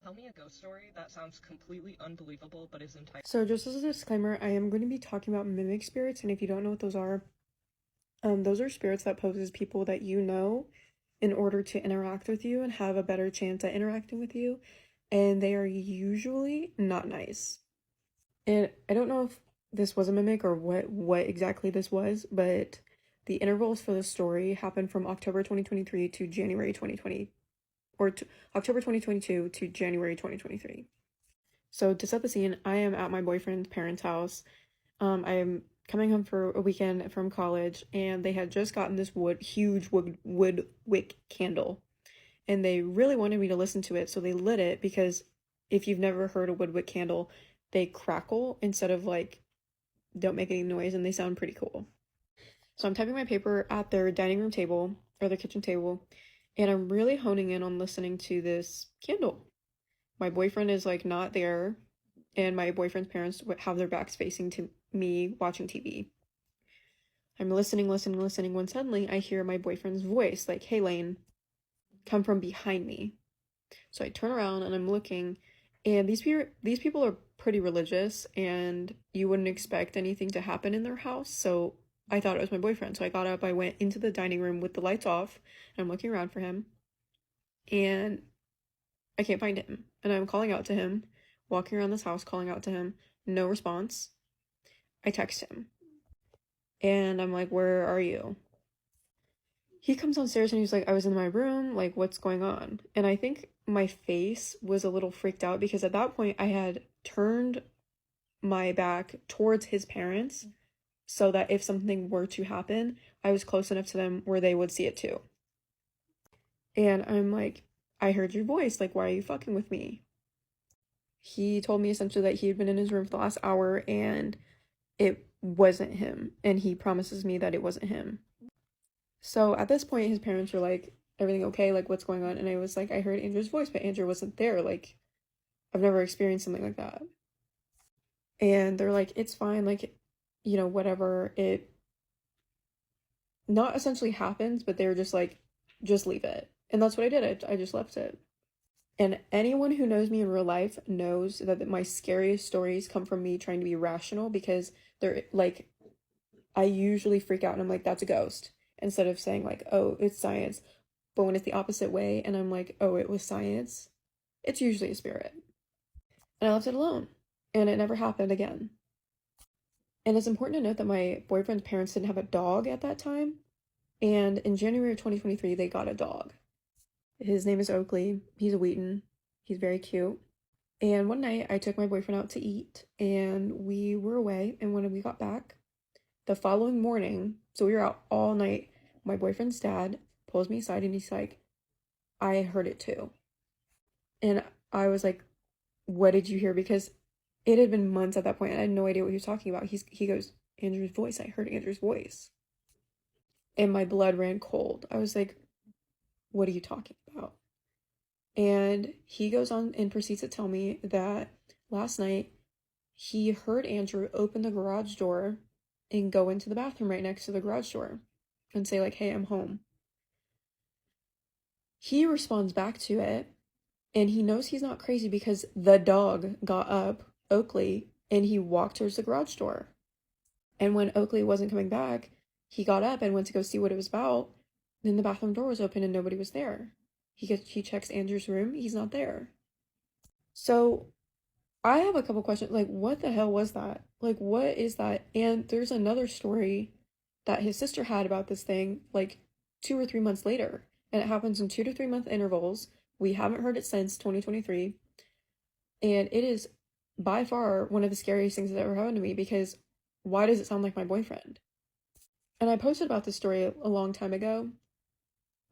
Tell me a ghost story that sounds completely unbelievable but is entirely— So just as a disclaimer, I am going to be talking about mimic spirits, and if you don't know what those are spirits that pose as people that you know in order to interact with you and have a better chance at interacting with you, and they are usually not nice. And I don't know if this was a mimic or what exactly this was, but the intervals for the story happened from October 2023 to January 2020, or October 2022 to January 2023. So to set the scene, I am at my boyfriend's parents' house. I am coming home for a weekend from college, and they had just gotten this huge wood wick candle, and they really wanted me to listen to it, so they lit it, because if you've never heard a wood wick candle, they crackle instead of like don't make any noise, and they sound pretty cool. So I'm typing my paper at their dining room table or their kitchen table, and I'm really honing in on listening to this candle. My boyfriend is like not there, and my boyfriend's parents have their backs facing to me watching TV. I'm listening when suddenly I hear my boyfriend's voice, like, "Hey, Layne," come from behind me. So I turn around and I'm looking, and these people are pretty religious, and you wouldn't expect anything to happen in their house, so I thought it was my boyfriend. So I got up, I went into the dining room with the lights off, and I'm looking around for him, and I can't find him. And I'm calling out to him, walking around this house, calling out to him, no response. I text him, and I'm like, "Where are you?" He comes downstairs and he's like, "I was in my room, like, what's going on?" And I think my face was a little freaked out, because at that point I had turned my back towards his parents so that if something were to happen, I was close enough to them where they would see it too. And I'm like, "I heard your voice, like, why are you fucking with me?" He told me essentially that he had been in his room for the last hour and it wasn't him, and he promises me that it wasn't him. So at this point, his parents were like, "Everything okay? Like, what's going on?" And I was like, "I heard Andrew's voice, but Andrew wasn't there. Like, I've never experienced something like that." And they're like, "It's fine. Like, you know, whatever." It not essentially happens, but they were just like, "Just leave it." And that's what I did. I just left it. And anyone who knows me in real life knows that my scariest stories come from me trying to be rational, because they're like, I usually freak out and I'm like, "That's a ghost," instead of saying like, "Oh, it's science." But when it's the opposite way and I'm like, "Oh, it was science," it's usually a spirit. And I left it alone, and it never happened again. And it's important to note that my boyfriend's parents didn't have a dog at that time, and in January of 2023 they got a dog. His name is Oakley. He's a Wheaton. He's very cute. And one night I took my boyfriend out to eat, and we were away, and when we got back the following morning, so we were out all night, my boyfriend's dad pulls me aside and he's like, "I heard it too." And I was like, "What did you hear?" Because it had been months at that point and I had no idea what he was talking about. He goes, "Andrew's voice. I heard Andrew's voice." And my blood ran cold. I was like, "What are you talking about?" And he goes on and proceeds to tell me that last night he heard Andrew open the garage door and go into the bathroom right next to the garage door and say like, "Hey, I'm home." He responds back to it, and he knows he's not crazy because the dog got up, Oakley, and he walked towards the garage door. And when Oakley wasn't coming back, he got up and went to go see what it was about. Then the bathroom door was open and nobody was there. He checks Andrew's room, he's not there. So I have a couple questions, like, what the hell was that? Like, what is that? And there's another story that his sister had about this thing, like 2 or 3 months later, and it happens in 2 to 3 month intervals. We haven't heard it since 2023, and it is by far one of the scariest things that ever happened to me, because why does it sound like my boyfriend? And I posted about this story a long time ago,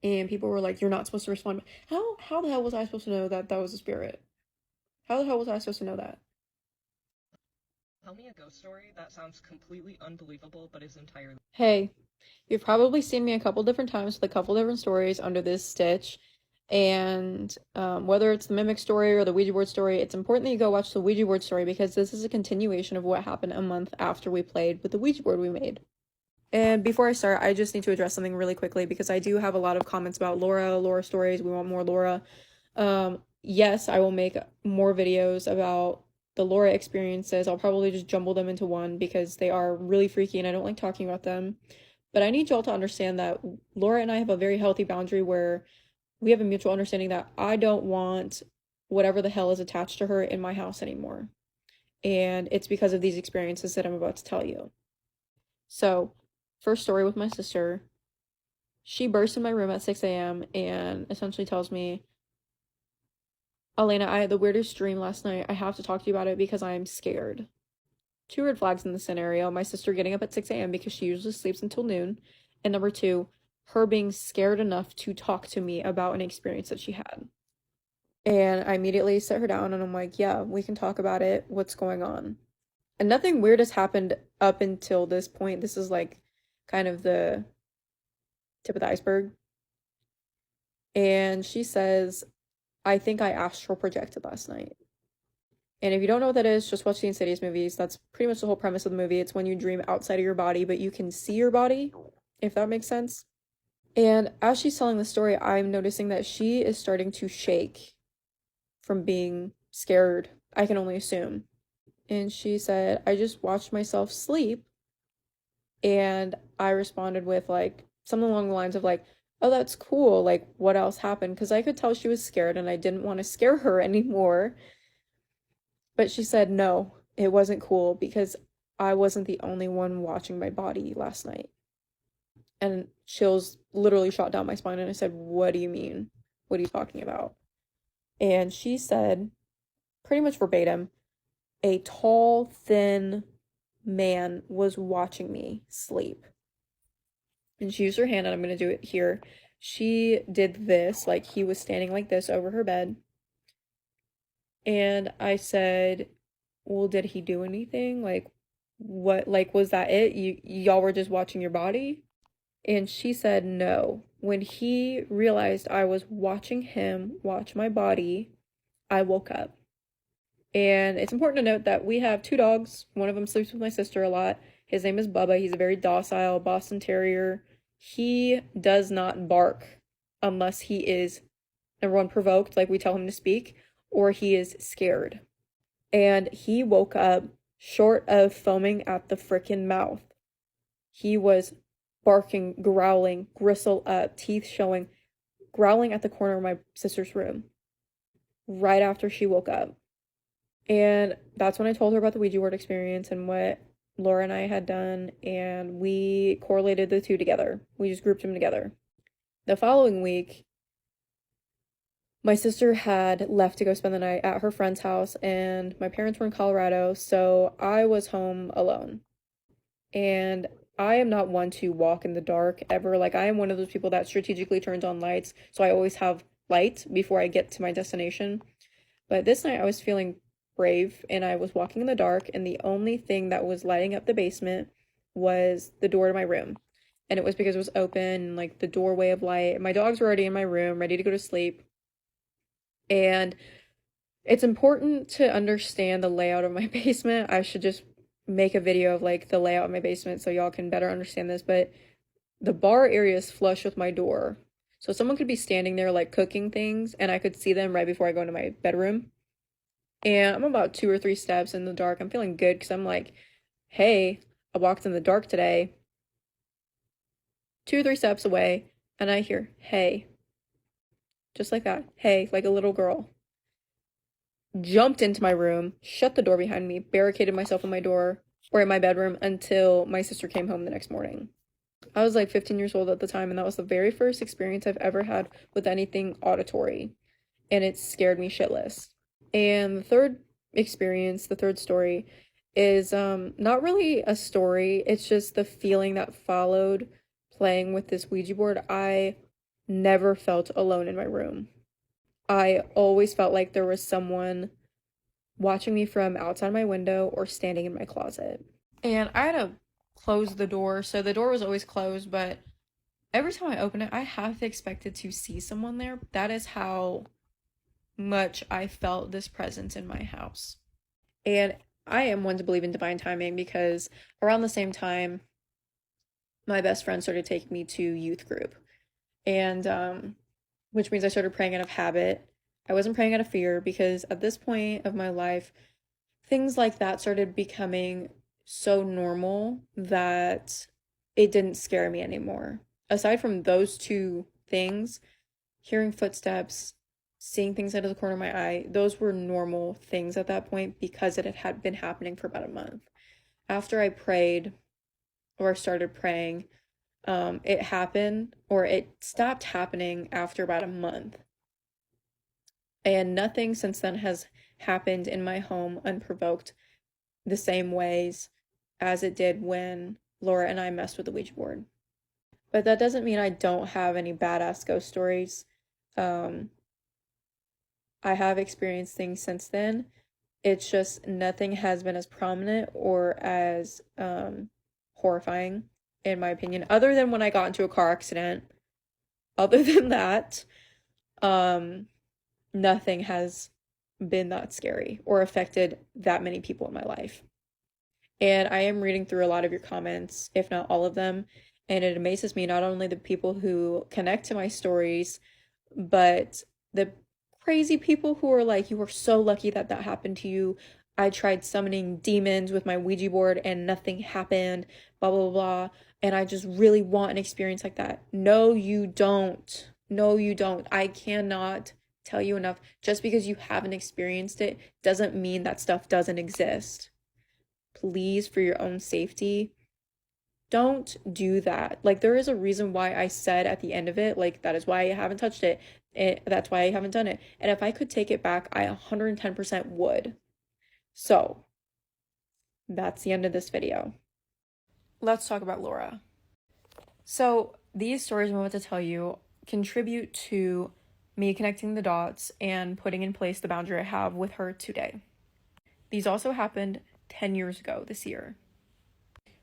and people were like, "You're not supposed to respond." How the hell was I supposed to know that that was a spirit? How the hell was I supposed to know that? Tell me a ghost story that sounds completely unbelievable but is entirely— Hey, you've probably seen me a couple different times with a couple different stories under this stitch, and whether it's the mimic story or the Ouija board story, it's important that you go watch the Ouija board story, because this is a continuation of what happened a month after we played with the Ouija board we made. And before I start, I just need to address something really quickly, because I do have a lot of comments about Laura stories. We want more Laura. yes, I will make more videos about the Laura experiences. I'll probably just jumble them into one because they are really freaky and I don't like talking about them. But I need y'all to understand that Laura and I have a very healthy boundary where we have a mutual understanding that I don't want whatever the hell is attached to her in my house anymore. And it's because of these experiences that I'm about to tell you. So, first story with my sister. She bursts in my room at 6 a.m. and essentially tells me, Elena, I had the weirdest dream last night. I have to talk to you about it because I am scared. Two red flags in the scenario. My sister getting up at 6 a.m. because she usually sleeps until noon. And number two, her being scared enough to talk to me about an experience that she had. And I immediately sit her down and I'm like, yeah, we can talk about it. What's going on? And nothing weird has happened up until this point. This is like kind of the tip of the iceberg. And she says, I think I astral projected last night. And if you don't know what that is, just watch the Insidious movies. That's pretty much the whole premise of the movie. It's when you dream outside of your body, but you can see your body, if that makes sense. And as she's telling the story, I'm noticing that she is starting to shake from being scared, I can only assume. And she said, I just watched myself sleep. And I responded with like something along the lines of like, oh, that's cool. Like, what else happened? Because I could tell she was scared and I didn't want to scare her anymore. But she said, no, it wasn't cool because I wasn't the only one watching my body last night. And chills literally shot down my spine. And I said, what do you mean? What are you talking about? And she said, pretty much verbatim, a tall, thin man was watching me sleep. And she used her hand, and I'm going to do it here. She did this, like he was standing like this over her bed. And I said, well, did he do anything? Like, what, like, was that it? Y'all were just watching your body? And she said, no. When he realized I was watching him watch my body, I woke up. And it's important to note that we have two dogs. One of them sleeps with my sister a lot. His name is Bubba. He's a very docile Boston Terrier. He does not bark unless he is, number one, provoked, like we tell him to speak, or he is scared. And he woke up short of foaming at the frickin' mouth. He was barking, growling, gristle up, teeth showing, growling at the corner of my sister's room right after she woke up. And that's when I told her about the Ouija board experience and what Laura and I had done, and we correlated the two together. We just grouped them together. The following week, my sister had left to go spend the night at her friend's house, and my parents were in Colorado, so I was home alone. And I am not one to walk in the dark ever. Like, I am one of those people that strategically turns on lights, so I always have light before I get to my destination. But this night I was feeling brave and I was walking in the dark, and the only thing that was lighting up the basement was the door to my room. And it was because it was open, like the doorway of light. My dogs were already in my room, ready to go to sleep. And it's important to understand the layout of my basement. I should just make a video of like the layout of my basement so y'all can better understand this. But the bar area is flush with my door. So someone could be standing there like cooking things and I could see them right before I go into my bedroom. And I'm about 2 or 3 steps in the dark. I'm feeling good because I'm like, hey, I walked in the dark today. 2 or 3 steps away, and I hear, hey. Just like that. Hey, like a little girl. Jumped into my room, shut the door behind me, barricaded myself in my door, or in my bedroom until my sister came home the next morning. I was like 15 years old at the time, and that was the very first experience I've ever had with anything auditory. And it scared me shitless. And the third experience, the third story, is not really a story. It's just the feeling that followed playing with this Ouija board. I never felt alone in my room. I always felt like there was someone watching me from outside my window or standing in my closet. And I had to close the door, so the door was always closed, but every time I open it, I half expected to see someone there. That is how much I felt this presence in my house. And I am one to believe in divine timing because around the same time, my best friend started taking me to youth group. And which means I started praying out of habit I wasn't praying out of fear, because at this point of my life, things like that started becoming so normal that it didn't scare me anymore. Aside from those two things, hearing footsteps, seeing things out of the corner of my eye, those were normal things at that point because it had been happening for about a month. After I prayed or started praying, it happened, or it stopped happening after about a month. And nothing since then has happened in my home unprovoked the same ways as it did when Laura and I messed with the Ouija board. But that doesn't mean I don't have any badass ghost stories. I have experienced things since then. It's just nothing has been as prominent or as horrifying, in my opinion, other than when I got into a car accident. Other than that, nothing has been that scary or affected that many people in my life. And I am reading through a lot of your comments, if not all of them, and it amazes me, not only the people who connect to my stories, but the crazy people who are like, you were so lucky that that happened to you. I tried summoning demons with my Ouija board and nothing happened, blah, blah, blah. And I just really want an experience like that. No, you don't. No, you don't. I cannot tell you enough. Just because you haven't experienced it doesn't mean that stuff doesn't exist. Please, for your own safety, don't do that. Like, there is a reason why I said at the end of it, like, that is why I haven't touched it. That's why I haven't done it. And if I could take it back, I 110% would. So, that's the end of this video. Let's talk about Laura. So, these stories I'm about to tell you contribute to me connecting the dots and putting in place the boundary I have with her today. These also happened 10 years ago this year.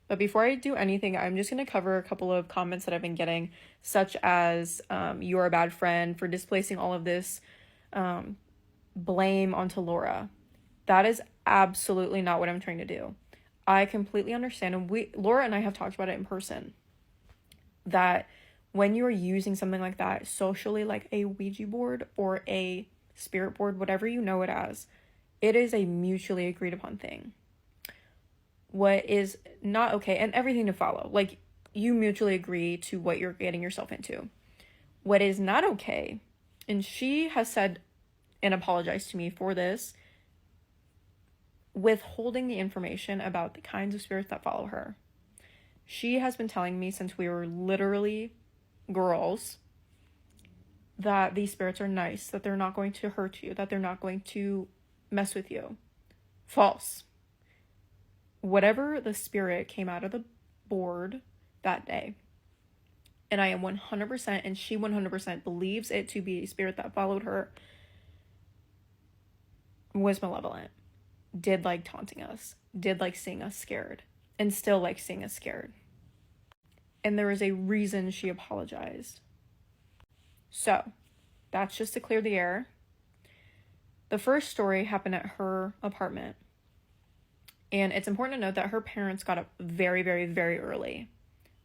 But before I do anything, I'm just going to cover a couple of comments that I've been getting, such as, you're a bad friend for displacing all of this blame onto Laura. That is absolutely not what I'm trying to do. I completely understand, and Laura and I have talked about it in person, that when you are using something like that socially, like a Ouija board or a spirit board, whatever you know it as, it is a mutually agreed upon thing. What is not okay, and everything to follow, like, you mutually agree to what you're getting yourself into. What is not okay, and she has said and apologized to me for this, withholding the information about the kinds of spirits that follow her. She has been telling me since we were literally girls that these spirits are nice, that they're not going to hurt you, that they're not going to mess with you. False. Whatever the spirit came out of the board that day, and I am 100%, and she 100% believes it to be a spirit that followed her, was malevolent, did like taunting us, did like seeing us scared, and still like seeing us scared. And there is a reason she apologized. So, that's just to clear the air. The first story happened at her apartment. And it's important to note that her parents got up very, very, very early.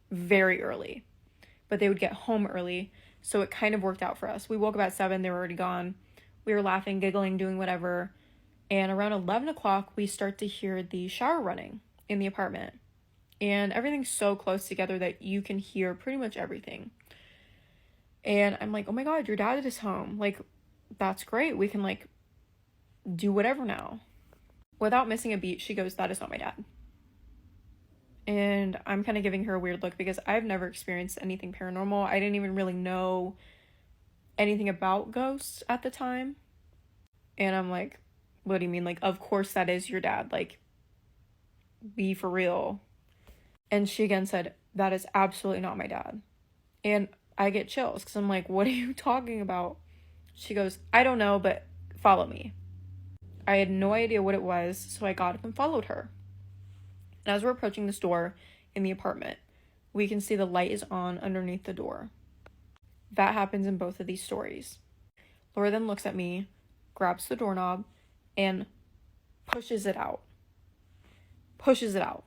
Very early. But they would get home early, so it kind of worked out for us. We woke up at 7, they were already gone. We were laughing, giggling, doing whatever. And around 11 o'clock, we start to hear the shower running in the apartment. And everything's so close together that you can hear pretty much everything. And I'm like, oh my God, your dad is home. Like, that's great. We can, like, do whatever now. Without missing a beat, she goes, that is not my dad. And I'm kind of giving her a weird look because I've never experienced anything paranormal. I didn't even really know anything about ghosts at the time. And I'm like, what do you mean? Like, of course that is your dad. Like, be for real. And she again said, that is absolutely not my dad. And I get chills because I'm like, what are you talking about? She goes, I don't know, but follow me. I had no idea what it was, so I got up and followed her. And as we're approaching this door in the apartment, we can see the light is on underneath the door. That happens in both of these stories. Laura then looks at me, grabs the doorknob, and pushes it out. Pushes it out.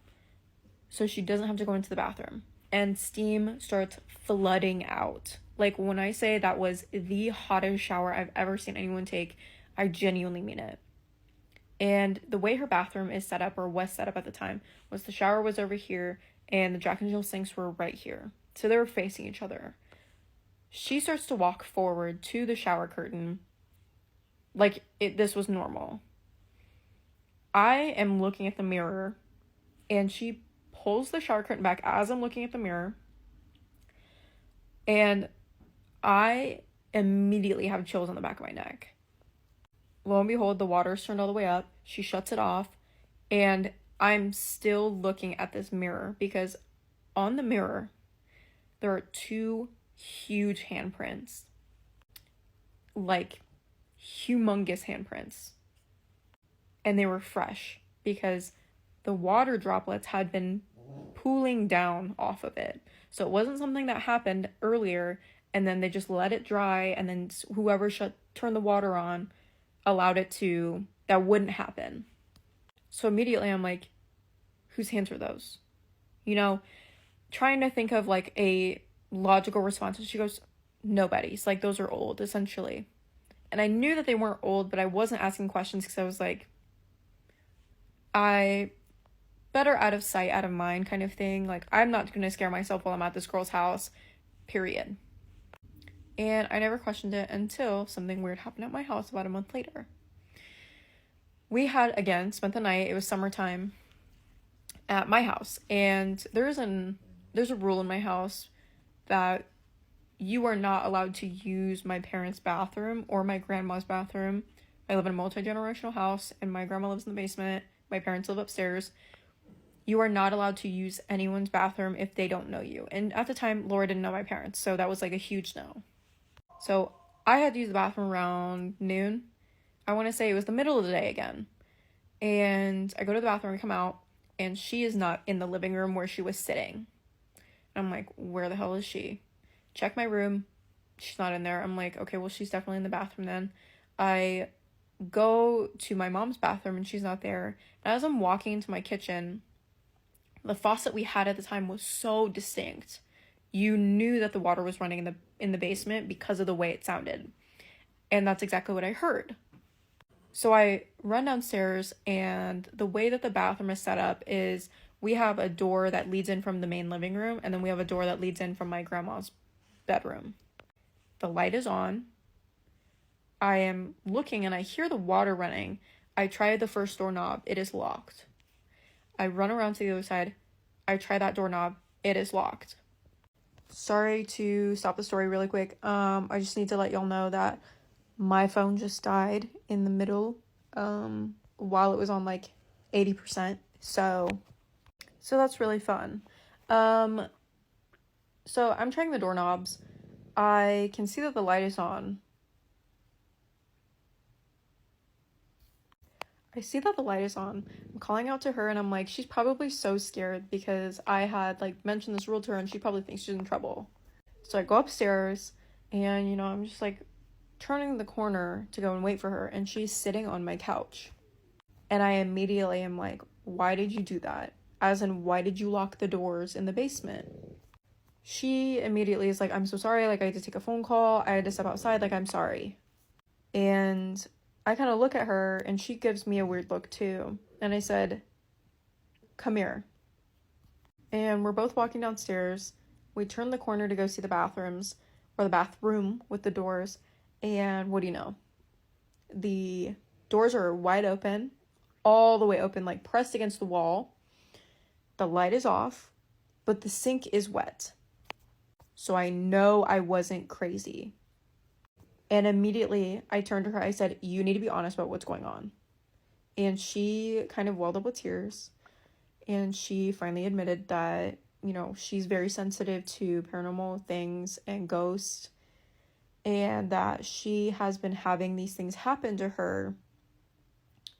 So she doesn't have to go into the bathroom. And steam starts flooding out. Like, when I say that was the hottest shower I've ever seen anyone take, I genuinely mean it. And the way her bathroom is set up, or was set up at the time, was the shower was over here and the Jack and Jill sinks were right here. So they were facing each other. She starts to walk forward to the shower curtain like this was normal. I am looking at the mirror and she pulls the shower curtain back as I'm looking at the mirror. And I immediately have chills on the back of my neck. Lo and behold, the water's turned all the way up. She shuts it off. And I'm still looking at this mirror because on the mirror, there are 2 huge handprints. Like, humongous handprints. And they were fresh because the water droplets had been pooling down off of it. So it wasn't something that happened earlier and then they just let it dry and then whoever turned the water on allowed it to, that wouldn't happen. So immediately I'm like, whose hands are those? You know, trying to think of like a logical response. And she goes, nobody's. Like, those are old, essentially. And I knew that they weren't old, but I wasn't asking questions because I was like, better out of sight, out of mind kind of thing. Like, I'm not going to scare myself while I'm at this girl's house, period. And I never questioned it until something weird happened at my house about a month later. We had, again, spent the night. It was summertime at my house. And there's a rule in my house that you are not allowed to use my parents' bathroom or my grandma's bathroom. I live in a multi-generational house and my grandma lives in the basement. My parents live upstairs. You are not allowed to use anyone's bathroom if they don't know you. And at the time, Laura didn't know my parents, so that was like a huge no. So I had to use the bathroom around noon. I want to say it was the middle of the day again. And I go to the bathroom and come out, and she is not in the living room where she was sitting. I'm like, where the hell is she? Check my room. She's not in there. I'm like, okay, well, she's definitely in the bathroom then. I go to my mom's bathroom, and she's not there. And as I'm walking into my kitchen, the faucet we had at the time was so distinct. You knew that the water was running in the basement because of the way it sounded. And that's exactly what I heard. So I run downstairs, and the way that the bathroom is set up is we have a door that leads in from the main living room, and then we have a door that leads in from my grandma's bedroom. The light is on. I am looking, and I hear the water running. I try the first doorknob. It is locked. I run around to the other side. I try that doorknob. It is locked. Sorry to stop the story really quick. I just need to let y'all know that my phone just died in the middle while it was on like 80%. So that's really fun. So I'm trying the doorknobs. I can see that the light is on. I see that the light is on. I'm calling out to her and I'm like, she's probably so scared because I had like mentioned this rule to her and she probably thinks she's in trouble. So I go upstairs and, you know, I'm just like turning the corner to go and wait for her, and she's sitting on my couch. And I immediately am like, why did you do that? As in, why did you lock the doors in the basement? She immediately is like, I'm so sorry, like I had to take a phone call, I had to step outside, like I'm sorry. And I kind of look at her and she gives me a weird look too. And I said, come here. And we're both walking downstairs. We turn the corner to go see the bathrooms, or the bathroom with the doors. And what do you know? The doors are wide open, all the way open, like pressed against the wall. The light is off, but the sink is wet. So I know I wasn't crazy. And immediately I turned to her. I said, you need to be honest about what's going on. And she kind of welled up with tears. And she finally admitted that, you know, she's very sensitive to paranormal things and ghosts. And that she has been having these things happen to her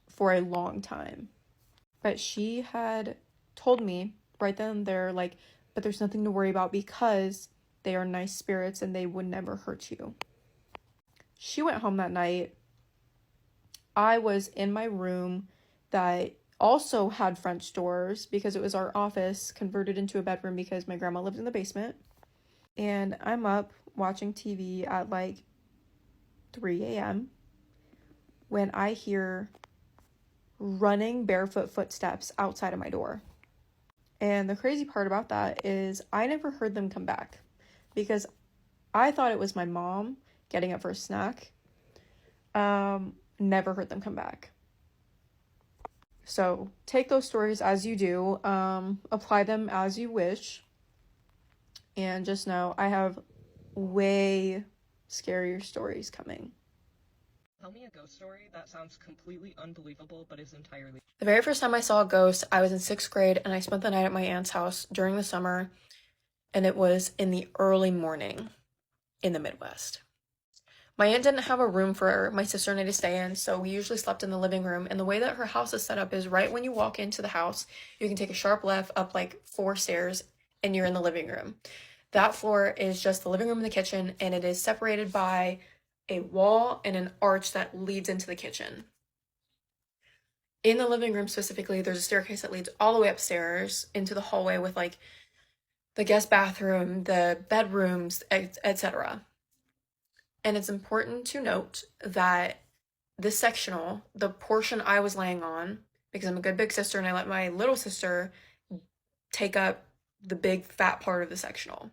for a long time. But she had told me right then and there, like, but there's nothing to worry about because they are nice spirits and they would never hurt you. She went home that night. I was in my room that also had French doors because it was our office converted into a bedroom because my grandma lived in the basement. And I'm up watching TV at like 3 a.m. when I hear running barefoot footsteps outside of my door. And the crazy part about that is I never heard them come back because I thought it was my mom getting up for a snack. Never heard them come back. So take those stories as you do, apply them as you wish, and just know I have way scarier stories coming. Tell me a ghost story that sounds completely unbelievable but is entirely... The very first time I saw a ghost, I was in 6th grade, and I spent the night at my aunt's house during the summer, and it was in the early morning in the Midwest. My aunt didn't have a room for my sister and I to stay in, so we usually slept in the living room, and the way that her house is set up is right when you walk into the house, you can take a sharp left up like 4 stairs, and you're in the living room. That floor is just the living room and the kitchen, and it is separated by a wall and an arch that leads into the kitchen. In the living room specifically, there's a staircase that leads all the way upstairs into the hallway with like the guest bathroom, the bedrooms, etc. And it's important to note that this sectional, the portion I was laying on, because I'm a good big sister and I let my little sister take up the big fat part of the sectional,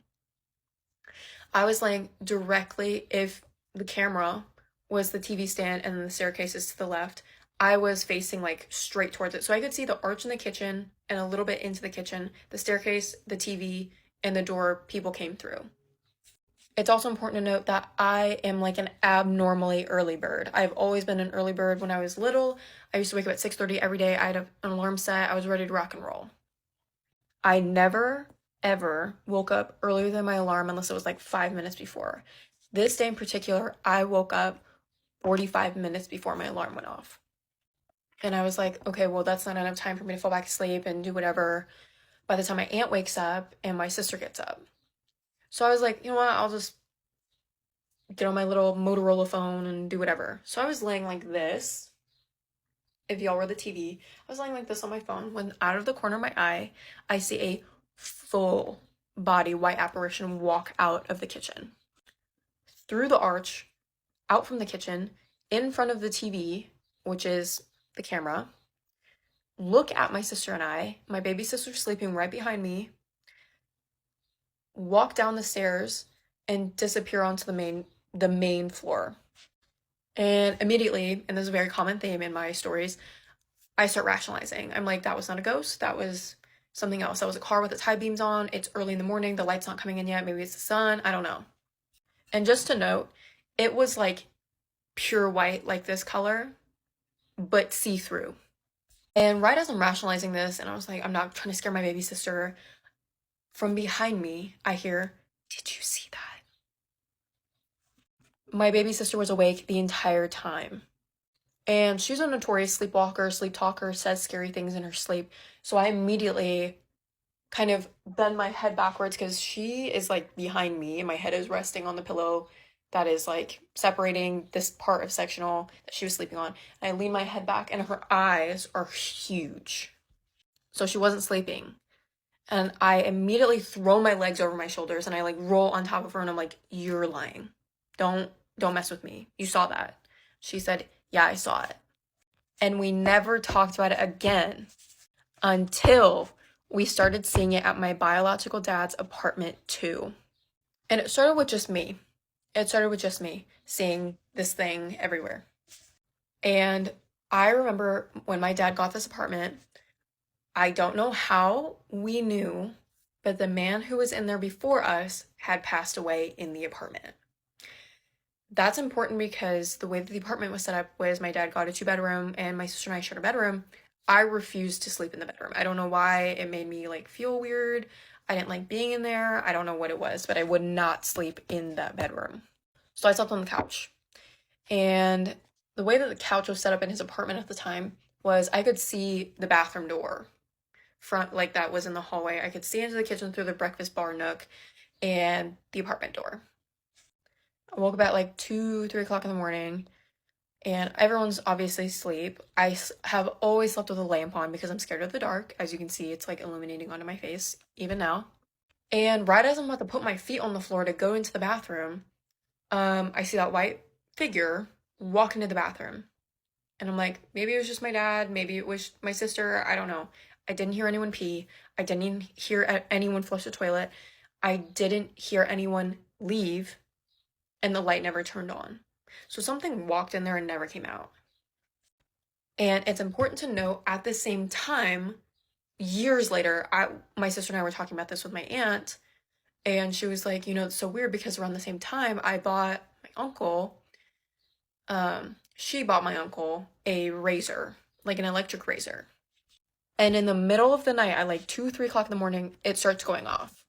I was laying directly, if the camera was the TV stand and then the staircase is to the left, I was facing like straight towards it. So I could see the arch in the kitchen and a little bit into the kitchen, the staircase, the TV, and the door people came through. It's also important to note that I am like an abnormally early bird. I've always been an early bird. When I was little, I used to wake up at 6:30 every day. I had an alarm set. I was ready to rock and roll. I never, ever woke up earlier than my alarm unless it was like 5 minutes before. This day in particular, I woke up 45 minutes before my alarm went off. And I was like, okay, well, that's not enough time for me to fall back asleep and do whatever by the time my aunt wakes up and my sister gets up. So I was like, you know what, I'll just get on my little Motorola phone and do whatever. So I was laying like this. If y'all were the TV, I was laying like this on my phone when out of the corner of my eye, I see a full body white apparition walk out of the kitchen. Through the arch, out from the kitchen, in front of the TV, which is the camera, look at my sister and I, my baby sister sleeping right behind me, walk down the stairs, and disappear onto the main floor. And immediately, and this is a very common theme in my stories, I start rationalizing. I'm like, that was not a ghost, that was something else. That was a car with its high beams on, it's early in the morning, the light's not coming in yet, maybe it's the sun, I don't know. And just to note, it was like pure white, like this color, but see-through. And right as I'm rationalizing this, and I was like, I'm not trying to scare my baby sister, from behind me, I hear, did you see that? My baby sister was awake the entire time. And she's a notorious sleepwalker, sleep talker, says scary things in her sleep. So I immediately kind of bend my head backwards because she is like behind me and my head is resting on the pillow that is like separating this part of sectional that she was sleeping on. And I lean my head back and her eyes are huge. So she wasn't sleeping. And I immediately throw my legs over my shoulders and I like roll on top of her and I'm like, you're lying. Don't mess with me. You saw that. She said, yeah, I saw it. And we never talked about it again until we started seeing it at my biological dad's apartment too. And it started with just me. Seeing this thing everywhere. And I remember when my dad got this apartment, I don't know how we knew, but the man who was in there before us had passed away in the apartment. That's important because the way that the apartment was set up was my dad got a 2-bedroom and my sister and I shared a bedroom. I refused to sleep in the bedroom. I don't know why. It made me like feel weird. I didn't like being in there. I don't know what it was, but I would not sleep in that bedroom. So I slept on the couch. And the way that the couch was set up in his apartment at the time was I could see the bathroom door front, like that was in the hallway. I could see into the kitchen through the breakfast bar nook and the apartment door. I woke up at like 2-3 o'clock in the morning and everyone's obviously asleep. I have always slept with a lamp on because I'm scared of the dark. As you can see, it's like illuminating onto my face even now. And right as I'm about to put my feet on the floor to go into the bathroom, I see that white figure walk into the bathroom. And I'm like, maybe it was just my dad, maybe it was my sister, I don't know. I didn't hear anyone pee. I didn't even hear anyone flush the toilet. I didn't hear anyone leave, and the light never turned on. So something walked in there and never came out. And it's important to note, at the same time, years later, my sister and I were talking about this with my aunt, and she was like, it's so weird because around the same time, I bought my uncle, she bought my uncle a razor, like an electric razor. And in the middle of the night, at like 2, 3 o'clock in the morning, it starts going off.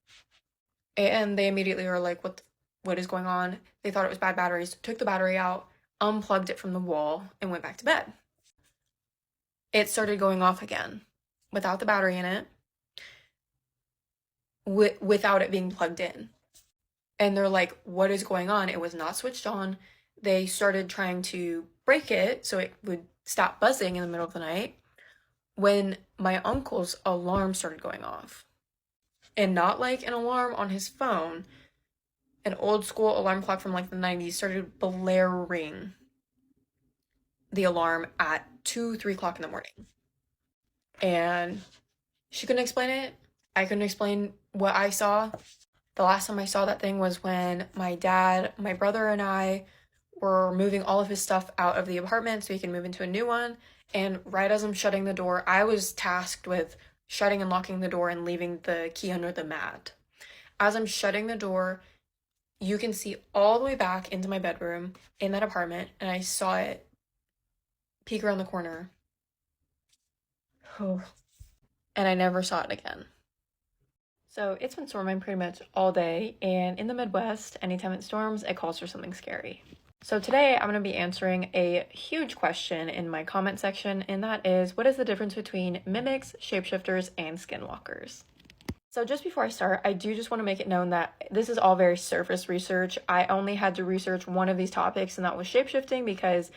And they immediately were like, what is going on? They thought it was bad batteries, took the battery out, unplugged it from the wall, and went back to bed. It started going off again without the battery in it, without it being plugged in. And they're like, what is going on? It was not switched on. They started trying to break it so it would stop buzzing in the middle of the night, when my uncle's alarm started going off. And not like an alarm on his phone. An old school alarm clock from like the 90s started blaring the alarm at 2, 3 o'clock in the morning. And she couldn't explain it. I couldn't explain what I saw. The last time I saw that thing was when my dad, my brother, and I were moving all of his stuff out of the apartment so he can move into a new one. And right as I'm shutting the door, I was tasked with shutting and locking the door and leaving the key under the mat. As I'm shutting the door, you can see all the way back into my bedroom in that apartment, and I saw it peek around the corner. Oh. And I never saw it again. So it's been storming pretty much all day, and in the Midwest, anytime it storms, it calls for something scary. So today I'm going to be answering a huge question in my comment section, and that is, what is the difference between mimics, shapeshifters, and skinwalkers? So just before I start, I do just want to make it known that this is all very surface research. I only had to research one of these topics, and that was shapeshifting, because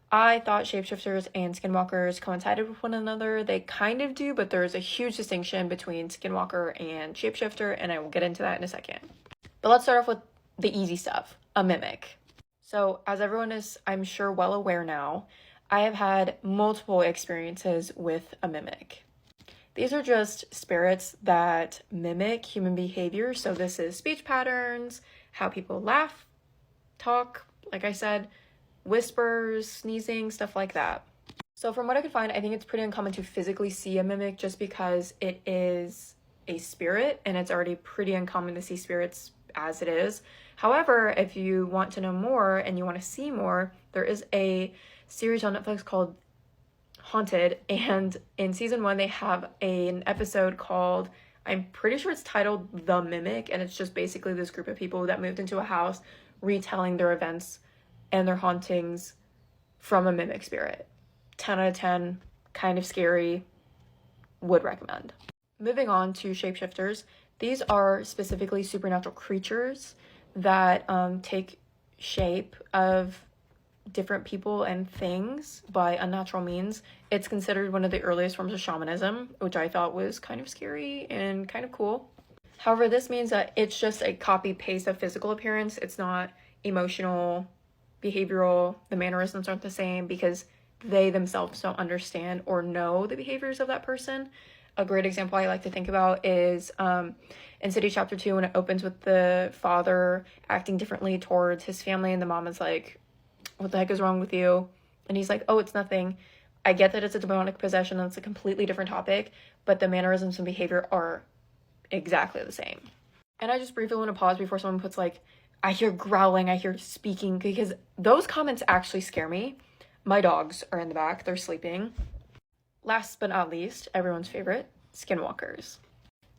I thought shapeshifters and skinwalkers coincided with one another. They kind of do, but there's a huge distinction between skinwalker and shapeshifter, and I will get into that in a second. But let's start off with the easy stuff, a mimic. So as everyone is, I'm sure, well aware now, I have had multiple experiences with a mimic. These are just spirits that mimic human behavior. So this is speech patterns, how people laugh, talk, like I said, whispers, sneezing, stuff like that. So from what I could find, I think it's pretty uncommon to physically see a mimic just because it is a spirit, and it's already pretty uncommon to see spirits as it is. However, if you want to know more and you want to see more, there is a series on Netflix called Haunted, and in season 1 they have an episode called, I'm pretty sure it's titled The Mimic, and it's just basically this group of people that moved into a house retelling their events and their hauntings from a mimic spirit. 10 out of 10, kind of scary, would recommend. Moving on to shapeshifters, these are specifically supernatural creatures that take shape of different people and things by unnatural means. It's considered one of the earliest forms of shamanism, which I thought was kind of scary and kind of cool. However, this means that it's just a copy-paste of physical appearance. It's not emotional, behavioral. The mannerisms aren't the same because they themselves don't understand or know the behaviors of that person. A great example I like to think about is in City Chapter 2, when it opens with the father acting differently towards his family, and the mom is like, what the heck is wrong with you? And he's like, oh, it's nothing. I get that it's a demonic possession and it's a completely different topic, but the mannerisms and behavior are exactly the same. And I just briefly want to pause before someone puts like, I hear growling, I hear speaking, because those comments actually scare me. My dogs are in the back, they're sleeping. Last but not least, everyone's favorite, skinwalkers.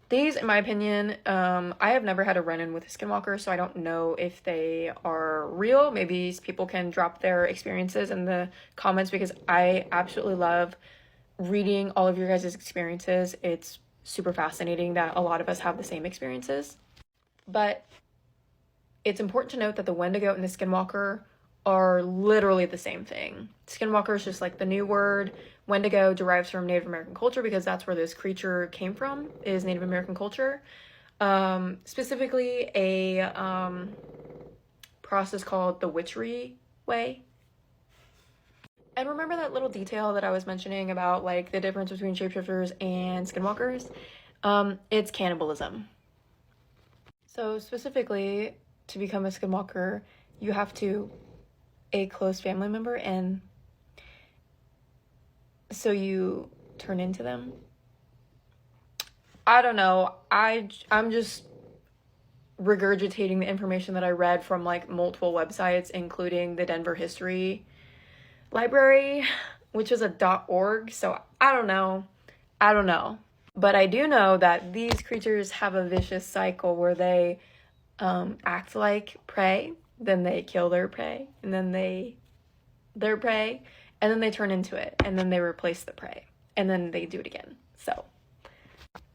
These, in my opinion, I have never had a run-in with a skinwalker, so I don't know if they are real. Maybe people can drop their experiences in the comments, because I absolutely love reading all of your guys' experiences. It's super fascinating that a lot of us have the same experiences. But it's important to note that the Wendigo and the skinwalker are literally the same thing. Skinwalker is just like the new word. Wendigo derives from Native American culture because that's where this creature came from, is Native American culture. specifically a process called the witchery way. And remember that little detail that I was mentioning about like the difference between shapeshifters and skinwalkers? It's cannibalism. So specifically, to become a skinwalker, you have to a close family member, and so you turn into them. I don't know. I'm just regurgitating the information that I read from like multiple websites, including the Denver History Library, which is a .org. So I don't know. But I do know that these creatures have a vicious cycle where they act like prey, then they kill their prey, and then their prey, and then they turn into it, and then they replace the prey, and then they do it again. So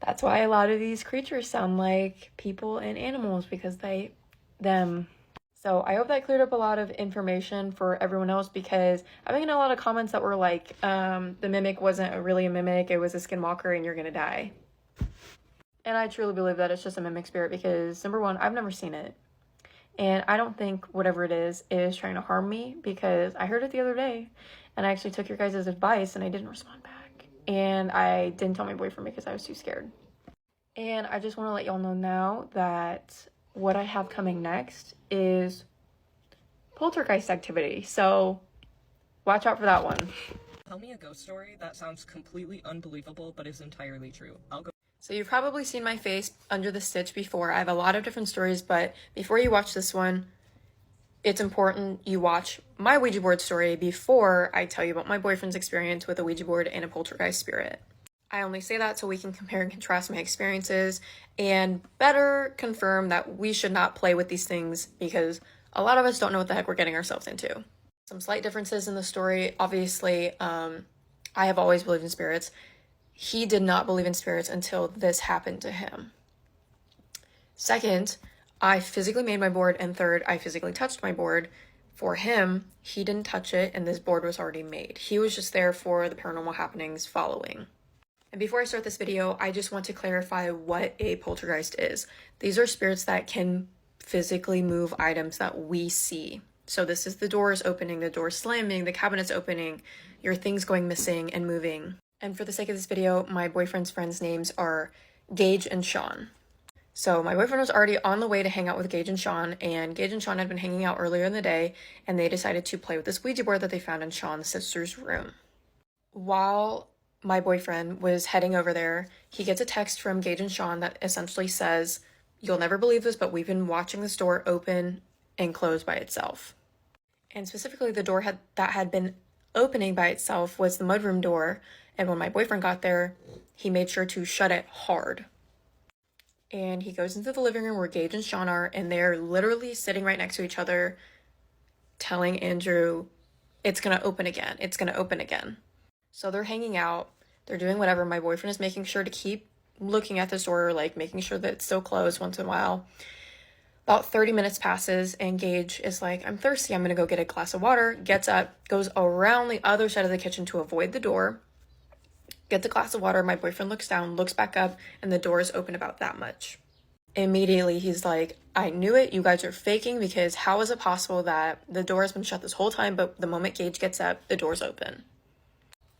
that's why a lot of these creatures sound like people and animals, because them. So I hope that cleared up a lot of information for everyone else, because I've been getting a lot of comments that were like, the mimic wasn't really a mimic, it was a skinwalker and you're gonna die. And I truly believe that it's just a mimic spirit because, number one, I've never seen it. And I don't think whatever it is trying to harm me, because I heard it the other day and I actually took your guys' advice and I didn't respond back. And I didn't tell my boyfriend because I was too scared. And I just want to let y'all know now that what I have coming next is poltergeist activity. So watch out for that one. Tell me a ghost story that sounds completely unbelievable but is entirely true. I'll go. So you've probably seen my face under the stitch before. I have a lot of different stories, but before you watch this one, it's important you watch my Ouija board story before I tell you about my boyfriend's experience with a Ouija board and a poltergeist spirit. I only say that so we can compare and contrast my experiences and better confirm that we should not play with these things, because a lot of us don't know what the heck we're getting ourselves into. Some slight differences in the story. Obviously, I have always believed in spirits. He did not believe in spirits until this happened to him. Second, I physically made my board, and third, I physically touched my board. For him, he didn't touch it, and this board was already made. He was just there for the paranormal happenings following. And before I start this video, I just want to clarify what a poltergeist is. These are spirits that can physically move items that we see. So this is the doors opening, the doors slamming, the cabinets opening, your things going missing and moving. And for the sake of this video, my boyfriend's friends' names are Gage and Sean. So my boyfriend was already on the way to hang out with Gage and Sean had been hanging out earlier in the day, and they decided to play with this Ouija board that they found in Sean's sister's room. While my boyfriend was heading over there, he gets a text from Gage and Sean that essentially says, "You'll never believe this, but we've been watching this door open and close by itself." And specifically the door that had been opening by itself was the mudroom door. And when my boyfriend got there, he made sure to shut it hard. And he goes into the living room where Gage and Sean are, and they're literally sitting right next to each other, telling Andrew, it's going to open again. It's going to open again. So they're hanging out. They're doing whatever. My boyfriend is making sure to keep looking at this door, like making sure that it's still closed once in a while. About 30 minutes passes, and Gage is like, "I'm thirsty. I'm going to go get a glass of water." Gets up, goes around the other side of the kitchen to avoid the door. Gets a glass of water. My boyfriend looks down, looks back up, and the door is open about that much. Immediately, he's like, "I knew it. You guys are faking, because how is it possible that the door has been shut this whole time, but the moment Gage gets up, the door's open?"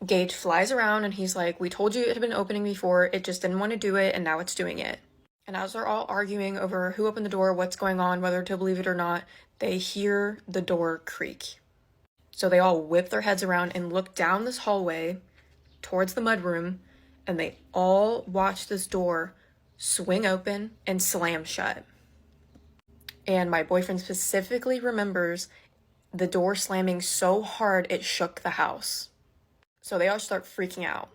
Gage flies around, and he's like, "We told you it had been opening before. It just didn't want to do it, and now it's doing it." And as they're all arguing over who opened the door, what's going on, whether to believe it or not, they hear the door creak. So they all whip their heads around and look down this hallway towards the mudroom, and they all watch this door swing open and slam shut. And my boyfriend specifically remembers the door slamming so hard it shook the house. So they all start freaking out.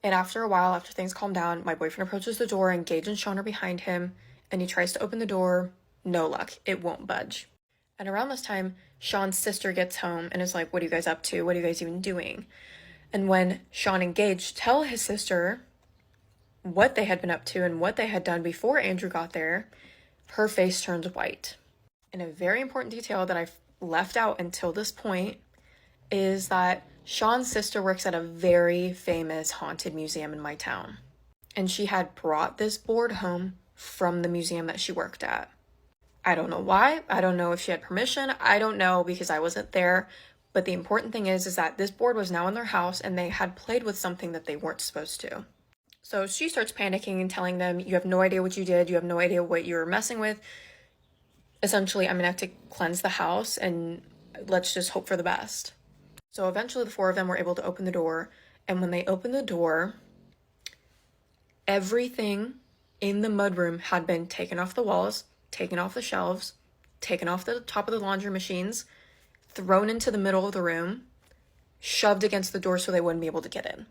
And after a while, after things calm down, my boyfriend approaches the door, and Gage and Sean are behind him, and he tries to open the door. No luck. It won't budge. And around this time, Sean's sister gets home and is like, "What are you guys up to? What are you guys even doing?" And when Sean and Gage tell his sister what they had been up to and what they had done before Andrew got there, her face turns white. And a very important detail that I've left out until this point is that Sean's sister works at a very famous haunted museum in my town. And she had brought this board home from the museum that she worked at. I don't know why. I don't know if she had permission. I don't know because I wasn't there. But the important thing is that this board was now in their house and they had played with something that they weren't supposed to. So she starts panicking and telling them, you have no idea what you did. You have no idea what you were messing with. Essentially, I'm going to have to cleanse the house and let's just hope for the best. So eventually the four of them were able to open the door. And when they opened the door, everything in the mudroom had been taken off the walls, taken off the shelves, taken off the top of the laundry machines, thrown into the middle of the room, shoved against the door so they wouldn't be able to get in.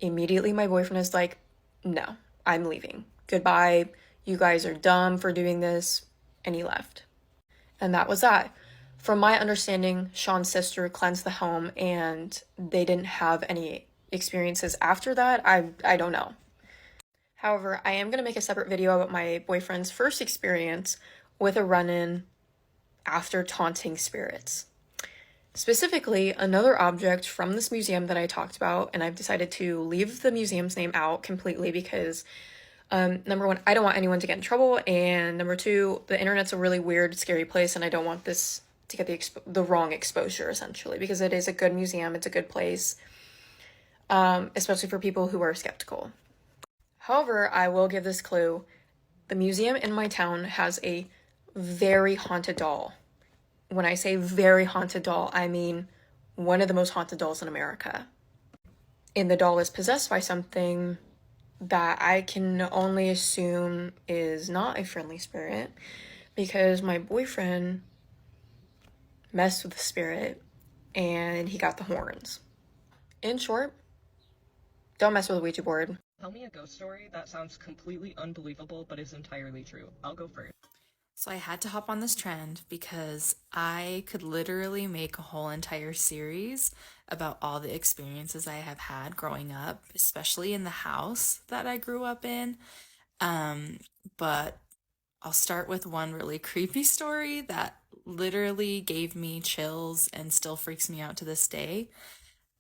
Immediately, my boyfriend is like, no, I'm leaving. Goodbye. You guys are dumb for doing this. And he left. And that was that. From my understanding, Sean's sister cleansed the home and they didn't have any experiences after that. I don't know. However, I am going to make a separate video about my boyfriend's first experience with a run-in after taunting spirits. Specifically, another object from this museum that I talked about, and I've decided to leave the museum's name out completely because, number one, I don't want anyone to get in trouble, and number two, the internet's a really weird, scary place, and I don't want this to get the wrong exposure, essentially, because it is a good museum, it's a good place, especially for people who are skeptical. However, I will give this clue. The museum in my town has a very haunted doll. When I say very haunted doll, I mean one of the most haunted dolls in America. And the doll is possessed by something that I can only assume is not a friendly spirit because my boyfriend messed with the spirit and he got the horns. In short, don't mess with a Ouija board. Tell me a ghost story that sounds completely unbelievable but is entirely true. I'll go first. So I had to hop on this trend because I could literally make a whole entire series about all the experiences I have had growing up, especially in the house that I grew up in. But I'll start with one really creepy story that literally gave me chills and still freaks me out to this day.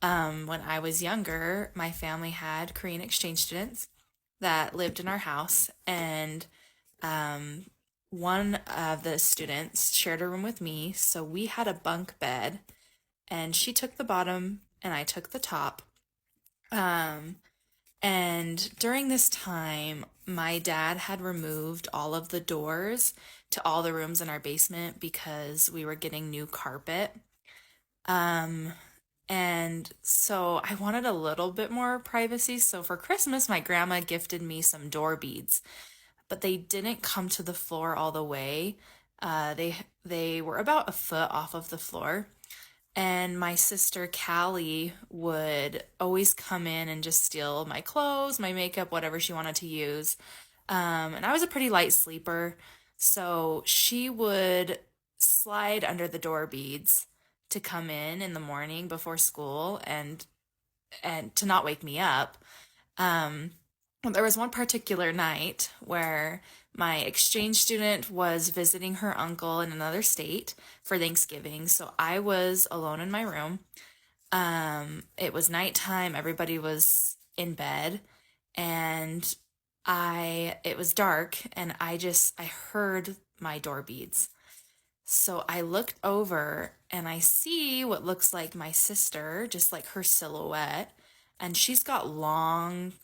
When I was younger, my family had Korean exchange students that lived in our house, and one of the students shared a room with me, so we had a bunk bed, and she took the bottom and I took the top. And during this time, my dad had removed all of the doors to all the rooms in our basement because we were getting new carpet. And so I wanted a little bit more privacy. So for Christmas, my grandma gifted me some door beads, but they didn't come to the floor all the way. They were about a foot off of the floor. And my sister Callie would always come in and just steal my clothes, my makeup, whatever she wanted to use. And I was a pretty light sleeper, so she would slide under the door beads to come in the morning before school and to not wake me up. There was one particular night where my exchange student was visiting her uncle in another state for Thanksgiving, so I was alone in my room. It was nighttime, everybody was in bed, and it was dark, and I heard my door beads. So I looked over and I see what looks like my sister, just like her silhouette, and she's got long,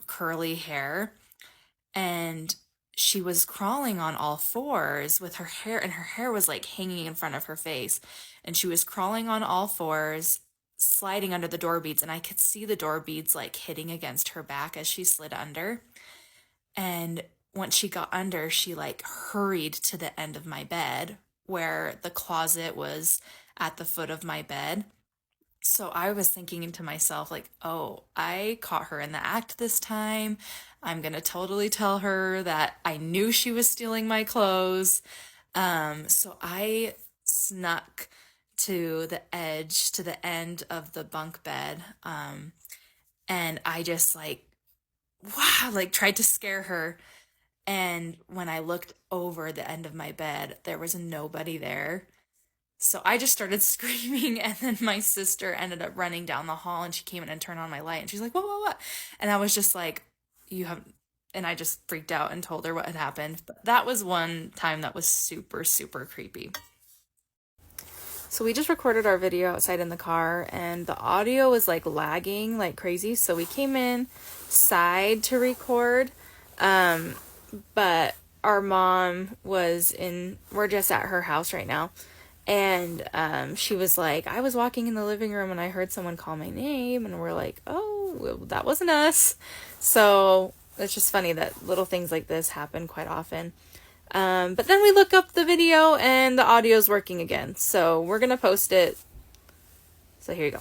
curly hair, and she was crawling on all fours with her hair, and her hair was like hanging in front of her face, and she was crawling on all fours, sliding under the door beads, and I could see the door beads like hitting against her back as she slid under. And once she got under, she like hurried to the end of my bed where the closet was at the foot of my bed. So I was thinking to myself, like, oh, I caught her in the act this time. I'm going to totally tell her that I knew she was stealing my clothes. So I snuck to the edge, to the end of the bunk bed. And I just tried to scare her. And when I looked over the end of my bed, there was nobody there. So I just started screaming, and then my sister ended up running down the hall, and she came in and turned on my light, and she's like, what? And I was just like, you have and I just freaked out and told her what had happened. But that was one time that was super, super creepy. So we just recorded our video outside in the car, and the audio was like lagging like crazy. So we came inside to record, but our mom we're just at her house right now. And she was like, I was walking in the living room and I heard someone call my name, and we're like, oh, that wasn't us. So it's just funny that little things like this happen quite often. But then we look up the video and the audio's working again. So we're going to post it. So here you go.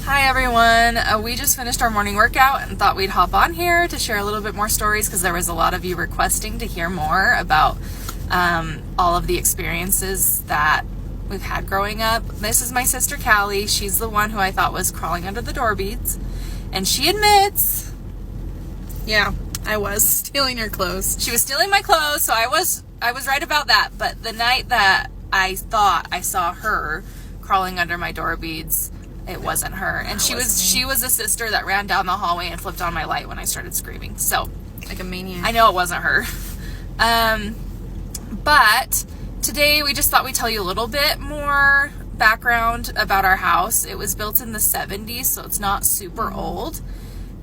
Hi everyone. We just finished our morning workout and thought we'd hop on here to share a little bit more stories, because there was a lot of you requesting to hear more about all of the experiences that we've had growing up. This is my sister Callie. She's the one who I thought was crawling under the door beads, and she admits, Yeah, I was stealing your clothes. she was stealing my clothes. So I was right about that. But the night that I thought I saw her crawling under my door beads, it wasn't her. And she was a sister that ran down the hallway and flipped on my light when I started screaming. So Like a maniac. I know it wasn't her. But today we just thought we'd tell you a little bit more background about our house. It was built in the 70s, so it's not super old.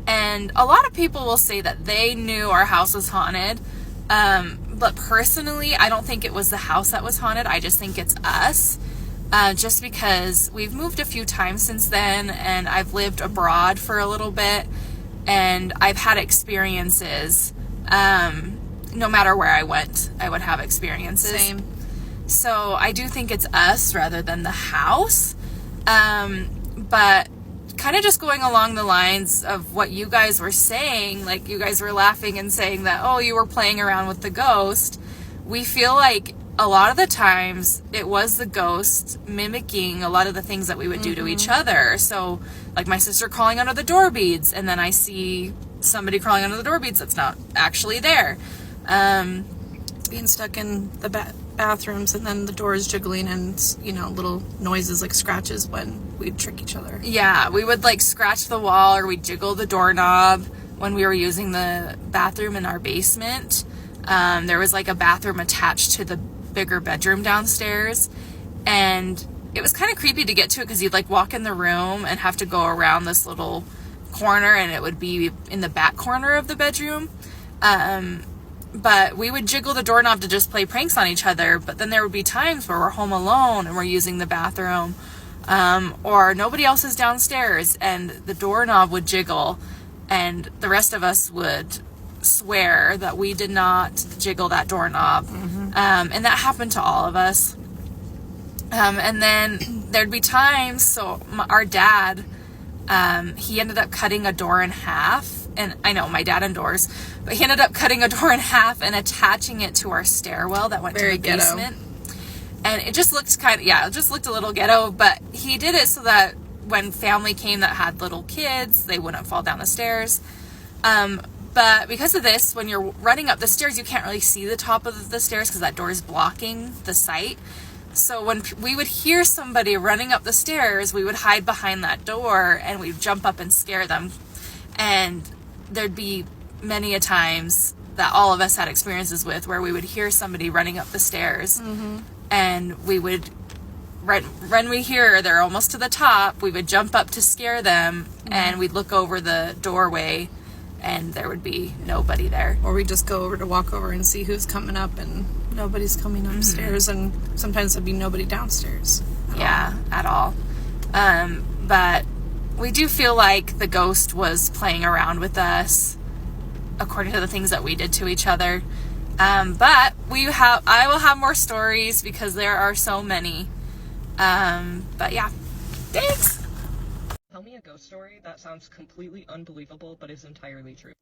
And a lot of people will say that they knew our house was haunted. But personally, I don't think it was the house that was haunted. I just think it's us. Just because we've moved a few times since then, and I've lived abroad for a little bit, and I've had experiences. No matter where I went, I would have experiences. Same. So I do think it's us rather than the house. But kind of just going along the lines of what you guys were saying, like you guys were laughing and saying that, oh, you were playing around with the ghost. We feel like a lot of the times it was the ghost mimicking a lot of the things that we would do to each other. So like my sister crawling under the door beads, and then I see somebody crawling under the door beads that's not actually there. Being stuck in the bathrooms, and then the doors jiggling, and little noises like scratches when we'd trick each other. Yeah, we would like scratch the wall, or we'd jiggle the doorknob when we were using the bathroom in our basement. There was like a bathroom attached to the bigger bedroom downstairs, and it was kind of creepy to get to it, because you'd like walk in the room and have to go around this little corner, and it would be in the back corner of the bedroom. But we would jiggle the doorknob to just play pranks on each other. But then there would be times where we're home alone and we're using the bathroom, or nobody else is downstairs, and the doorknob would jiggle, and the rest of us would swear that we did not jiggle that doorknob. And that happened to all of us. And then there'd be times, so our dad, he ended up cutting a door in half. And I know my dad indoors, but he ended up cutting a door in half and attaching it to our stairwell that went to the basement. And it just looked it just looked a little ghetto, but he did it so that when family came that had little kids, they wouldn't fall down the stairs. But because of this, when you're running up the stairs, you can't really see the top of the stairs because that door is blocking the sight. So when we would hear somebody running up the stairs, we would hide behind that door and we'd jump up and scare them. And there'd be many a times that all of us had experiences with where we would hear somebody running up the stairs, and we would, when we hear they're almost to the top, we would jump up to scare them, and we'd look over the doorway and there would be nobody there. Or we'd just go over to walk over and see who's coming up, and nobody's coming upstairs, and sometimes there'd be nobody downstairs. At all. But we do feel like the ghost was playing around with us, according to the things that we did to each other. But I will have more stories because there are so many. But yeah, thanks. Tell me a ghost story that sounds completely unbelievable but is entirely true.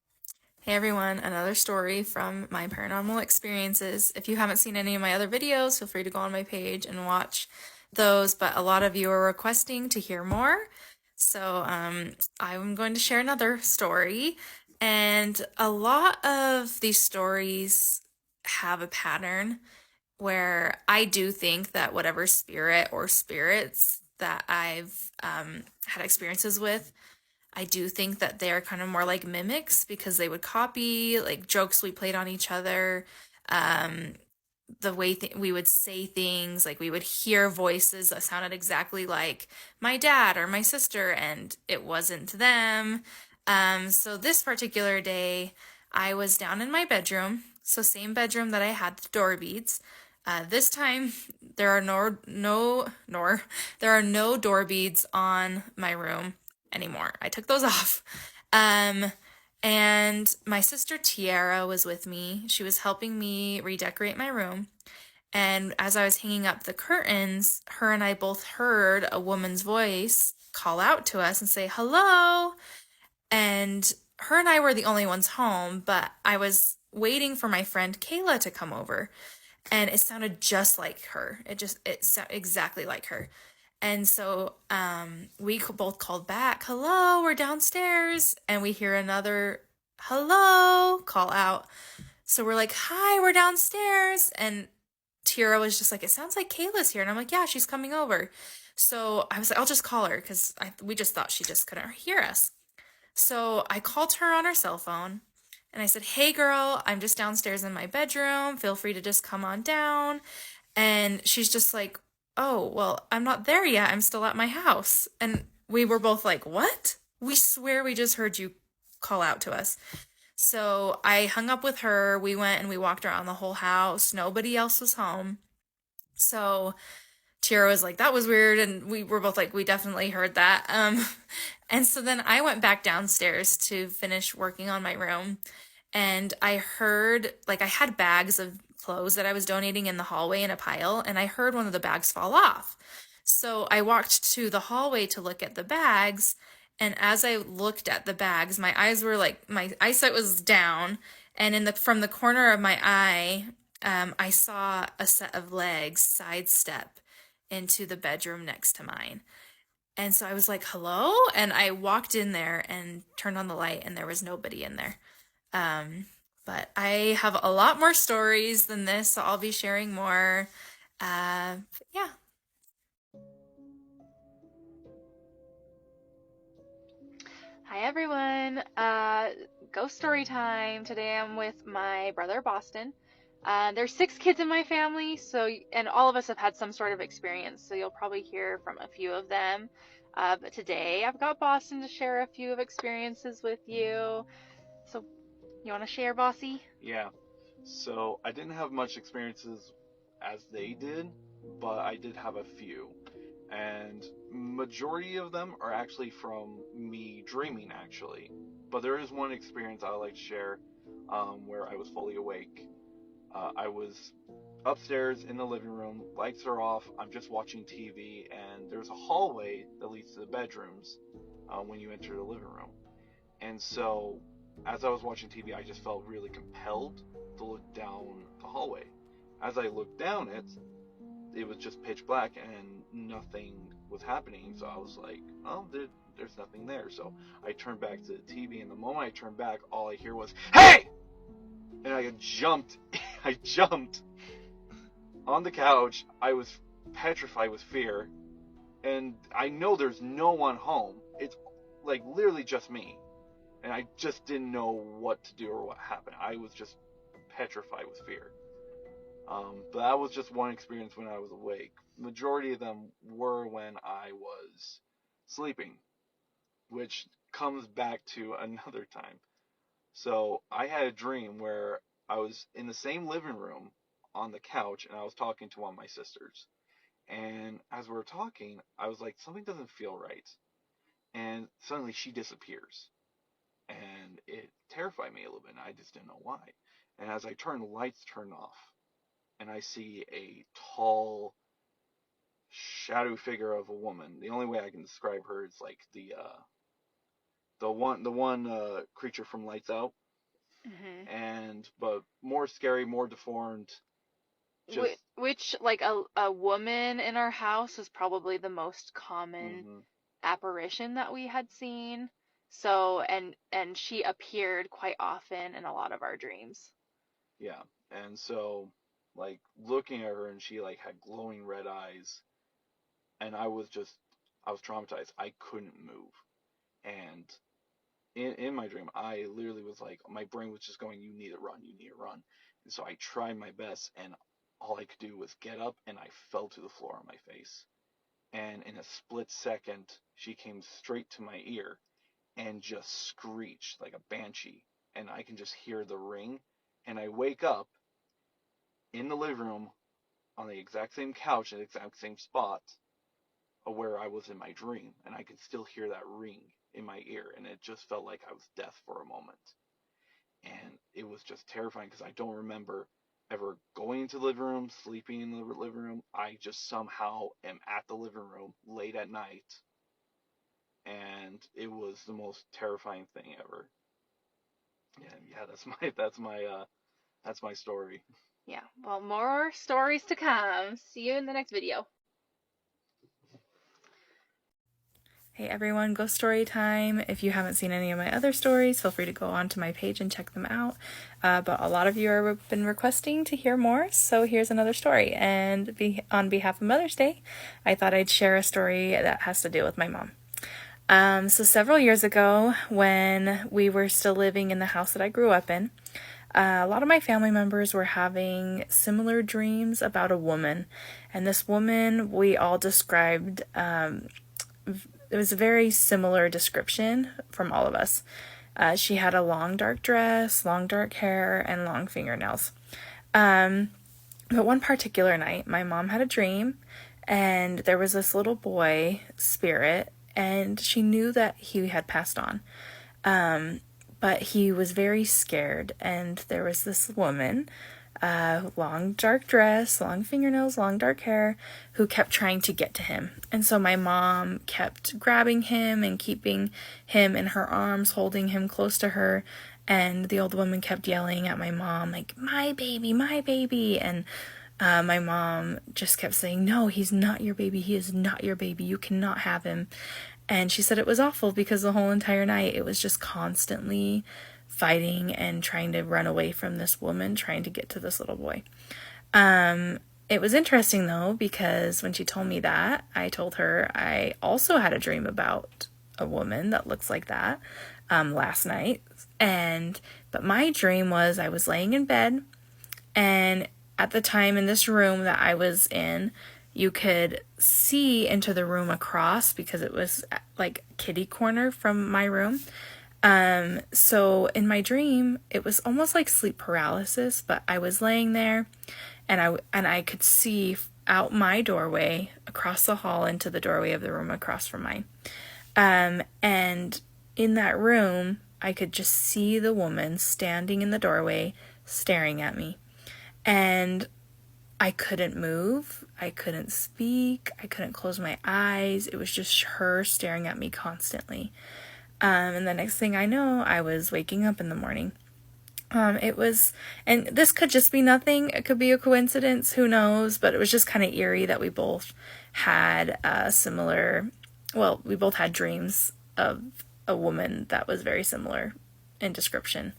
Hey everyone, another story from my paranormal experiences. If you haven't seen any of my other videos, feel free to go on my page and watch those, but a lot of you are requesting to hear more. So I'm going to share another story, and a lot of these stories have a pattern where I do think that whatever spirit or spirits that I've had experiences with I do think that they're kind of more like mimics because they would copy like jokes we played on each other. Um, the way we would say things, like we would hear voices that sounded exactly like my dad or my sister, and it wasn't them. So this particular day, I was down in my bedroom, so same bedroom that I had the door beads. This time, there are there are no door beads on my room anymore. I took those off. And my sister Tiara was with me. She was helping me redecorate my room. And as I was hanging up the curtains, her and I both heard a woman's voice call out to us and say, hello. And her and I were the only ones home, but I was waiting for my friend Kayla to come over. And it sounded just like her. It sounded exactly like her. And so we both called back, hello, we're downstairs. And we hear another hello call out. So we're like, hi, we're downstairs. And Tira was just like, it sounds like Kayla's here. And I'm like, yeah, she's coming over. So I was like, I'll just call her because we just thought she just couldn't hear us. So I called her on her cell phone and I said, hey girl, I'm just downstairs in my bedroom. Feel free to just come on down. And she's just like, oh, well, I'm not there yet. I'm still at my house. And we were both like, what? We swear we just heard you call out to us. So I hung up with her. We went and we walked around the whole house. Nobody else was home. So Tira was like, that was weird. And we were both like, we definitely heard that. And so then I went back downstairs to finish working on my room. And I heard, like, I had bags of clothes that I was donating in the hallway in a pile. And I heard one of the bags fall off. So I walked to the hallway to look at the bags. And as I looked at the bags, my eyes were like, my eyesight was down. And from the corner of my eye, I saw a set of legs sidestep into the bedroom next to mine. And so I was like, hello? And I walked in there and turned on the light and there was nobody in there. But I have a lot more stories than this, so I'll be sharing more. Yeah. Hi everyone, ghost story time. Today I'm with my brother Boston. There's 6 kids in my family, and all of us have had some sort of experience, so you'll probably hear from a few of them. But today I've got Boston to share a few of experiences with you. So you want to share, Bossy? Yeah, so I didn't have much experiences as they did, but I did have a few. And majority of them are actually from me dreaming, actually. But there is one experience I like to share where I was fully awake. I was upstairs in the living room, lights are off, I'm just watching TV, and there's a hallway that leads to the bedrooms when you enter the living room. And so, as I was watching TV, I just felt really compelled to look down the hallway. As I looked down it was just pitch black and nothing was happening. So I was like, oh, there's nothing there. So I turned back to the TV, and the moment I turned back, all I hear was, hey! And I jumped. I jumped on the couch. I was petrified with fear. And I know there's no one home. It's like literally just me. And I just didn't know what to do or what happened. I was just petrified with fear. But that was just one experience when I was awake. Majority of them were when I was sleeping, which comes back to another time. So I had a dream where I was in the same living room on the couch, and I was talking to one of my sisters. And as we were talking, I was like, something doesn't feel right. And suddenly she disappears. And it terrified me a little bit, and I just didn't know why. And as I turned, the lights turned off. And I see a tall, shadow figure of a woman. The only way I can describe her is like the one creature from Lights Out, but more scary, more deformed. Which like a woman in our house is probably the most common apparition that we had seen. So and she appeared quite often in a lot of our dreams. Yeah, and so like looking at her, and she like had glowing red eyes, and I was traumatized. I couldn't move, and in my dream, I literally was like, my brain was just going, you need to run, you need to run. And so I tried my best, and all I could do was get up, and I fell to the floor on my face. And in a split second, she came straight to my ear and just screeched like a banshee. And I can just hear the ring. And I wake up in the living room on the exact same couch, in the exact same spot where I was in my dream. And I could still hear that ring in my ear. And it just felt like I was deaf for a moment. And it was just terrifying because I don't remember ever going into the living room, sleeping in the living room. I just somehow am at the living room late at night. And it was the most terrifying thing ever. And yeah, that's my story. Yeah, well, more stories to come. See you in the next video. Hey everyone, ghost story time. If you haven't seen any of my other stories, feel free to go onto my page and check them out. But a lot of you have been requesting to hear more, so here's another story. And on behalf of Mother's Day, I thought I'd share a story that has to do with my mom. So several years ago, when we were still living in the house that I grew up in, a lot of my family members were having similar dreams about a woman. And this woman, we all described, it was a very similar description from all of us. She had a long dark dress, long dark hair, and long fingernails. But one particular night, my mom had a dream, and there was this little boy spirit, and she knew that he had passed on. But he was very scared, and there was this woman, long dark dress, long fingernails, long dark hair, who kept trying to get to him. And so my mom kept grabbing him and keeping him in her arms, holding him close to her. And the old woman kept yelling at my mom, like, my baby, my baby. And my mom just kept saying, no, he's not your baby. He is not your baby. You cannot have him. And she said it was awful because the whole entire night it was just constantly fighting and trying to run away from this woman, trying to get to this little boy. It was interesting though, because when she told me that, I told her I also had a dream about a woman that looks like that last night. But my dream was I was laying in bed, and at the time in this room that I was in, you could see into the room across because it was like kitty corner from my room. So in my dream, it was almost like sleep paralysis, but I was laying there and I could see out my doorway across the hall into the doorway of the room across from mine. And in that room, I could just see the woman standing in the doorway staring at me. And I couldn't move, I couldn't speak, I couldn't close my eyes. It was just her staring at me constantly. And the next thing I know, I was waking up in the morning. And this could just be nothing. It could be a coincidence, who knows? But it was just kind of eerie that we both had we both had dreams of a woman that was very similar in description.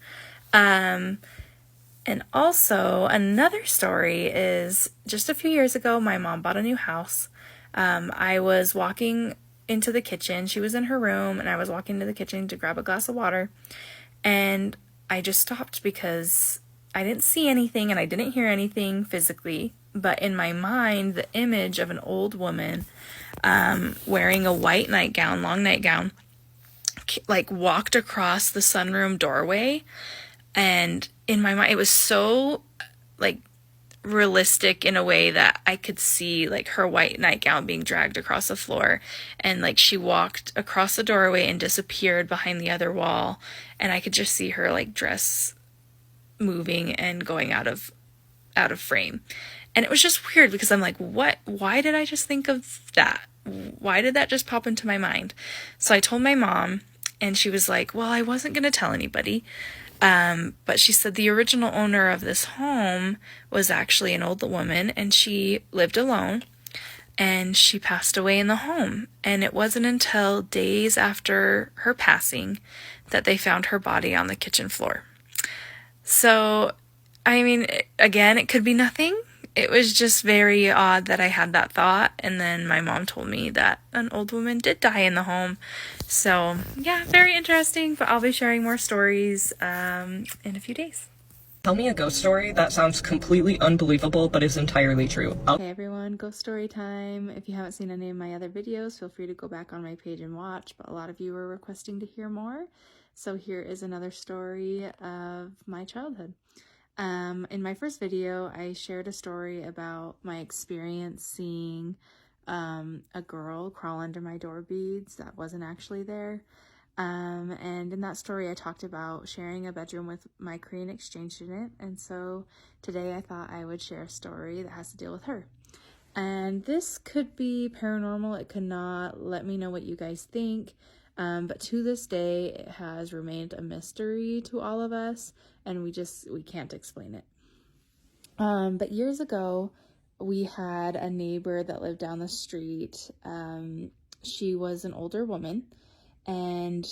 And also, another story is just a few years ago, my mom bought a new house. I was walking into the kitchen. She was in her room, and I was walking to the kitchen to grab a glass of water. And I just stopped because I didn't see anything and I didn't hear anything physically. But in my mind, the image of an old woman wearing a white nightgown, long nightgown, like walked across the sunroom doorway. And in my mind, it was so like realistic in a way that I could see like her white nightgown being dragged across the floor, and like she walked across the doorway and disappeared behind the other wall, and I could just see her like dress moving and going out of frame. And it was just weird because I'm like, why did I just think of that? Why did that just pop into my mind? So I told my mom, and she was like, well, I wasn't going to tell anybody. But she said the original owner of this home was actually an old woman, and she lived alone, and she passed away in the home. And it wasn't until days after her passing that they found her body on the kitchen floor. So, I mean, again, it could be nothing. it was just very odd that I had that thought. And then my mom told me that an old woman did die in the home. So yeah, very interesting, but I'll be sharing more stories in a few days. Tell me a ghost story that sounds completely unbelievable but is entirely true. Hey everyone, ghost story time. If you haven't seen any of my other videos, feel free to go back on my page and watch, but a lot of you were requesting to hear more. So here is another story of my childhood. In my first video, I shared a story about my experience seeing a girl crawl under my door beads that wasn't actually there. And in that story, I talked about sharing a bedroom with my Korean exchange student. And so today I thought I would share a story that has to deal with her. And this could be paranormal. It could not. Let me know what you guys think. But to this day, it has remained a mystery to all of us, and we can't explain it. But years ago, we had a neighbor that lived down the street. She was an older woman, and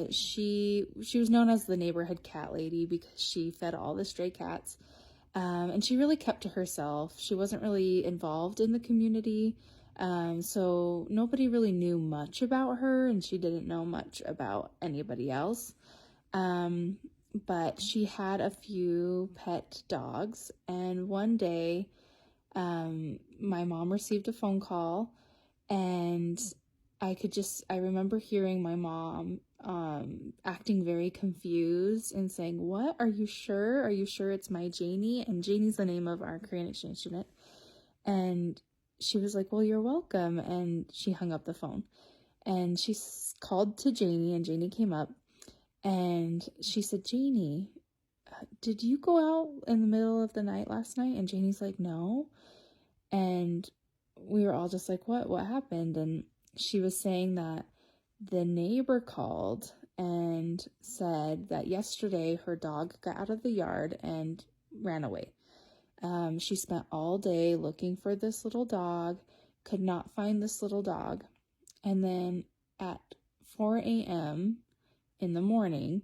she was known as the neighborhood cat lady because she fed all the stray cats. And she really kept to herself. She wasn't really involved in the community. So nobody really knew much about her, and she didn't know much about anybody else. But she had a few pet dogs, and one day, my mom received a phone call, and I remember hearing my mom, acting very confused and saying, "What? Are you sure? Are you sure it's my Janie?" And Janie's the name of our Korean exchange student. And she was like, "Well, you're welcome." And she hung up the phone, and she called to Janie, and Janie came up, and she said, "Janie, did you go out in the middle of the night last night?" And Janie's like, "No." And we were all just like, what happened? And she was saying that the neighbor called and said that yesterday her dog got out of the yard and ran away. She spent all day looking for this little dog, could not find this little dog. And then at 4 a.m. in the morning,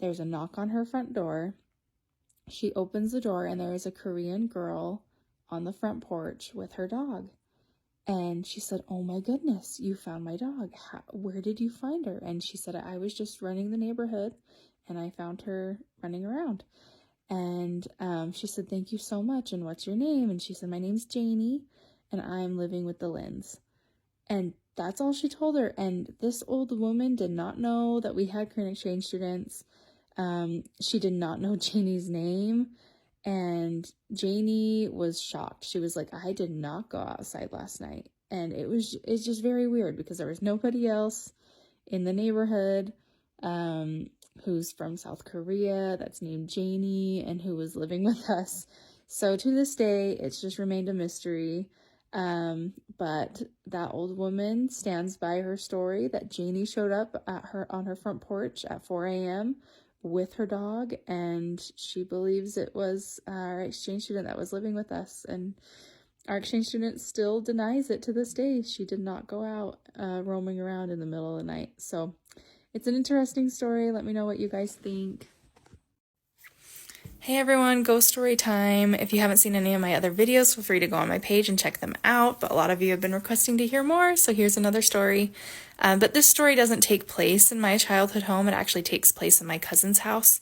there's a knock on her front door. She opens the door, and there is a Korean girl on the front porch with her dog. And she said, "Oh my goodness, you found my dog. Where did you find her?" And she said, "I was just running the neighborhood and I found her running around." And she said, "Thank you so much. And what's your name?" And she said, "My name's Janie, and I'm living with the Lynns." And that's all she told her. And this old woman did not know that we had Korean exchange students. She did not know Janie's name. And Janie was shocked. She was like, "I did not go outside last night." And it's just very weird because there was nobody else in the neighborhood who's from South Korea that's named Janie and who was living with us. So to this day, it's just remained a mystery. But that old woman stands by her story that Janie showed up on her front porch at 4 a.m. with her dog, and she believes it was our exchange student that was living with us, and our exchange student still denies it to this day. She did not go out roaming around in the middle of the night. So it's an interesting story. Let me know what you guys think. Hey everyone, ghost story time. If you haven't seen any of my other videos, feel free to go on my page and check them out, but a lot of you have been requesting to hear more, so here's another story. But this story doesn't take place in my childhood home. It actually takes place in my cousin's house.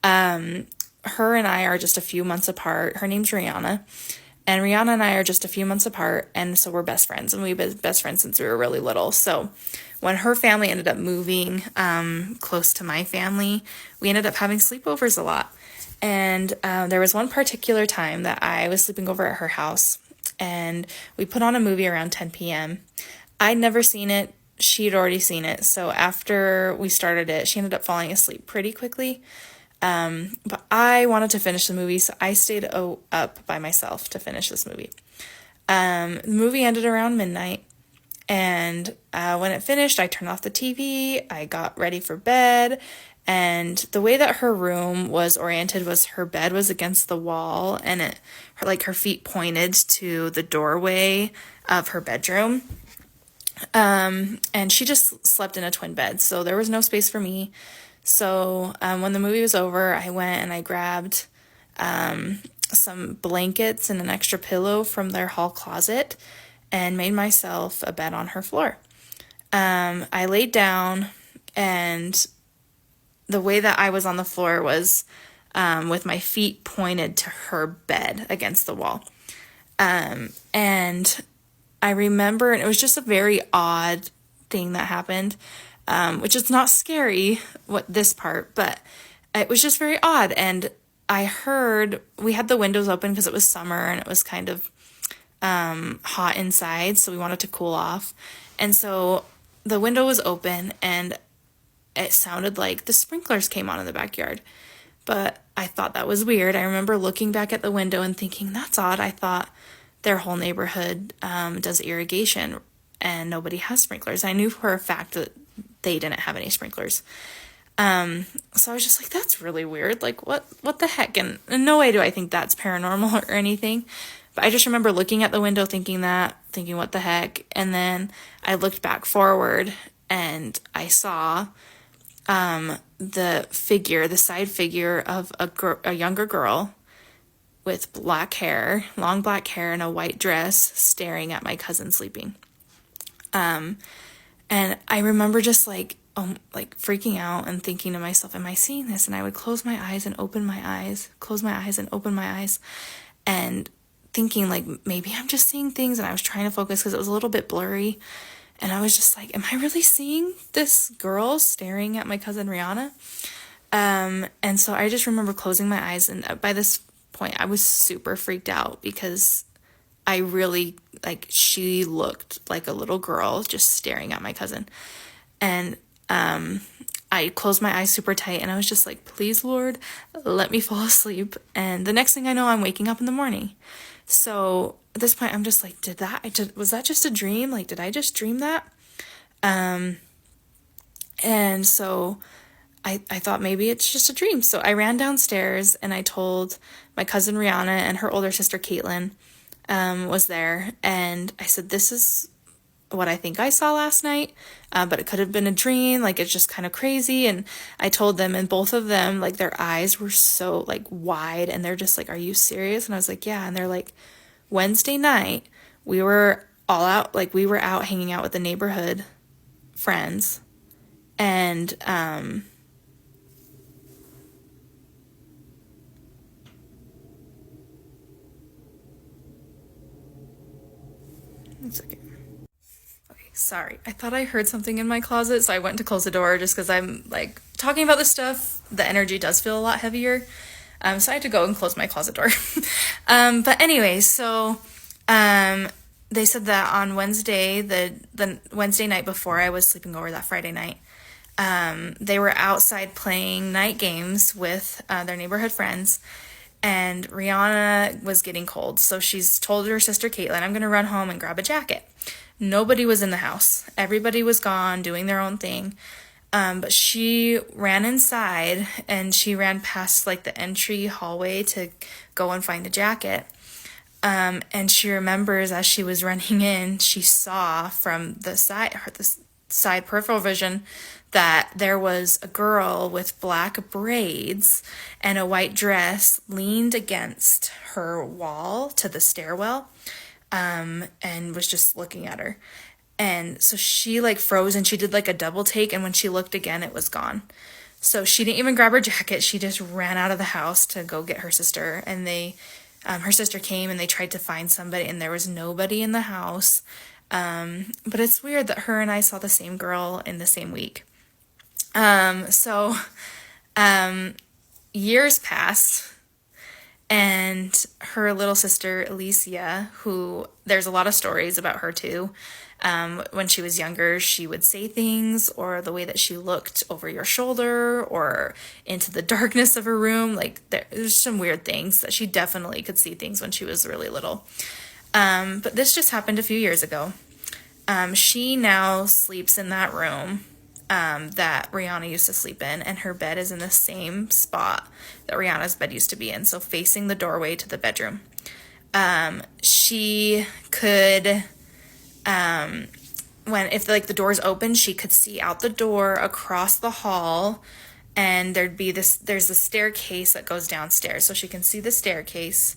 Her and I are just a few months apart. Her name's Rihanna, and Rihanna and I are just a few months apart, and so we're best friends, and we've been best friends since we were really little. So when her family ended up moving close to my family, we ended up having sleepovers a lot. And there was one particular time that I was sleeping over at her house, and we put on a movie around 10 p.m. I'd never seen it. She'd already seen it. So after we started it, she ended up falling asleep pretty quickly. But I wanted to finish the movie, so I stayed up by myself to finish this movie. The movie ended around midnight, and when it finished, I turned off the TV. I got ready for bed. And the way that her room was oriented was her bed was against the wall, and her feet pointed to the doorway of her bedroom. And she just slept in a twin bed, so there was no space for me. So when the movie was over, I went and I grabbed some blankets and an extra pillow from their hall closet and made myself a bed on her floor. I laid down, and the way that I was on the floor was with my feet pointed to her bed against the wall. And I remember, and it was just a very odd thing that happened, which is not scary, this part, but it was just very odd. And I heard, we had the windows open because it was summer and it was kind of hot inside, so we wanted to cool off. And so the window was open, and it sounded like the sprinklers came on in the backyard. But I thought that was weird. I remember looking back at the window and thinking, that's odd. I thought their whole neighborhood does irrigation and nobody has sprinklers. I knew for a fact that they didn't have any sprinklers. So I was just like, that's really weird. Like, what the heck? And in no way do I think that's paranormal or anything. But I just remember looking at the window thinking what the heck. And then I looked back forward and I saw the side figure of a younger girl with long black hair and a white dress staring at my cousin sleeping. And I remember just like freaking out and thinking to myself, am I seeing this? And I would close my eyes and open my eyes, close my eyes and open my eyes, and thinking like, maybe I'm just seeing things. And I was trying to focus because it was a little bit blurry. And I was just like, am I really seeing this girl staring at my cousin Rihanna? And so I just remember closing my eyes. And by this point, I was super freaked out because I really, she looked like a little girl just staring at my cousin. And I closed my eyes super tight and I was just like, please, Lord, let me fall asleep. And the next thing I know, I'm waking up in the morning. So at this point, I'm just like, was that just a dream? Like, did I just dream that? And so I thought maybe it's just a dream. So I ran downstairs and I told my cousin Rihanna, and her older sister Caitlin was there. And I said, this is what I think I saw last night, but it could have been a dream. Like, it's just kind of crazy. And I told them, and both of them, like, their eyes were so like wide and they're just like, are you serious? And I was like, yeah. And they're like, Wednesday night, we were all out, like we were out hanging out with the neighborhood friends. And, one second. Okay, sorry. I thought I heard something in my closet, so I went to close the door just because I'm like talking about this stuff. The energy does feel a lot heavier. So I had to go and close my closet door. But anyway, so they said that on Wednesday, the Wednesday night before I was sleeping over that Friday night, they were outside playing night games with their neighborhood friends. And Rihanna was getting cold, so she's told her sister Caitlin, I'm going to run home and grab a jacket. Nobody was in the house. Everybody was gone doing their own thing. But she ran inside and she ran past like the entry hallway to go and find a jacket. And she remembers as she was running in, she saw from the side peripheral vision that there was a girl with black braids and a white dress leaned against her wall to the stairwell, and was just looking at her. And so she like froze and she did like a double take, and when she looked again, it was gone. So she didn't even grab her jacket. She just ran out of the house to go get her sister. And her sister came and they tried to find somebody, and there was nobody in the house. But it's weird that her and I saw the same girl in the same week. So years passed, and her little sister Alicia, who there's a lot of stories about her too. When she was younger, she would say things, or the way that she looked over your shoulder or into the darkness of her room. Like there's some weird things that she definitely could see things when she was really little. But this just happened a few years ago. She now sleeps in that room that Rihanna used to sleep in, and her bed is in the same spot that Rihanna's bed used to be in, so facing the doorway to the bedroom. She could, if like the door's open, she could see out the door across the hall and there's a staircase that goes downstairs, so she can see the staircase.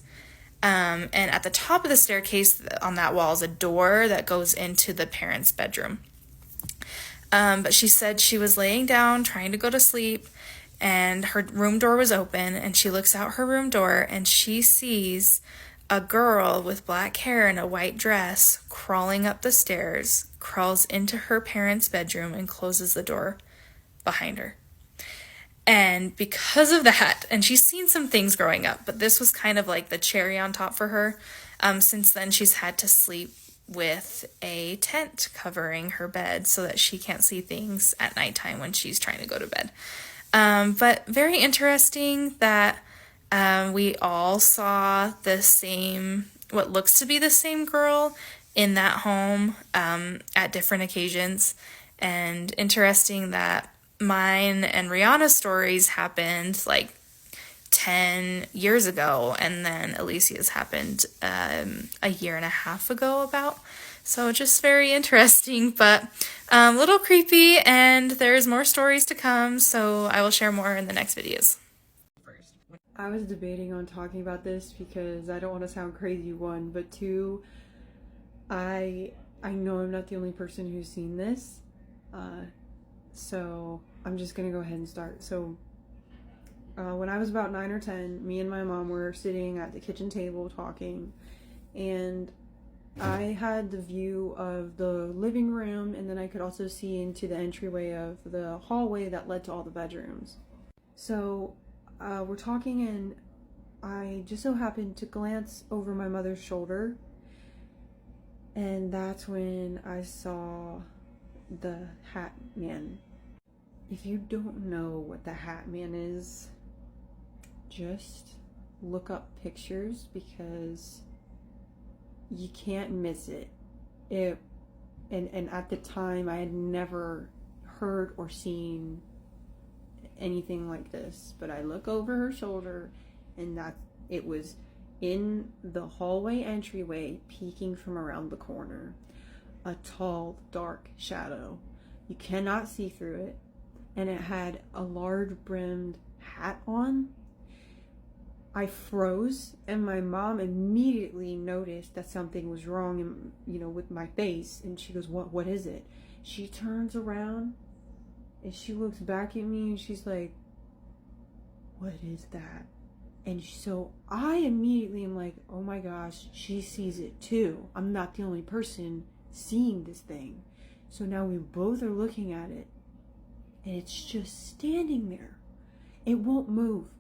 And at the top of the staircase on that wall is a door that goes into the parents' bedroom. But she said she was laying down trying to go to sleep, and her room door was open, and she looks out her room door and she sees a girl with black hair and a white dress crawling up the stairs, crawls into her parents' bedroom and closes the door behind her. And because of that, and she's seen some things growing up, but this was kind of like the cherry on top for her. Since then, she's had to sleep with a tent covering her bed so that she can't see things at nighttime when she's trying to go to bed. But very interesting that we all saw the same, what looks to be the same girl in that home at different occasions. And interesting that mine and Rihanna's stories happened like 10 years ago, and then Alicia's happened a year and a half ago about. So just very interesting, but a little creepy, and there's more stories to come, so I will share more in the next videos. I was debating on talking about this because I don't want to sound crazy, one, but two, I know I'm not the only person who's seen this, so I'm just gonna go ahead and start. So when I was about 9 or 10, me and my mom were sitting at the kitchen table talking, and I had the view of the living room, and then I could also see into the entryway of the hallway that led to all the bedrooms. So we're talking, and I just so happened to glance over my mother's shoulder, and that's when I saw the Hat Man. If you don't know what the Hat Man is, just look up pictures because you can't miss it. And at the time I had never heard or seen anything like this, but I look over her shoulder, and it was in the hallway entryway, peeking from around the corner. A tall, dark shadow. You cannot see through it, and it had a large brimmed hat on. I froze, and my mom immediately noticed that something was wrong, with my face, and she goes, "What is it?" She turns around, and she looks back at me, and she's like, "What is that?" And so I immediately am like, "Oh my gosh, she sees it too. I'm not the only person seeing this thing." So now we both are looking at it, and it's just standing there. It won't move.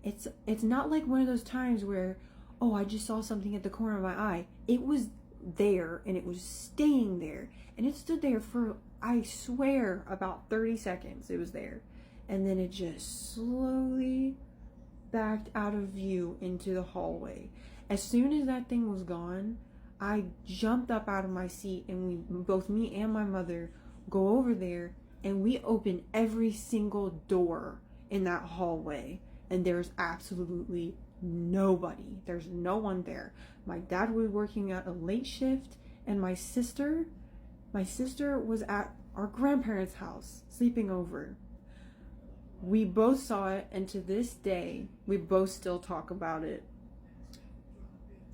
It's not like one of those times where, oh, I just saw something at the corner of my eye. It was there, and it was staying there, and it stood there for, I swear, about 30 seconds. It was there, and then it just slowly backed out of view into the hallway. As soon as that thing was gone, I jumped up out of my seat, and both me and my mother go over there, and we open every single door in that hallway, and there's absolutely nobody. There's no one there. My dad was working at a late shift, and my sister was at our grandparents' house sleeping over. We both saw it, and to this day, we both still talk about it.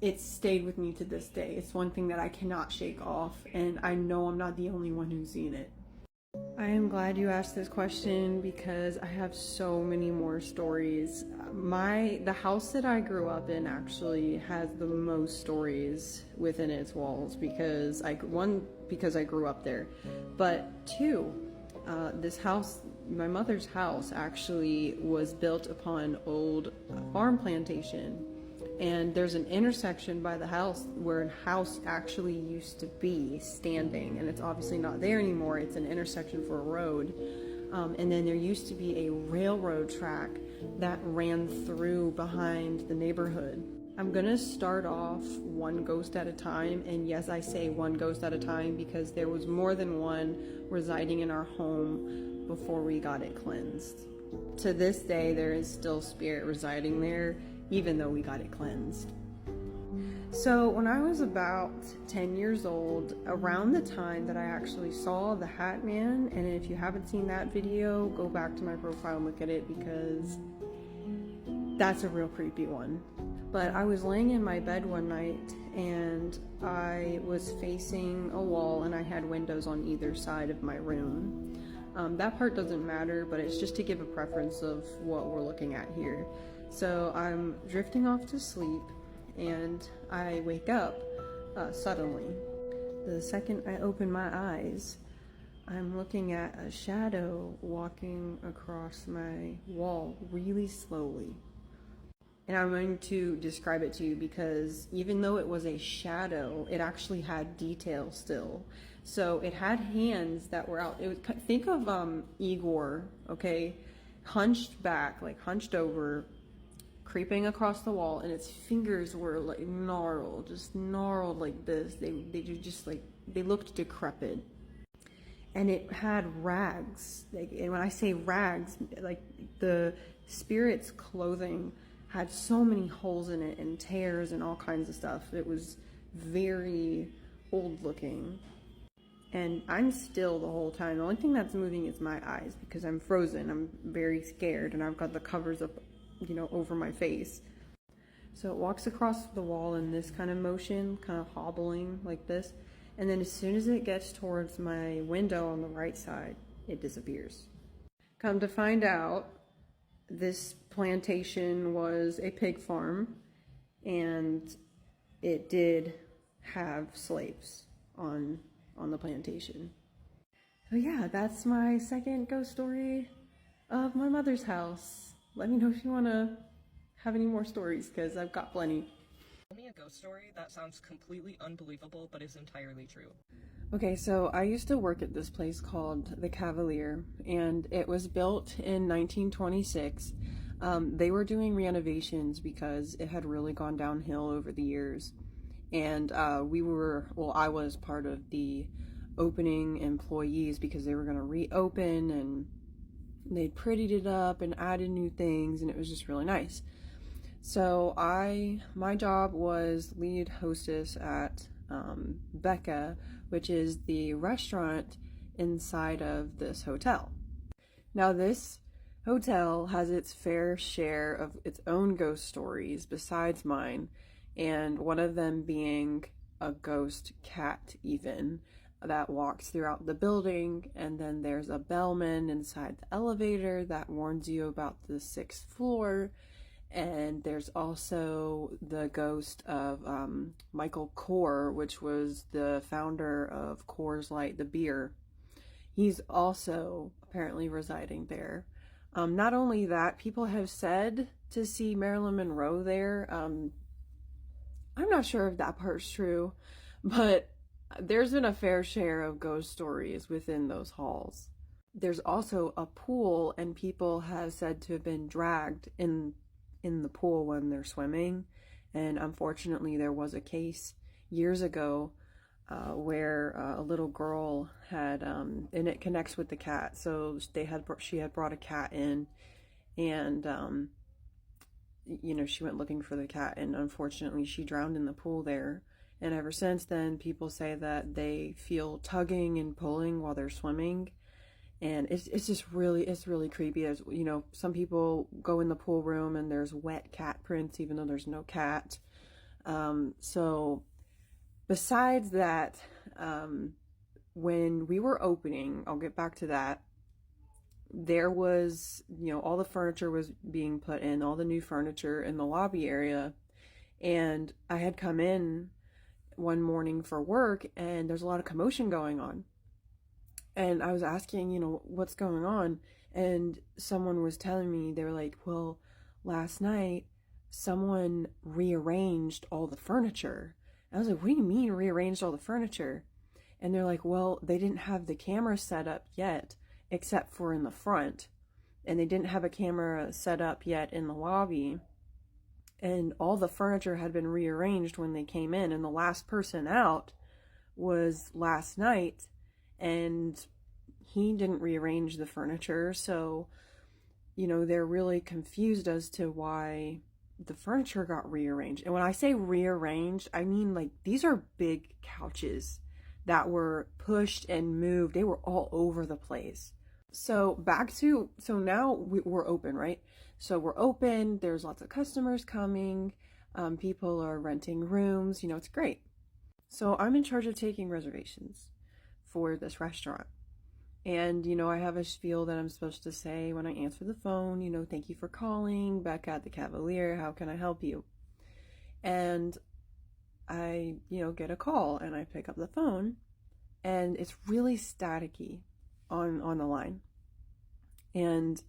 It's stayed with me to this day. It's one thing that I cannot shake off, and I know I'm not the only one who's seen it. I am glad you asked this question because I have so many more stories. The house that I grew up in actually has the most stories within its walls because I grew up there, but two, this house, my mother's house, actually was built upon old farm plantation. And there's an intersection by the house where a house actually used to be standing, and it's obviously not there anymore. It's an intersection for a road. And then there used to be a railroad track that ran through behind the neighborhood. I'm gonna start off one ghost at a time, and yes, I say one ghost at a time because there was more than one residing in our home before we got it cleansed. To this day, there is still spirit residing there, even though we got it cleansed. So when I was about 10 years old, around the time that I actually saw the Hat Man, and if you haven't seen that video, go back to my profile and look at it because that's a real creepy one. But I was laying in my bed one night and I was facing a wall and I had windows on either side of my room. That part doesn't matter, but it's just to give a preference of what we're looking at here. So I'm drifting off to sleep and I wake up suddenly. The second I open my eyes, I'm looking at a shadow walking across my wall really slowly. And I'm going to describe it to you because even though it was a shadow, it actually had detail still. So it had hands that were out. It was, think of Igor, okay, hunched back, like hunched over, creeping across the wall, and its fingers were like gnarled, just gnarled like this. They looked decrepit. And it had rags, and when I say rags, like the spirit's clothing had so many holes in it and tears and all kinds of stuff. It was very old looking. And I'm still the whole time. The only thing that's moving is my eyes because I'm frozen. I'm very scared and I've got the covers up, over my face. So it walks across the wall in this kind of motion, kind of hobbling like this. And then as soon as it gets towards my window on the right side, it disappears. Come to find out, this plantation was a pig farm and it did have slaves on the plantation. So yeah, that's my second ghost story of my mother's house. Let me know if you want to have any more stories because I've got plenty. Tell me a ghost story that sounds completely unbelievable but is entirely true. Okay, so I used to work at this place called the Cavalier, and it was built in 1926. They were doing renovations because it had really gone downhill over the years. And I was part of the opening employees because they were going to reopen and they'd prettied it up and added new things, and it was just really nice. So my job was lead hostess at Becca, which is the restaurant inside of this hotel. Now this hotel has its fair share of its own ghost stories besides mine, and one of them being a ghost cat even that walks throughout the building, and then there's a bellman inside the elevator that warns you about the 6th floor. And there's also the ghost of Michael Kors, which was the founder of Coors Light, the beer. He's also apparently residing there. Not only that, people have said to see Marilyn Monroe there. I'm not sure if that part's true, but there's been a fair share of ghost stories within those halls. There's also a pool, and people have said to have been dragged in the pool when they're swimming. And unfortunately there was a case years ago where a little girl had and it connects with the cat, so she had brought a cat in, and she went looking for the cat, and unfortunately she drowned in the pool there. And ever since then people say that they feel tugging and pulling while they're swimming. And it's really creepy. As some people go in the pool room and there's wet cat prints even though there's no cat. So besides that, when we were opening, I'll get back to that, there was, all the furniture was being put in, all the new furniture in the lobby area. And I had come in one morning for work and there's a lot of commotion going on. And I was asking, what's going on? And someone was telling me, they were like, well, last night someone rearranged all the furniture. And I was like, what do you mean rearranged all the furniture? And they're like, well, they didn't have the camera set up yet, except for in the front. And they didn't have a camera set up yet in the lobby. And all the furniture had been rearranged when they came in. And the last person out was last night. And he didn't rearrange the furniture, so they're really confused as to why the furniture got rearranged. And when I say rearranged, I mean like these are big couches that were pushed and moved. They were all over the place. So now we're open, right? So we're open. There's lots of customers coming. People are renting rooms. It's great. So I'm in charge of taking reservations for this restaurant. And, I have a spiel that I'm supposed to say when I answer the phone, thank you for calling, Becca at the Cavalier, how can I help you? And I, get a call and I pick up the phone and it's really staticky on the line. And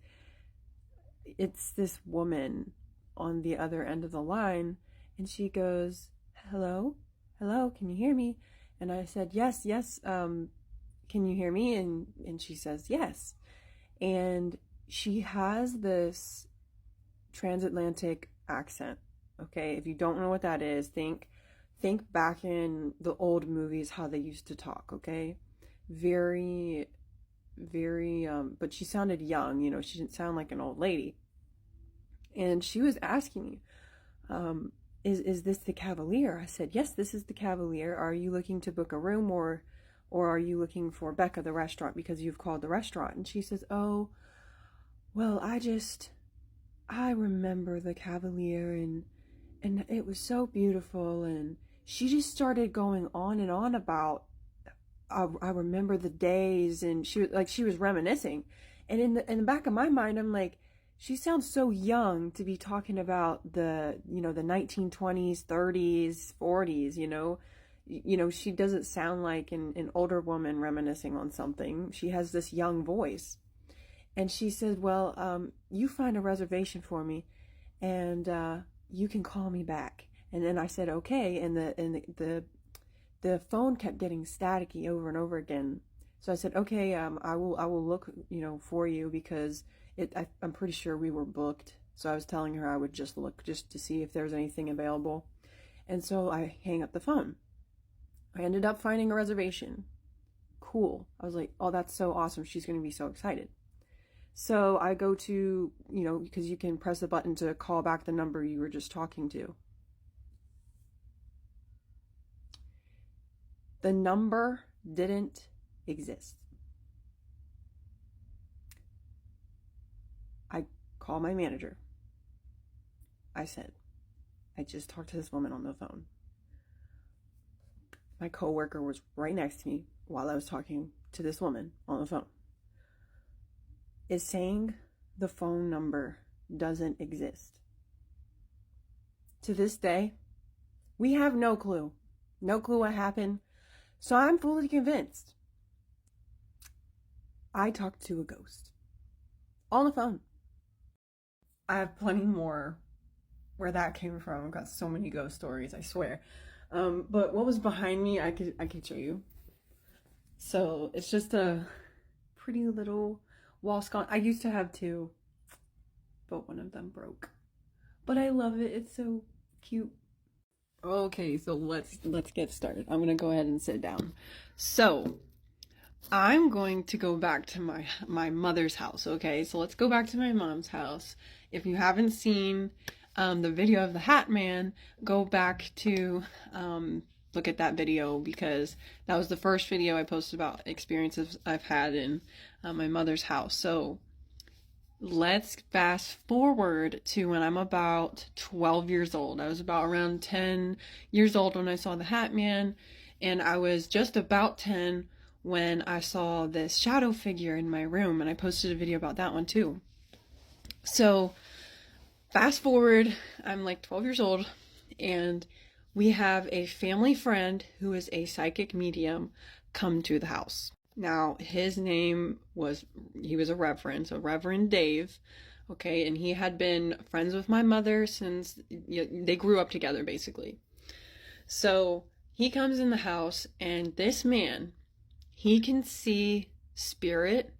it's this woman on the other end of the line and she goes, hello, can you hear me? And I said, yes, can you hear me? And she says, yes. And she has this transatlantic accent. Okay. If you don't know what that is, think back in the old movies, how they used to talk. Okay. Very, but she sounded young, she didn't sound like an old lady. And she was asking me, is this the Cavalier? I said, yes, this is the Cavalier. Are you looking to book a room or are you looking for Becca, the restaurant, because you've called the restaurant? And she says, oh, well, I remember the Cavalier and it was so beautiful. And she just started going on and on about, I remember the days, and she was reminiscing. And in the back of my mind, I'm like, she sounds so young to be talking about the 1920s, 30s, 40s, she doesn't sound like an older woman reminiscing on something. She has this young voice. And she said, well, you find a reservation for me and you can call me back. And then I said, okay. And the phone kept getting staticky over and over again. So I said, okay, I will look, for you, because I'm pretty sure we were booked. So I was telling her I would just look just to see if there was anything available. And so I hang up the phone. I ended up finding a reservation. Cool. I was like, oh, that's so awesome. She's going to be so excited. So I go to, because you can press the button to call back the number you were just talking to. The number didn't exist. I call my manager. I said, I just talked to this woman on the phone. My coworker was right next to me while I was talking to this woman on the phone. Is saying the phone number doesn't exist. To this day, we have no clue. No clue what happened. So I'm fully convinced I talked to a ghost on the phone. I have plenty more where that came from. I've got so many ghost stories, I swear. But what was behind me, I could show you. So it's just a pretty little wall sconce. I used to have two, but one of them broke. But I love it. It's so cute. Okay, so let's get started. I'm gonna go ahead and sit down. So I'm going to go back to my mother's house. Okay, so let's go back to my mom's house. If you haven't seen the video of the Hat Man, go back to look at that video, because that was the first video I posted about experiences I've had in my mother's house. So let's fast forward to when I'm about 12 years old. I was about around 10 years old when I saw the Hat Man, and I was just about 10 when I saw this shadow figure in my room, and I posted a video about that one too. So fast forward, I'm like 12 years old, and we have a family friend who is a psychic medium come to the house. Now, his name he was a reverend, so Reverend Dave, okay, and he had been friends with my mother since they grew up together, basically. So he comes in the house, and this man, he can see spirit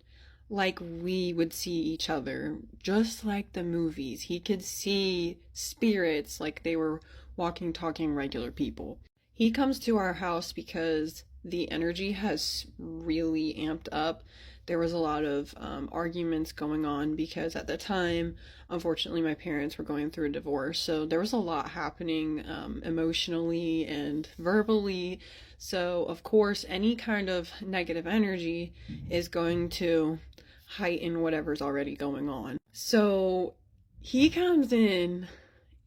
like we would see each other, just like the movies. He could see spirits like they were walking, talking regular people. He comes to our house because the energy has really amped up there was a lot of arguments going on because at the time, unfortunately, my parents were going through a divorce. So there was a lot happening emotionally and verbally. So, of course, any kind of negative energy is going to heighten whatever's already going on. So he comes in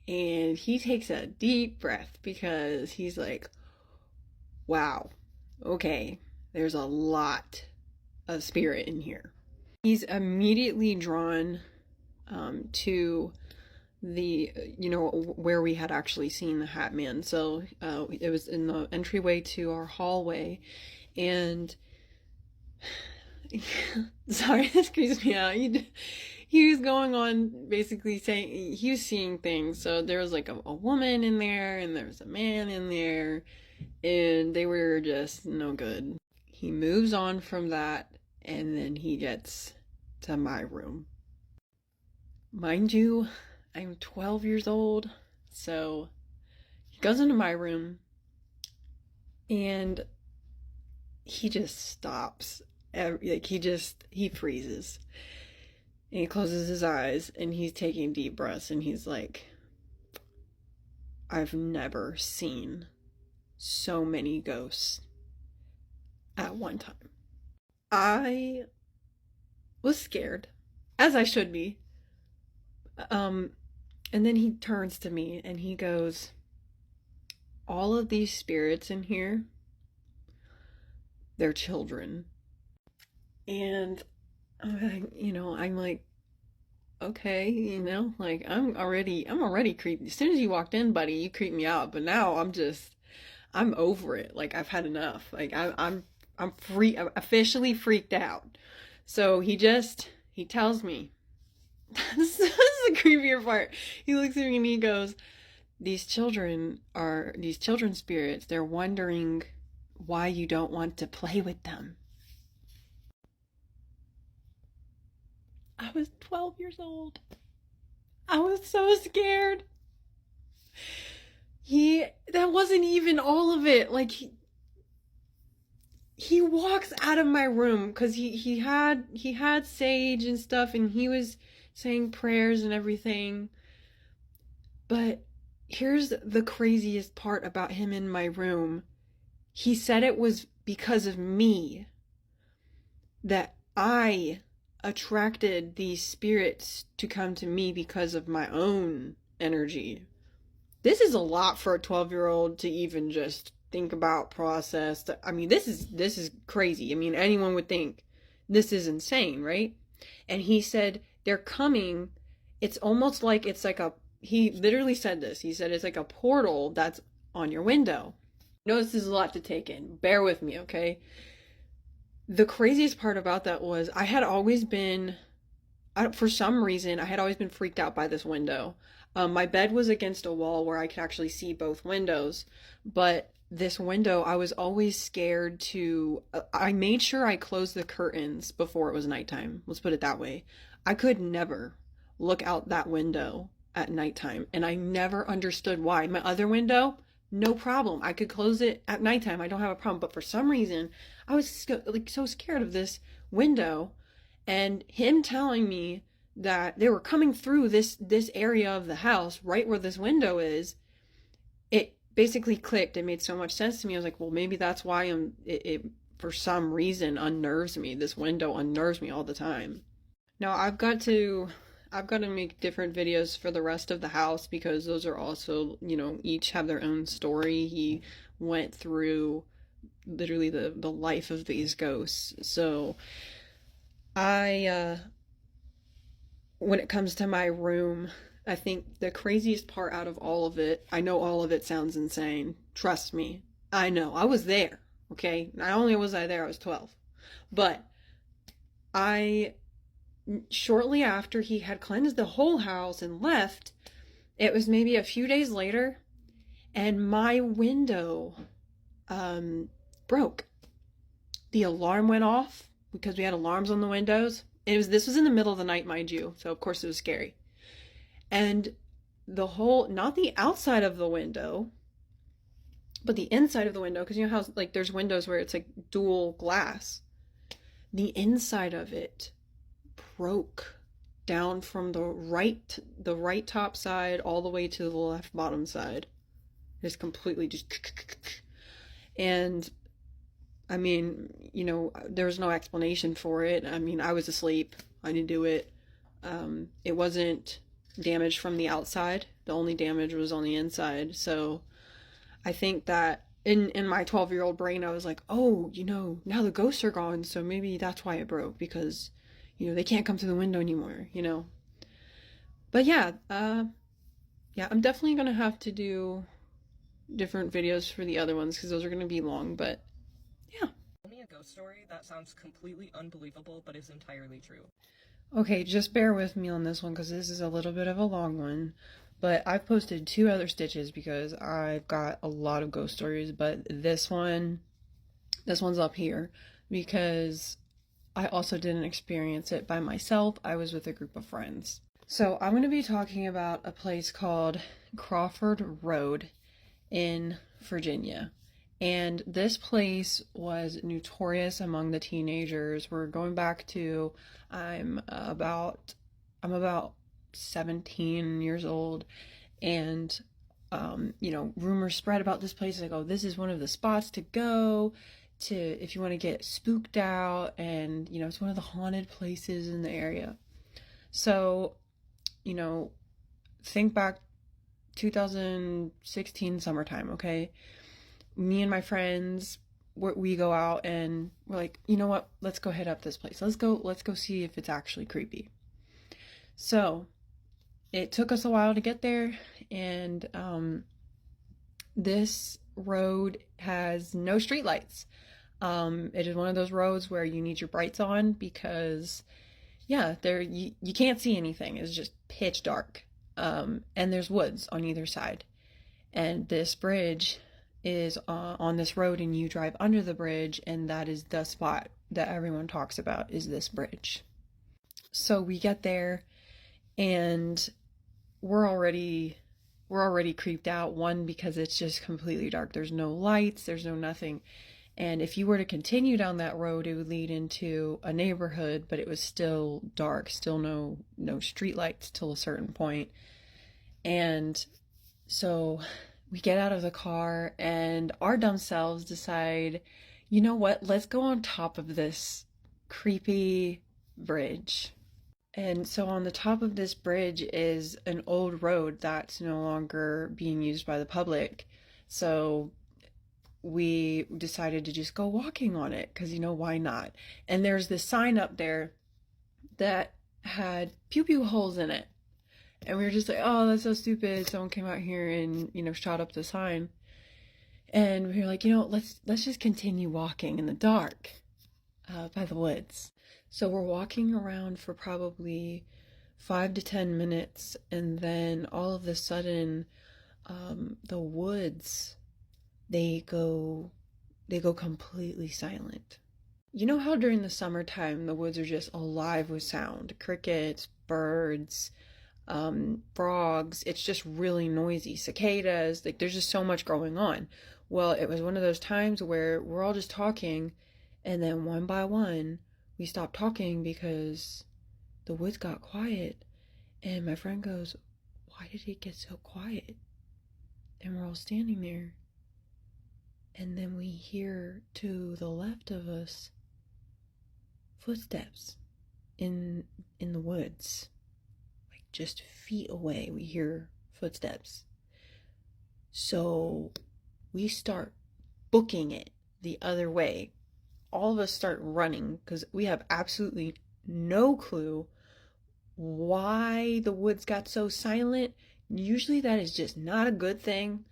and he takes a deep breath because he's like, wow, okay, there's a lot of spirit in here. He's immediately drawn to the, where we had actually seen the Hat Man. So it was in the entryway to our hallway, and sorry, this creeps me out. He was going on basically saying he was seeing things. So there was like a woman in there, and there was a man in there, and they were just no good. He moves on from that, and then he gets to my room. Mind you, I'm 12 years old, so he goes into my room, and he just stops. He freezes. And he closes his eyes, and he's taking deep breaths, and he's like, I've never seen so many ghosts at one time. I was scared, as I should be. And then he turns to me and he goes, all of these spirits in here, they're children. And I'm like, okay, I'm already creeped. As soon as you walked in, buddy, you creeped me out. But now I'm over it. Like, I've had enough. Like, I'm officially freaked out. So he tells me, this is the creepier part. He looks at me and he goes, these children spirits, they're wondering why you don't want to play with them. I was 12 years old. I was so scared. That wasn't even all of it. Like, he walks out of my room because he had sage and stuff, and he was saying prayers and everything. But here's the craziest part about him in my room. He said it was because of me that I attracted these spirits to come to me because of my own energy. This is a lot for a 12-year-old to even just think about, process. I mean, this is crazy. I mean, anyone would think this is insane, right? And he said they're coming. It's almost like he literally said this. He said it's like a portal that's on your window. I know this is a lot to take in. Bear with me, okay? The craziest part about that was for some reason, I had always been freaked out by this window. My bed was against a wall where I could actually see both windows, but this window, I was always scared I made sure I closed the curtains before it was nighttime. Let's put it that way. I could never look out that window at nighttime, and I never understood why. My other window, no problem. I could close it at nighttime. I don't have a problem. But for some reason, I was so scared of this window, and him telling me that they were coming through this area of the house right where this window is. It basically clicked. It made so much sense to me. I was like, well, maybe that's why it for some reason unnerves me. This window unnerves me all the time. Now I've got to make different videos for the rest of the house because those are also, each have their own story. He went through literally the life of these ghosts. So when it comes to my room, I think the craziest part out of all of it, I know all of it sounds insane. Trust me. I know. I was there, okay? Not only was I there, I was 12. But shortly after he had cleansed the whole house and left, it was maybe a few days later, and my window broke. The alarm went off because we had alarms on the windows. This was in the middle of the night, mind you, so of course it was scary. And not the outside of the window, but the inside of the window, because you know how there's windows where it's like dual glass. the inside of it broke down from the right top side all the way to the left bottom side. Just completely just, and I mean, you know, there was no explanation for it. I mean, I was asleep. I didn't do it. It wasn't damaged from the outside. The only damage was on the inside. So I think that in my 12-year-old brain, I was like, oh, you know, now the ghosts are gone, so maybe that's why it broke, because, you know, they can't come through the window anymore, you know. But yeah, I'm definitely gonna have to do different videos for the other ones, because those are gonna be long, but yeah. Tell me a ghost story that sounds completely unbelievable but is entirely true. Okay, just bear with me on this one, because this is a little bit of a long one. But I've posted 2 other stitches because I've got a lot of ghost stories, but this one's up here because I also didn't experience it by myself. I was with a group of friends. So I'm going to be talking about a place called Crawford Road in Virginia. And this place was notorious among the teenagers. We're going back to, I'm about 17 years old, and you know, rumors spread about this place, like, oh, this is one of the spots to go to if you want to get spooked out, and you know, it's one of the haunted places in the area. So, you know, think back 2016 summertime, okay? Me and my friends, we go out and we're like, you know what, let's go head up this place. Let's go see if it's actually creepy. So it took us a while to get there, and this road has no streetlights. It is one of those roads where you need your brights on because, yeah, you can't see anything. It's just pitch dark. And there's woods on either side. And this bridge is on this road, and you drive under the bridge, and that is the spot that everyone talks about, is this bridge. So we get there, and we're already creeped out. One, because it's just completely dark. There's no lights, there's no nothing. And if you were to continue down that road, it would lead into a neighborhood, but it was still dark, still no street lights till a certain point. And so we get out of the car, and our dumb selves decide, you know what, let's go on top of this creepy bridge. And so on the top of this bridge is an old road that's no longer being used by the public. So we decided to just go walking on it, because, you know, why not? And there's this sign up there that had pew-pew holes in it. And we were just like, oh, that's so stupid. Someone came out here and, you know, shot up the sign. And we were like, you know, let's just continue walking in the dark by the woods. So we're walking around for probably 5 to 10 minutes, and then all of a sudden, the woods, they go completely silent. You know how during the summertime the woods are just alive with sound, crickets, birds, frogs, it's just really noisy, cicadas, like there's just so much going on. Well, it was one of those times where we're all just talking, and then one by one we stopped talking because the woods got quiet. And my friend goes, why did it get so quiet? And we're all standing there, and then we hear to the left of us footsteps in the woods. Just feet away, we hear footsteps. So we start booking it the other way. All of us start running because we have absolutely no clue why the woods got so silent. Usually that is just not a good thing.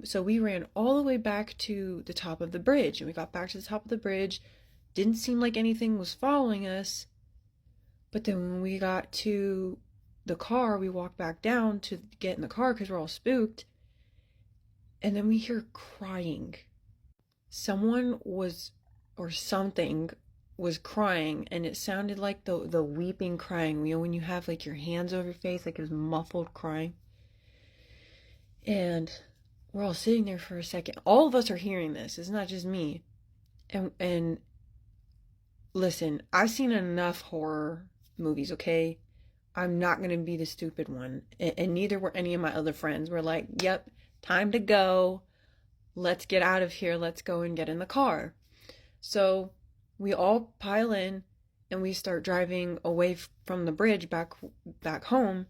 So we ran all the way back to the top of the bridge, and we got back to the top of the bridge. Didn't seem like anything was following us. But then when we got to the car, we walked back down to get in the car because we're all spooked, and then we hear crying. Someone was, or something was crying, and it sounded like the weeping crying, you know, when you have like your hands over your face, like it was muffled crying. And we're all sitting there for a second. All of us are hearing this. It's not just me. And listen, I've seen enough horror movies, okay? I'm not going to be the stupid one. And neither were any of my other friends. We're like, yep, time to go. Let's get out of here. Let's go and get in the car. So we all pile in and we start driving away from the bridge back home.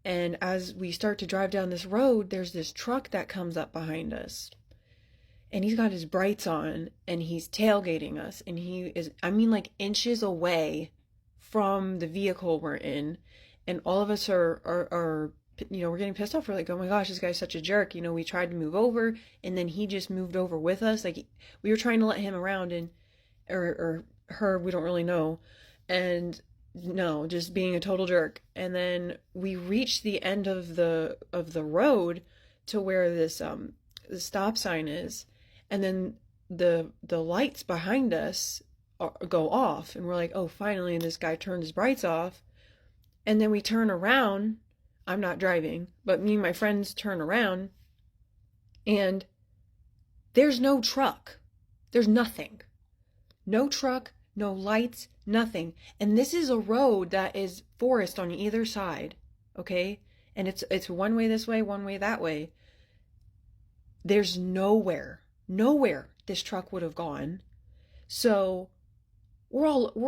And as we start to drive down this road, there's this truck that comes up behind us. And he's got his brights on and he's tailgating us. And he is, I mean, like inches away from the vehicle we're in. And all of us are you know, we're getting pissed off. We're like, oh my gosh, this guy's such a jerk. You know, we tried to move over and then he just moved over with us. Like we were trying to let him around and, or her, we don't really know. And no, just being a total jerk. And then we reached the end of the road to where this the stop sign is, and then the lights behind us go off, and we're like, oh, finally. And this guy turned his brights off, and then we turn around. I'm not driving, but me and my friends turn around, and there's no truck. There's nothing. No truck, no lights, nothing. And this is a road that is forest on either side, okay? And it's one way this way, one way that way. There's nowhere this truck would have gone. So we're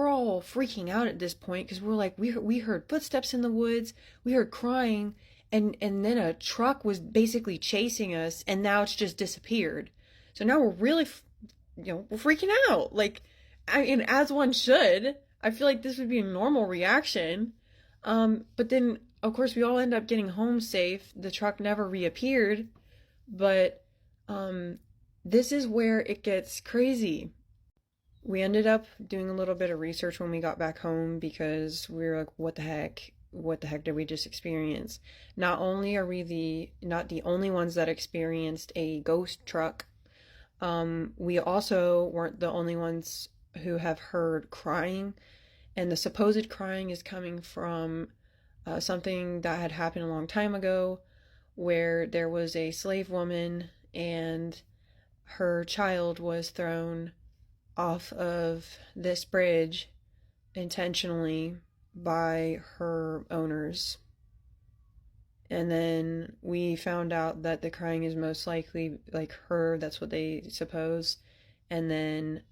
all freaking out at this point because we're like, we heard footsteps in the woods, we heard crying, and then a truck was basically chasing us, and now it's just disappeared. So now we're really, we're freaking out. Like, I mean, as one should. I feel like this would be a normal reaction. But then, of course, we all end up getting home safe. The truck never reappeared. But this is where it gets crazy. We ended up doing a little bit of research when we got back home because we were like, what the heck? What the heck did we just experience? Not only are we not the only ones that experienced a ghost truck, we also weren't the only ones who have heard crying, and the supposed crying is coming from something that had happened a long time ago, where there was a slave woman and her child was thrown off of this bridge intentionally by her owners. And then we found out that the crying is most likely like her, that's what they suppose. And then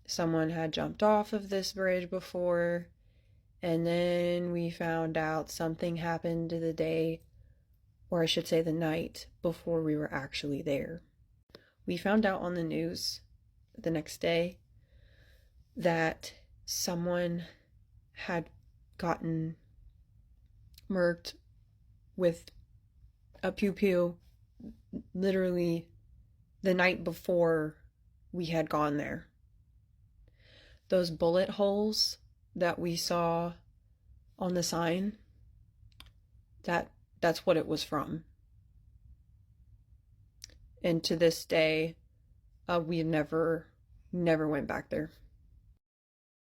someone had jumped off of this bridge before, and then we found out something happened the day, or I should say the night, before we were actually there. We found out on the news the next day that someone had gotten murked with a pew-pew literally the night before we had gone there. Those bullet holes that we saw on the sign, that's what it was from. And to this day, we never went back there.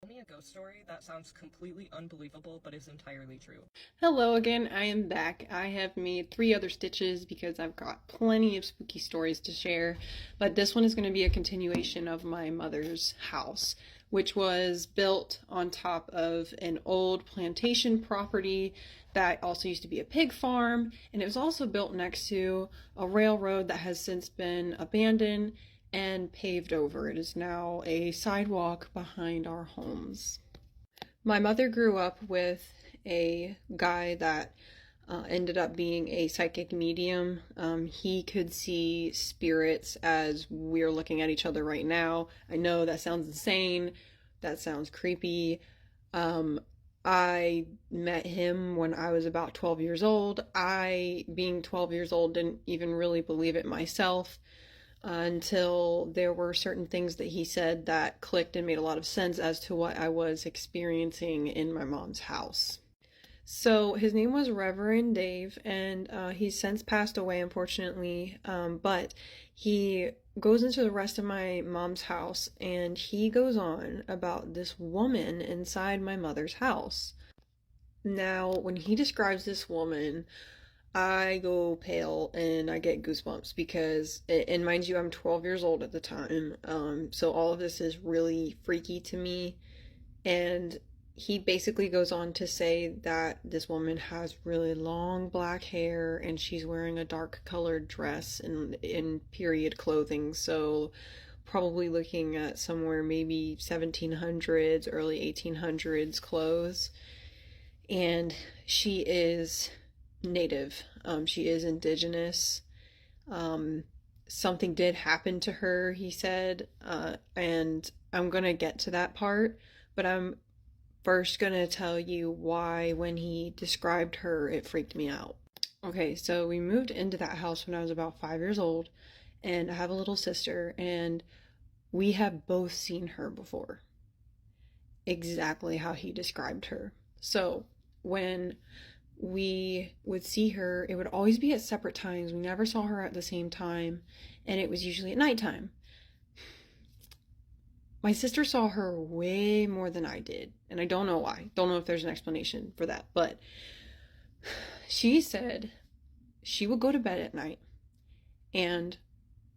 Tell me a ghost story that sounds completely unbelievable but is entirely true. Hello again, I am back. I have made 3 other stitches because I've got plenty of spooky stories to share, but this one is going to be a continuation of my mother's house, which was built on top of an old plantation property that also used to be a pig farm, and it was also built next to a railroad that has since been abandoned and paved over. It is now a sidewalk behind our homes. My mother grew up with a guy that ended up being a psychic medium. He could see spirits as we're looking at each other right now. I know that sounds insane. That sounds creepy. I met him when I was about 12 years old. I, being 12 years old, didn't even really believe it myself until there were certain things that he said that clicked and made a lot of sense as to what I was experiencing in my mom's house. So his name was Reverend Dave, and he's since passed away, unfortunately, but he goes into the rest of my mom's house, and he goes on about this woman inside my mother's house. Now, when he describes this woman, I go pale and I get goosebumps because, and mind you, I'm 12 years old at the time, so all of this is really freaky to me, And he basically goes on to say that this woman has really long black hair and she's wearing a dark colored dress in period clothing. So probably looking at somewhere maybe 1700s, early 1800s clothes. And she is native. She is indigenous. Something did happen to her, he said, and I'm gonna get to that part, but I'm first gonna tell you why when he described her, it freaked me out. Okay, so we moved into that house when I was about 5 years old, and I have a little sister, and we have both seen her before. Exactly how he described her. So when we would see her, it would always be at separate times. We never saw her at the same time, and it was usually at nighttime. My sister saw her way more than I did, and I don't know why. Don't know if there's an explanation for that, but she said she would go to bed at night, and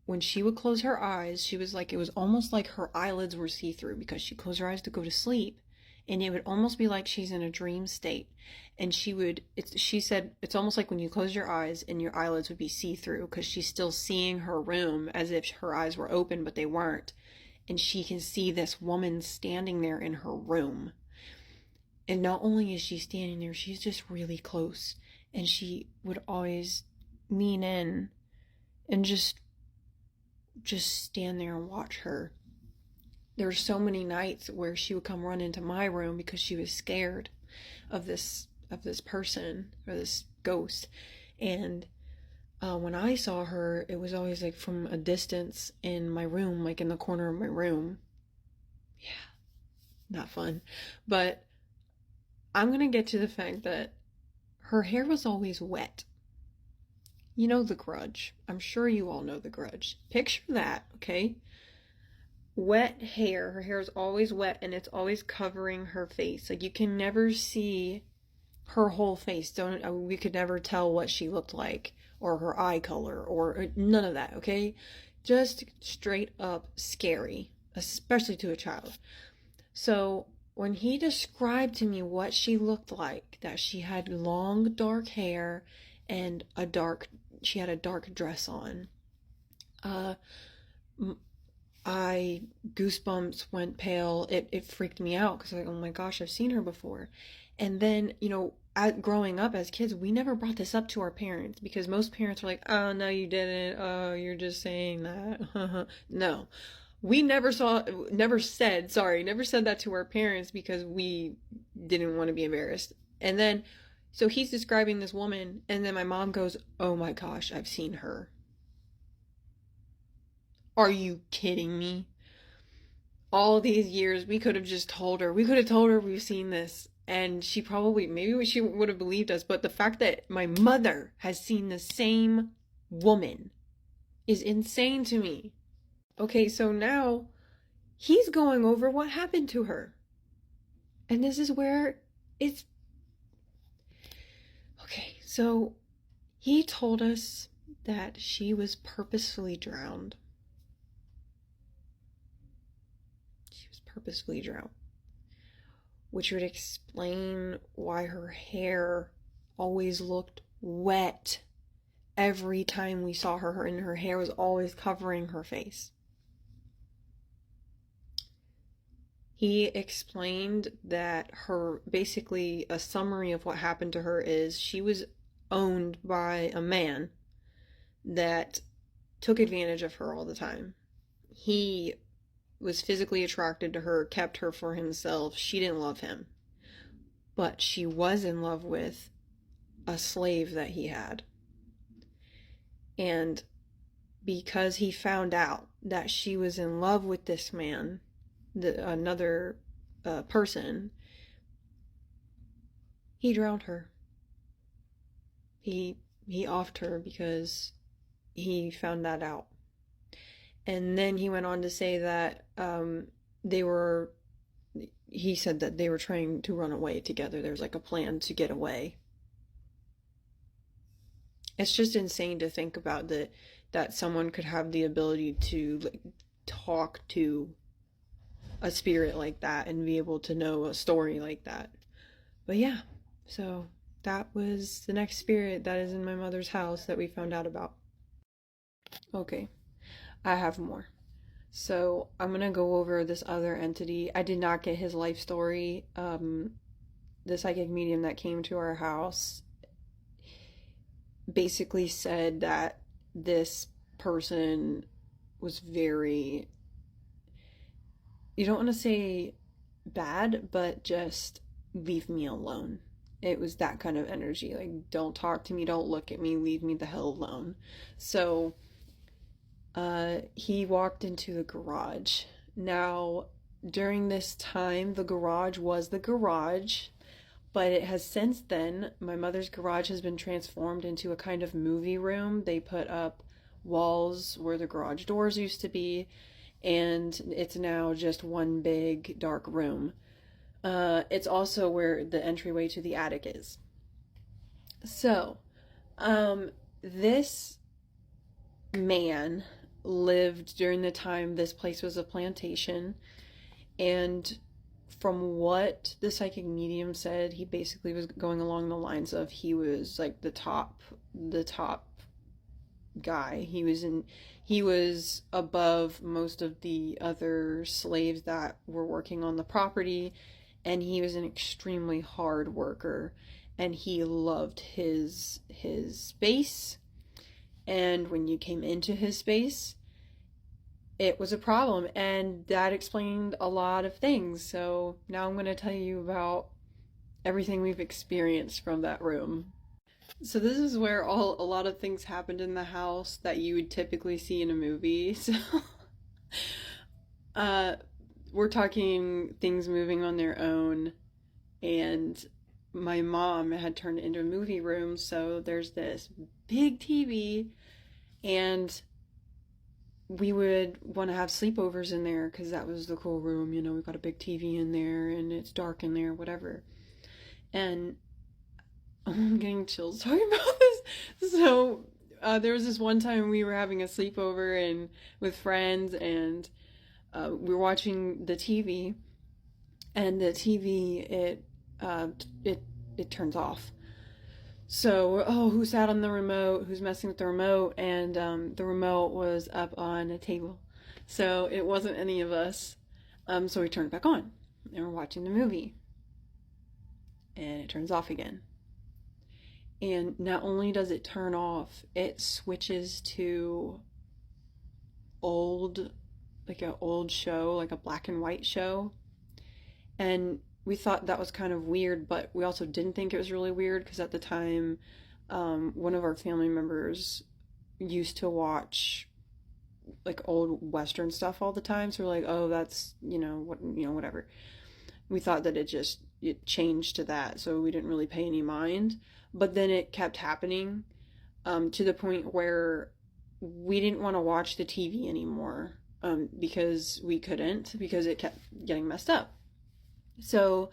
when she would close her eyes, she was like, it was almost like her eyelids were see-through because she closed her eyes to go to sleep, and it would almost be like she's in a dream state. And she said it's almost like when you close your eyes and your eyelids would be see-through because she's still seeing her room as if her eyes were open, but they weren't. And she can see this woman standing there in her room. And not only is she standing there, she's just really close. And she would always lean in and just stand there and watch her. There were so many nights where she would come run into my room because she was scared of this person or this ghost. And when I saw her, it was always like from a distance in my room, like in the corner of my room. Yeah, not fun. But I'm gonna get to the fact that her hair was always wet. You know The Grudge. I'm sure you all know The Grudge. Picture that, okay? Wet hair. Her hair is always wet and it's always covering her face. Like you can never see her whole face. We could never tell what she looked like or her eye color or none of that, okay? Just straight up scary, especially to a child. So when he described to me what she looked like, that she had long dark hair and she had a dark dress on, I goosebumps went pale. It freaked me out because like, oh my gosh, I've seen her before. And then, growing up as kids, we never brought this up to our parents because most parents were like, oh, no, you didn't. Oh, you're just saying that. No, we never said that to our parents because we didn't want to be embarrassed. And then, so he's describing this woman, and then my mom goes, oh my gosh, I've seen her. Are you kidding me? All these years, we could have just told her. We could have told her we've seen this. And she would have believed us. But the fact that my mother has seen the same woman is insane to me. Okay, so now he's going over what happened to her. And this is where it's... Okay, so he told us that she was purposefully drowned. Purposefully drowned, which would explain why her hair always looked wet every time we saw her, and her hair was always covering her face. He explained that basically a summary of what happened to her is she was owned by a man that took advantage of her all the time. He was physically attracted to her, kept her for himself. She didn't love him. But she was in love with a slave that he had. And because he found out that she was in love with this man, another person, he drowned her. He offed her because he found that out. And then he went on to say that he said that they were trying to run away together. There's like a plan to get away. It's just insane to think about that someone could have the ability to talk to a spirit like that and be able to know a story like that. But yeah, so that was the next spirit that is in my mother's house that we found out about. Okay, I have more. So I'm gonna go over this other entity. I did not get his life story. The psychic medium that came to our house basically said that this person was very, you don't want to say bad, but just leave me alone. It was that kind of energy, like, don't talk to me, don't look at me, leave me the hell alone. So he walked into the garage. Now, during this time, the garage was the garage, but it has since then, my mother's garage has been transformed into a kind of movie room. They put up walls where the garage doors used to be, and it's now just one big dark room. It's also where the entryway to the attic is. So, this man lived during the time this place was a plantation, and from what the psychic medium said, he basically was going along the lines of he was like the top guy. He was above most of the other slaves that were working on the property, and he was an extremely hard worker, and he loved his space. And when you came into his space, it was a problem, and that explained a lot of things. So now I'm going to tell you about everything we've experienced from that room. So this is where a lot of things happened in the house that you would typically see in a movie. So we're talking things moving on their own, and my mom had turned it into a movie room. So there's this big TV, and we would want to have sleepovers in there because that was the cool room, you know, we got a big TV in there and it's dark in there, whatever. And I'm getting chills talking about this. So there was this one time we were having a sleepover and with friends, and we were watching the TV, and the TV it turns off. So, who sat on the remote? Who's messing with the remote? And the remote was up on a table. So it wasn't any of us. So we turned it back on, and we're watching the movie. And it turns off again. And not only does it turn off, it switches to like an old show, like a black and white show. And we thought that was kind of weird, but we also didn't think it was really weird because at the time, one of our family members used to watch like old Western stuff all the time. So we're like, oh, that's, whatever. We thought that it changed to that, so we didn't really pay any mind. But then it kept happening to the point where we didn't want to watch the TV anymore because we couldn't, because it kept getting messed up. So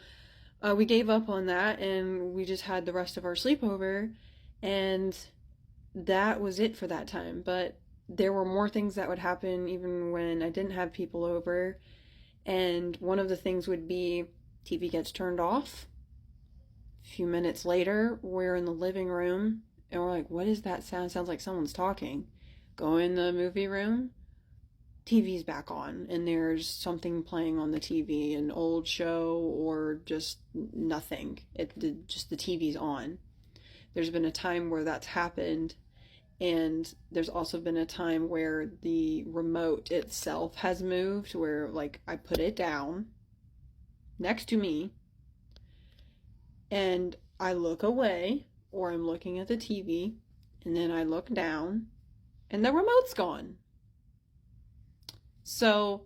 we gave up on that, and we just had the rest of our sleepover, and that was it for that time. But there were more things that would happen even when I didn't have people over, and one of the things would be TV gets turned off. A few minutes later, we're in the living room, and we're like, what is that sound? Sounds like someone's talking. Go in the movie room. TV's back on, and there's something playing on the TV, an old show or just nothing. Just the TV's on. There's been a time where that's happened, and there's also been a time where the remote itself has moved, where like I put it down next to me, and I look away, or I'm looking at the TV, and then I look down, and the remote's gone. So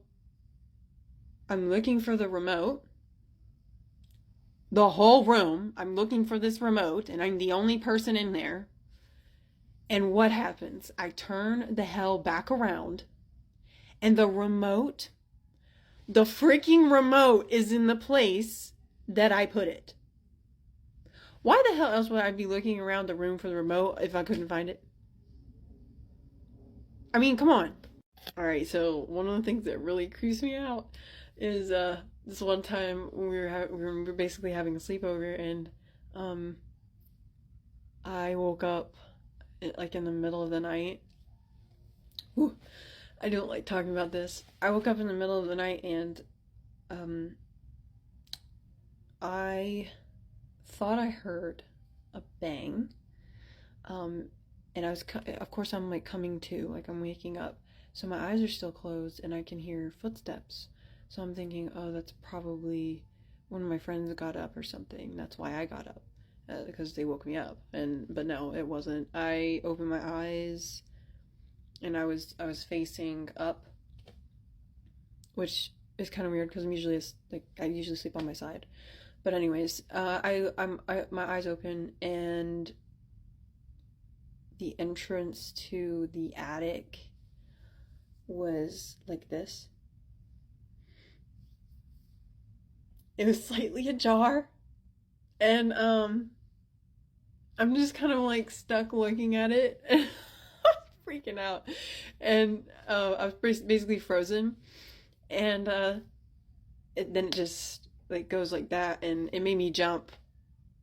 I'm looking for the remote. The whole room, I'm looking for this remote, and I'm the only person in there. And what happens? I turn the hell back around, and the freaking remote is in the place that I put it. Why the hell else would I be looking around the room for the remote if I couldn't find it? I mean, come on. Alright, so one of the things that really creeps me out, is this one time we were basically having a sleepover, and I woke up like in the middle of the night. Ooh, I don't like talking about this. I woke up in the middle of the night, and I thought I heard a bang, and I was, of course, I'm like coming to, like I'm waking up, so my eyes are still closed, and I can hear footsteps. So I'm thinking, oh, that's probably one of my friends got up or something. That's why I got up, because they woke me up. But no, it wasn't. I opened my eyes, and I was facing up, which is kind of weird because I usually sleep on my side. But anyways, my eyes open, and the entrance to the attic was like this. It was slightly ajar, and I'm just kind of like stuck looking at it, freaking out, and I was basically frozen, and then it just like goes like that, and it made me jump.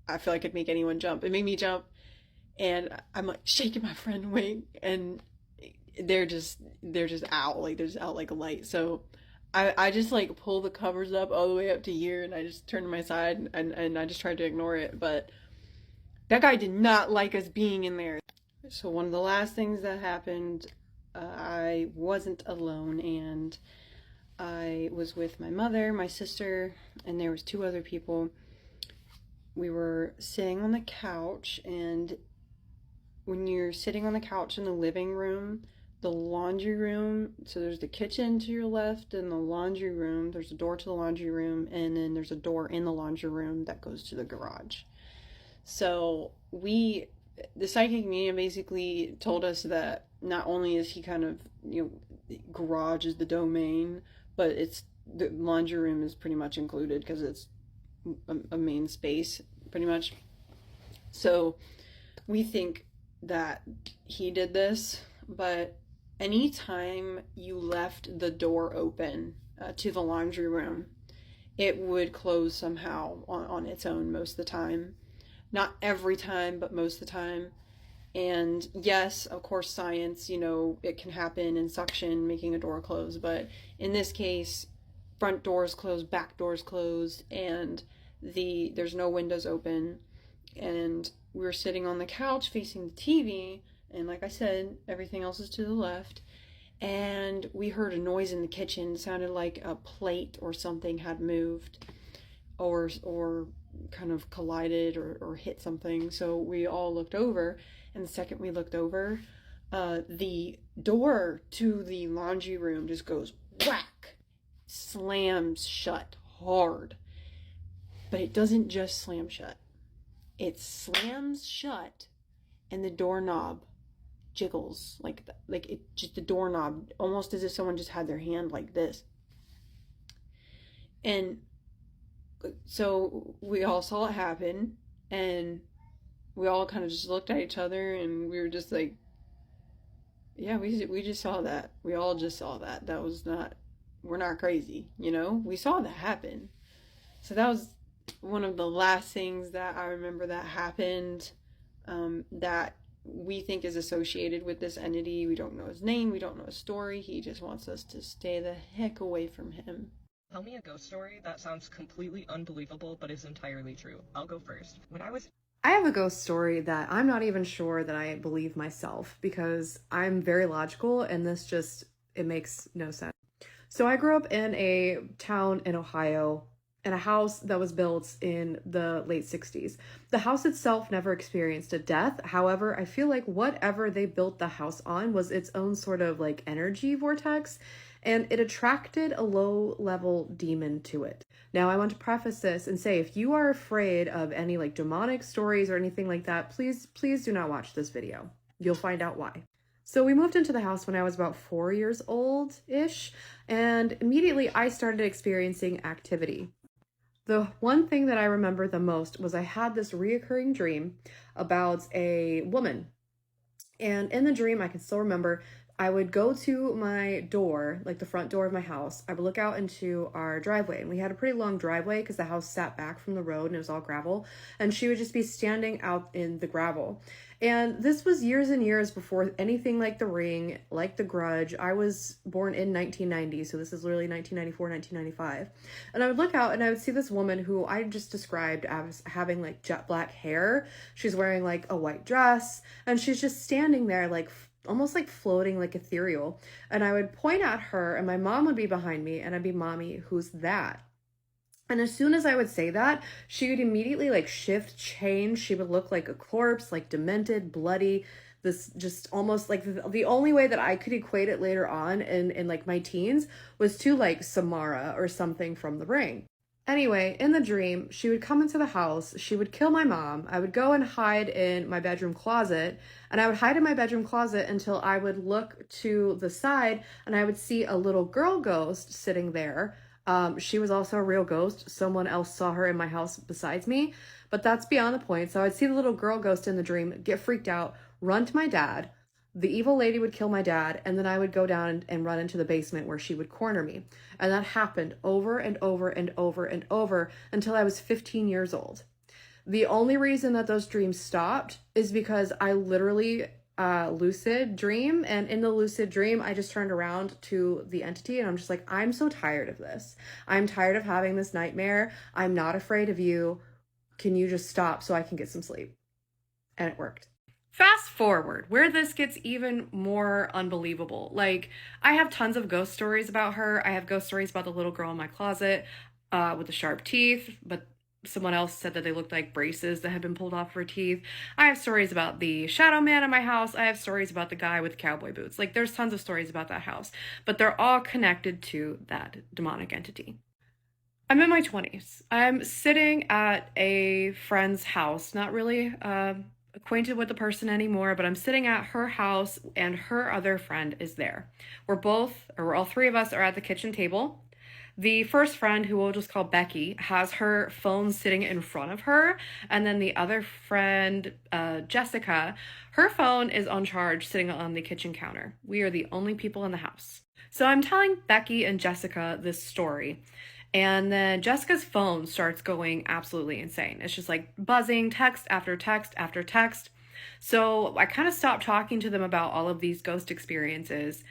I feel like it'd make anyone jump. It made me jump, and I'm like shaking my friend awake, and they're just out, like they're just out like a light. So I just like pull the covers up all the way up to here, and I just turn to my side, and I just tried to ignore it, but that guy did not like us being in there. So one of the last things that happened, I wasn't alone, and I was with my mother, my sister, and there was 2 other people. We were sitting on the couch, and when you're sitting on the couch in the living room, the laundry room, so there's the kitchen to your left and the laundry room, there's a door to the laundry room, and then there's a door in the laundry room that goes to the garage. So the psychic medium basically told us that not only is he kind of, garage is the domain, but it's the laundry room is pretty much included because it's a main space pretty much. So we think that he did this, but anytime you left the door open to the laundry room, it would close somehow on its own most of the time. Not every time, but most of the time. And yes, of course, science, it can happen in suction, making a door close. But in this case, front doors closed, back doors closed, and there's no windows open. And we were sitting on the couch facing the TV, and like I said, everything else is to the left. And we heard a noise in the kitchen. It sounded like a plate or something had moved, or kind of collided or hit something. So we all looked over, and the second we looked over, the door to the laundry room just goes whack, slams shut hard. But it doesn't just slam shut. It slams shut, and the doorknob jiggles like the doorknob, almost as if someone just had their hand like this. And so we all saw it happen, and we all kind of just looked at each other, and we were just like, yeah, we just saw that. We all just saw that. We're not crazy, we saw that happen. So that was one of the last things that I remember that happened, that we think is associated with this entity. We don't know his name, we don't know his story. He just wants us to stay the heck away from him. Tell me a ghost story that sounds completely unbelievable but is entirely true. I'll go first. I have a ghost story that I'm not even sure that I believe myself, because I'm very logical, and it makes no sense. So I grew up in a town in Ohio, in a house that was built in the late 60s. The house itself never experienced a death. However, I feel like whatever they built the house on was its own sort of like energy vortex, and it attracted a low-level demon to it. Now, I want to preface this and say, if you are afraid of any like demonic stories or anything like that, please do not watch this video. You'll find out why. So we moved into the house when I was about 4 years old-ish, and immediately I started experiencing activity. The one thing that I remember the most was I had this reoccurring dream about a woman. And in the dream, I can still remember, I would go to my door, like the front door of my house. I would look out into our driveway, and we had a pretty long driveway because the house sat back from the road and it was all gravel. And she would just be standing out in the gravel. And this was years and years before anything like The Ring, like The Grudge. I was born in 1990, so this is literally 1994, 1995. And I would look out and I would see this woman who I just described as having like jet black hair. She's wearing like a white dress, and she's just standing there like almost like floating, like ethereal. And I would point at her, and my mom would be behind me, and I'd be, "Mommy, who's that?" And as soon as I would say that, she would immediately like shift, change. She would look like a corpse, like demented, bloody. This just almost like the only way that I could equate it later on in like my teens was to like Samara or something from The Ring. Anyway, in the dream, she would come into the house, she would kill my mom, I would go and hide in my bedroom closet, and I would hide in my bedroom closet until I would look to the side and I would see a little girl ghost sitting there. She was also a real ghost. Someone else saw her in my house besides me, but that's beyond the point. So I'd see the little girl ghost in the dream, get freaked out, run to my dad. The evil lady would kill my dad, and then I would go down and run into the basement where she would corner me. And that happened over and over and over and over until I was 15 years old. The only reason that those dreams stopped is because I literally lucid dream, and in the lucid dream I just turned around to the entity and I'm just like, "I'm so tired of this. I'm tired of having this nightmare. I'm not afraid of you. Can you just stop so I can get some sleep?" And it worked. Fast forward, where this gets even more unbelievable. Like, I have tons of ghost stories about her. I have ghost stories about the little girl in my closet with the sharp teeth, but someone else said that they looked like braces that had been pulled off her teeth. I have stories about the shadow man in my house. I have stories about the guy with cowboy boots. Like, there's tons of stories about that house, but they're all connected to that demonic entity. I'm in my 20s. I'm sitting at a friend's house, not really acquainted with the person anymore, but I'm sitting at her house and her other friend is there. All three of us are at the kitchen table. The first friend, who we'll just call Becky, has her phone sitting in front of her. And then the other friend, Jessica, her phone is on charge sitting on the kitchen counter. We are the only people in the house. So I'm telling Becky and Jessica this story. And then Jessica's phone starts going absolutely insane. It's just like buzzing, text after text after text. So I kind of stopped talking to them about all of these ghost experiences.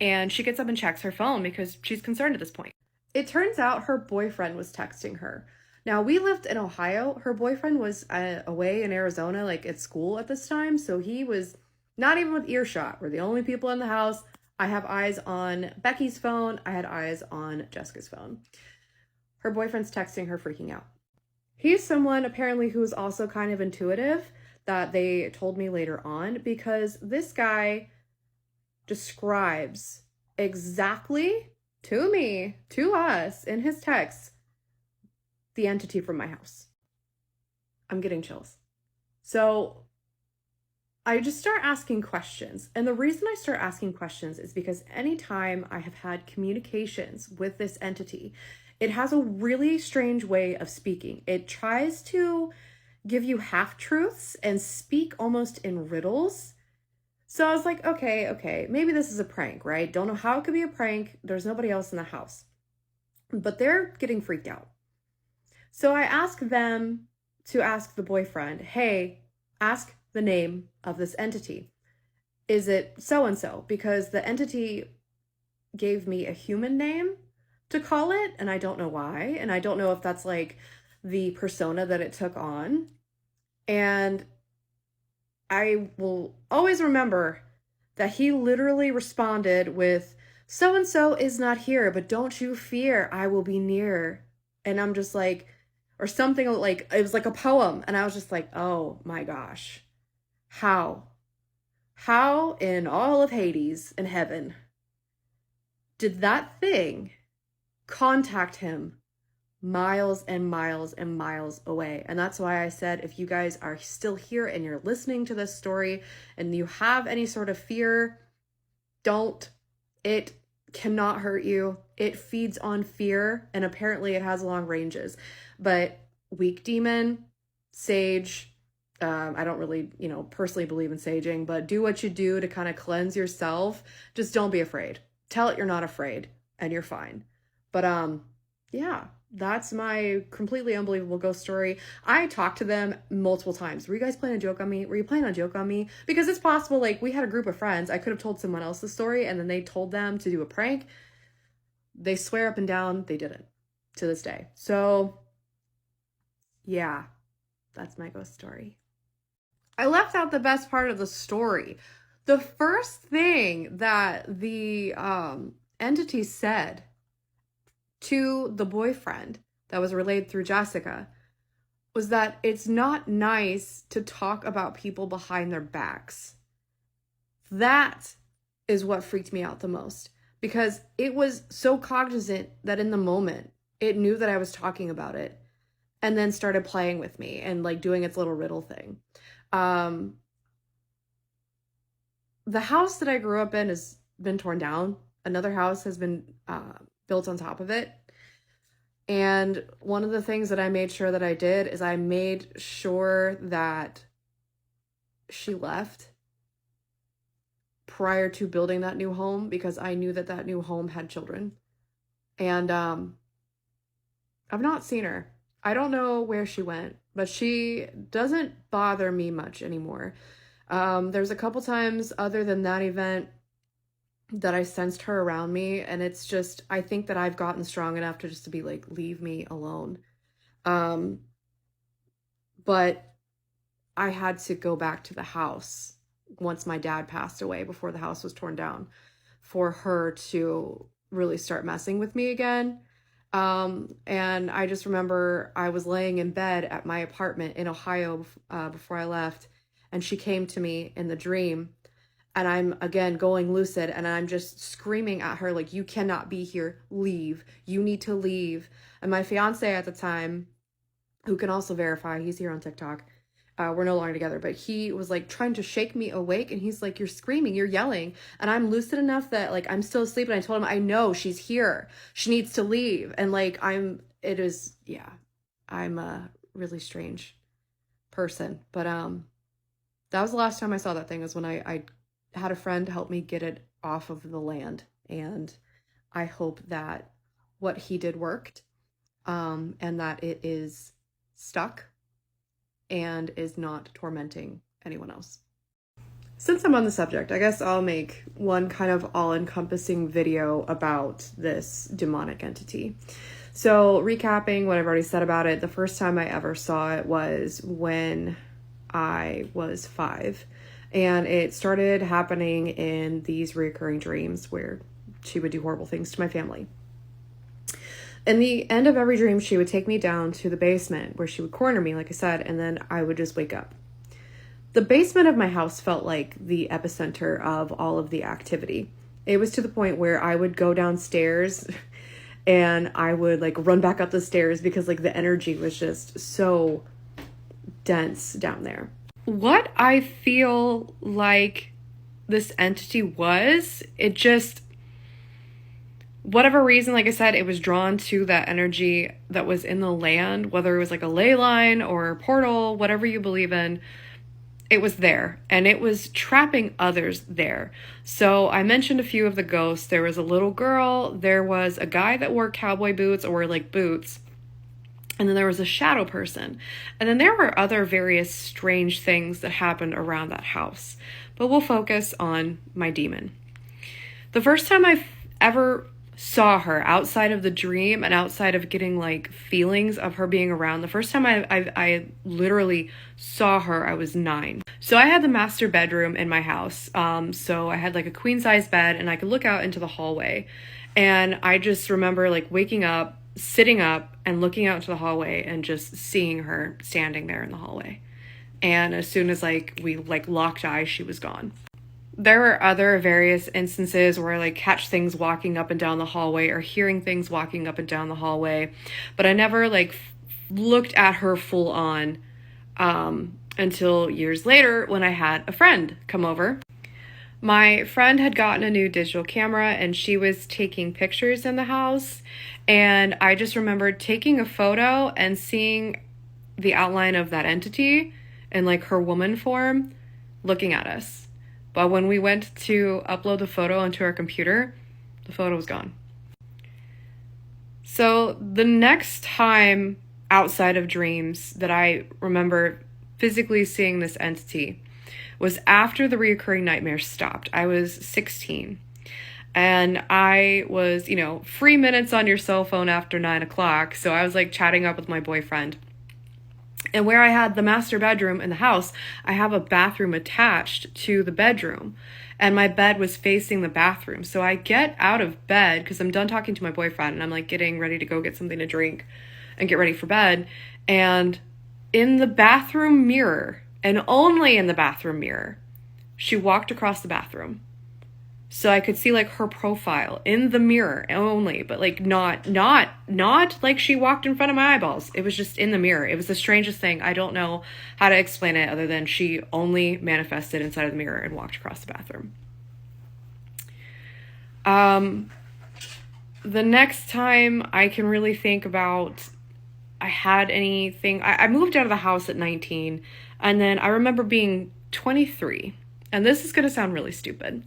And she gets up and checks her phone because she's concerned at this point. It turns out her boyfriend was texting her. Now, we lived in Ohio. Her boyfriend was away in Arizona, like at school at this time. So he was not even with earshot. We're the only people in the house. I have eyes on Becky's phone. I had eyes on Jessica's phone. Her boyfriend's texting her, freaking out. He's someone apparently who's also kind of intuitive, that they told me later on, because this guy describes exactly to me, to us, in his texts, the entity from my house. I'm getting chills. So I just start asking questions. And the reason I start asking questions is because anytime I have had communications with this entity, it has a really strange way of speaking. It tries to give you half-truths and speak almost in riddles. So I was like, okay, maybe this is a prank, right? Don't know how it could be a prank. There's nobody else in the house. But they're getting freaked out. So I asked them to ask the boyfriend, "Hey, ask the name of this entity. Is it so-and-so?" Because the entity gave me a human name to call it, and I don't know why. And I don't know if that's like the persona that it took on. And I will always remember that he literally responded with, "So-and-so is not here, but don't you fear, I will be near." And I'm just like, or something like, it was like a poem. And I was just like, oh my gosh. How in all of Hades and heaven did that thing contact him miles and miles and miles away? And that's why I said, if you guys are still here and you're listening to this story and you have any sort of fear, don't. It cannot hurt you. It feeds on fear, and apparently it has long ranges. But weak demon, sage, I don't really, personally believe in saging, but do what you do to kind of cleanse yourself. Just don't be afraid. Tell it you're not afraid and you're fine. But yeah, that's my completely unbelievable ghost story. I talked to them multiple times. Were you guys playing a joke on me? Were you playing a joke on me? Because it's possible, like, we had a group of friends. I could have told someone else the story and then they told them to do a prank. They swear up and down they didn't to this day. So yeah, that's my ghost story. I left out the best part of the story. The first thing that the entity said to the boyfriend that was relayed through Jessica was that it's not nice to talk about people behind their backs. That is what freaked me out the most, because it was so cognizant that in the moment it knew that I was talking about it and then started playing with me and like doing its little riddle thing. The house that I grew up in has been torn down. Another house has been built on top of it. And one of the things that I made sure that I did is I made sure that she left prior to building that new home, because I knew that that new home had children. And I've not seen her. I don't know where she went, but she doesn't bother me much anymore. There's a couple times other than that event that I sensed her around me, and it's just, I think that I've gotten strong enough to just to be like, leave me alone. But I had to go back to the house once my dad passed away, before the house was torn down, for her to really start messing with me again. And I just remember I was laying in bed at my apartment in Ohio before I left, and she came to me in the dream, and I'm again going lucid, and I'm just screaming at her like, you cannot be here, leave, you need to leave. And my fiance at the time, who can also verify, he's here on TikTok, we're no longer together, but he was like trying to shake me awake, and he's like, you're screaming, you're yelling. And I'm lucid enough that like I'm still asleep, and I told him, I know she's here, she needs to leave. And like I'm a really strange person. But that was the last time I saw that thing, was when I had a friend help me get it off of the land. And I hope that what he did worked, and that it is stuck and is not tormenting anyone else. Since I'm on the subject, I guess I'll make one kind of all-encompassing video about this demonic entity. So recapping what I've already said about it, the first time I ever saw it was when I was 5. And it started happening in these recurring dreams where she would do horrible things to my family. In the end of every dream, she would take me down to the basement where she would corner me, like I said, and then I would just wake up. The basement of my house felt like the epicenter of all of the activity. It was to the point where I would go downstairs and I would like run back up the stairs because like the energy was just so dense down there. What I feel like this entity was, it just, whatever reason, like I said, it was drawn to that energy that was in the land, whether it was like a ley line or a portal, whatever you believe in, it was there, and it was trapping others there. So I mentioned a few of the ghosts. There was a little girl, there was a guy that wore cowboy boots or like boots, and then there was a shadow person. And then there were other various strange things that happened around that house. But we'll focus on my demon. The first time I ever saw her outside of the dream and outside of getting like feelings of her being around, the first time I literally saw her, I was 9. So I had the master bedroom in my house. So I had like a queen size bed, and I could look out into the hallway. And I just remember like waking up, sitting up and looking out into the hallway and just seeing her standing there in the hallway. And as soon as like we like locked eyes, she was gone. There were other various instances where I like catch things walking up and down the hallway or hearing things walking up and down the hallway, but I never like looked at her full on until years later when I had a friend come over. My friend had gotten a new digital camera and she was taking pictures in the house, and I just remembered taking a photo and seeing the outline of that entity in like her woman form looking at us. But when we went to upload the photo onto our computer, the photo was gone. So the next time outside of dreams that I remember physically seeing this entity was after the reoccurring nightmares stopped. I was 16 and I was, free minutes on your cell phone after 9 o'clock. So I was like chatting up with my boyfriend. And where I had the master bedroom in the house, I have a bathroom attached to the bedroom. And my bed was facing the bathroom. So I get out of bed because I'm done talking to my boyfriend and I'm like getting ready to go get something to drink and get ready for bed. And in the bathroom mirror, and only in the bathroom mirror, she walked across the bathroom. So I could see like her profile in the mirror only, but like not like she walked in front of my eyeballs. It was just in the mirror. It was the strangest thing. I don't know how to explain it other than she only manifested inside of the mirror and walked across the bathroom. The next time I can really think about I had anything, I moved out of the house at 19, and then I remember being 23, and this is going to sound really stupid.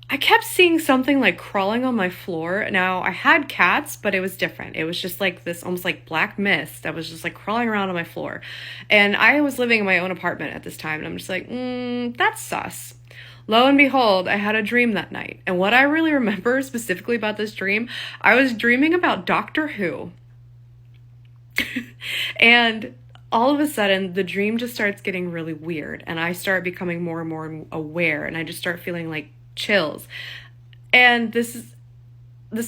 I kept seeing something like crawling on my floor. Now, I had cats, but it was different. It was just like this almost like black mist that was just like crawling around on my floor. And I was living in my own apartment at this time, and I'm just like, that's sus. Lo and behold, I had a dream that night. And what I really remember specifically about this dream, I was dreaming about Doctor Who. And all of a sudden, the dream just starts getting really weird. And I start becoming more and more aware. And I just start feeling like chills. And this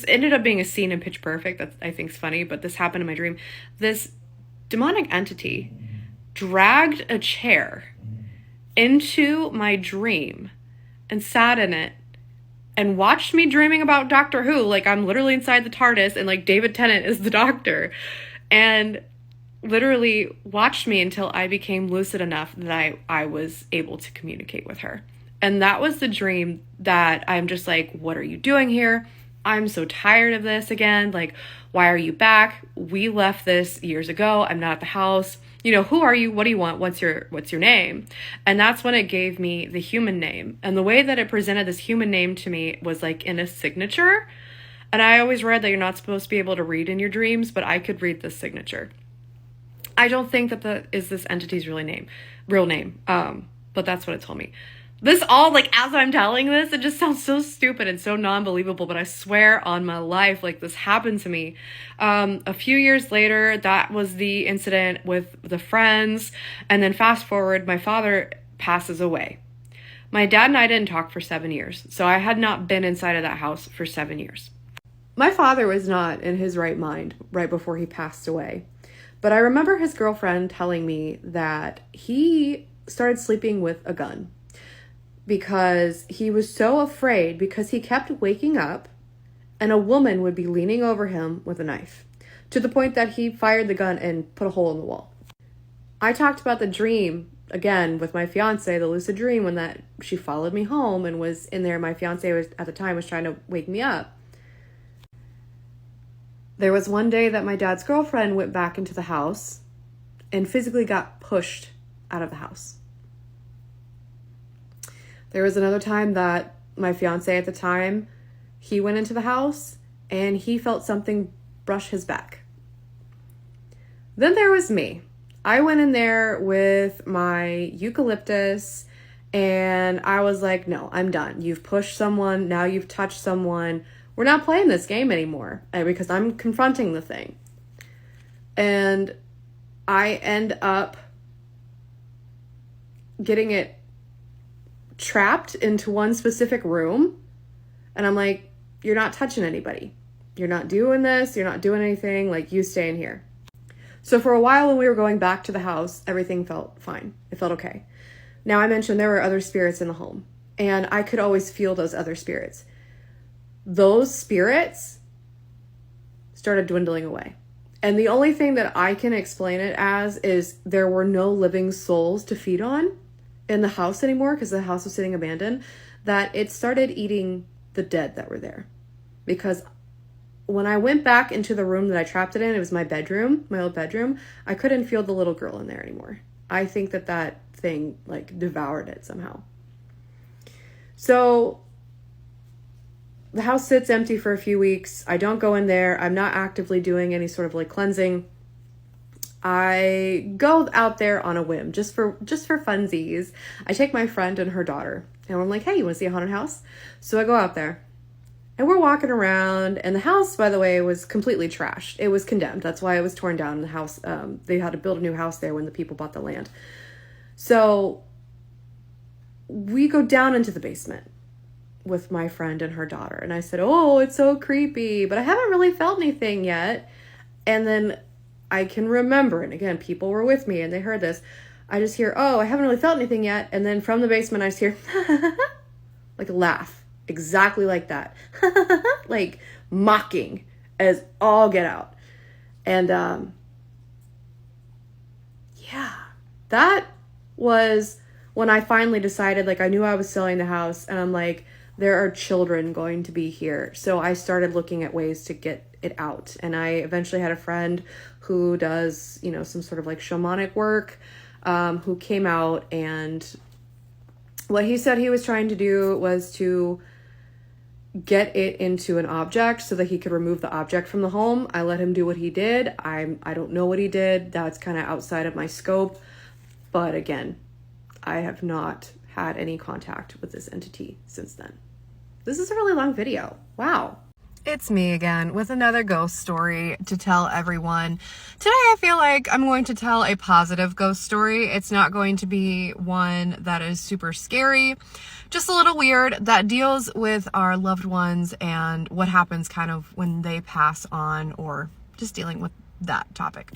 ended up being a scene in Pitch Perfect that I think is funny, but this happened in my dream. This demonic entity dragged a chair into my dream and sat in it and watched me dreaming about Doctor Who. Like I'm literally inside the TARDIS and like David Tennant is the doctor, and literally watched me until I became lucid enough that I was able to communicate with her. And that was the dream that I'm just like, what are you doing here? I'm so tired of this again. Like, why are you back? We left this years ago. I'm not at the house. Who are you? What do you want? What's your name? And that's when it gave me the human name. And the way that it presented this human name to me was like in a signature. And I always read that you're not supposed to be able to read in your dreams, but I could read this signature. I don't think that is this entity's real name. But that's what it told me. This all, like, as I'm telling this, it just sounds so stupid and so non-believable, but I swear on my life, like, this happened to me. A few years later, that was the incident with the friends, and then fast forward, my father passes away. My dad and I didn't talk for 7 years, so I had not been inside of that house for 7 years. My father was not in his right mind right before he passed away, but I remember his girlfriend telling me that he started sleeping with a gun. Because he was so afraid, because he kept waking up and a woman would be leaning over him with a knife, to the point that he fired the gun and put a hole in the wall. I talked about the dream again with my fiance, the lucid dream, when that she followed me home and was in there. My fiance at the time was trying to wake me up. There was one day that my dad's girlfriend went back into the house and physically got pushed out of the house. There was another time that my fiance at the time, he went into the house and he felt something brush his back. Then there was me. I went in there with my eucalyptus and I was like, no, I'm done. You've pushed someone. Now you've touched someone. We're not playing this game anymore because I'm confronting the thing. And I end up getting it trapped into one specific room, and I'm like, you're not touching anybody, you're not doing this, you're not doing anything, like, you stay in here. So for a while when we were going back to the house, everything felt fine. It felt okay. Now, I mentioned there were other spirits in the home, and I could always feel those other spirits. Those spirits started dwindling away, and the only thing that I can explain it as is there were no living souls to feed on in the house anymore, because the house was sitting abandoned, that it started eating the dead that were there. Because when I went back into the room that I trapped it in, it was my bedroom, my old bedroom, I couldn't feel the little girl in there anymore. I think that that thing like devoured it somehow. So the house sits empty for a few weeks. I don't go in there. I'm not actively doing any sort of like cleansing. I go out there on a whim, just for funsies. I take my friend and her daughter, and I'm like, hey, you want to see a haunted house? So I go out there, and we're walking around, and the house, by the way, was completely trashed. It was condemned. That's why it was torn down. The house, they had to build a new house there when the people bought the land. So we go down into the basement with my friend and her daughter, and I said, oh, it's so creepy, but I haven't really felt anything yet. And then I can remember, and again, people were with me and they heard this. I just hear, oh, I haven't really felt anything yet. And then from the basement, I just hear like a laugh, exactly like that. Like mocking as all get out. And yeah, that was when I finally decided, like I knew I was selling the house, and I'm like, there are children going to be here. So I started looking at ways to get it out. And I eventually had a friend who does, you know, some sort of like shamanic work, who came out, and what he said he was trying to do was to get it into an object so that he could remove the object from the home. I let him do what he did. I don't know what he did. That's kind of outside of my scope. But again, I have not had any contact with this entity since then. This is a really long video. Wow. It's me again with another ghost story to tell everyone. Today I feel like I'm going to tell a positive ghost story. It's not going to be one that is super scary, just a little weird, that deals with our loved ones and what happens kind of when they pass on, or just dealing with that topic.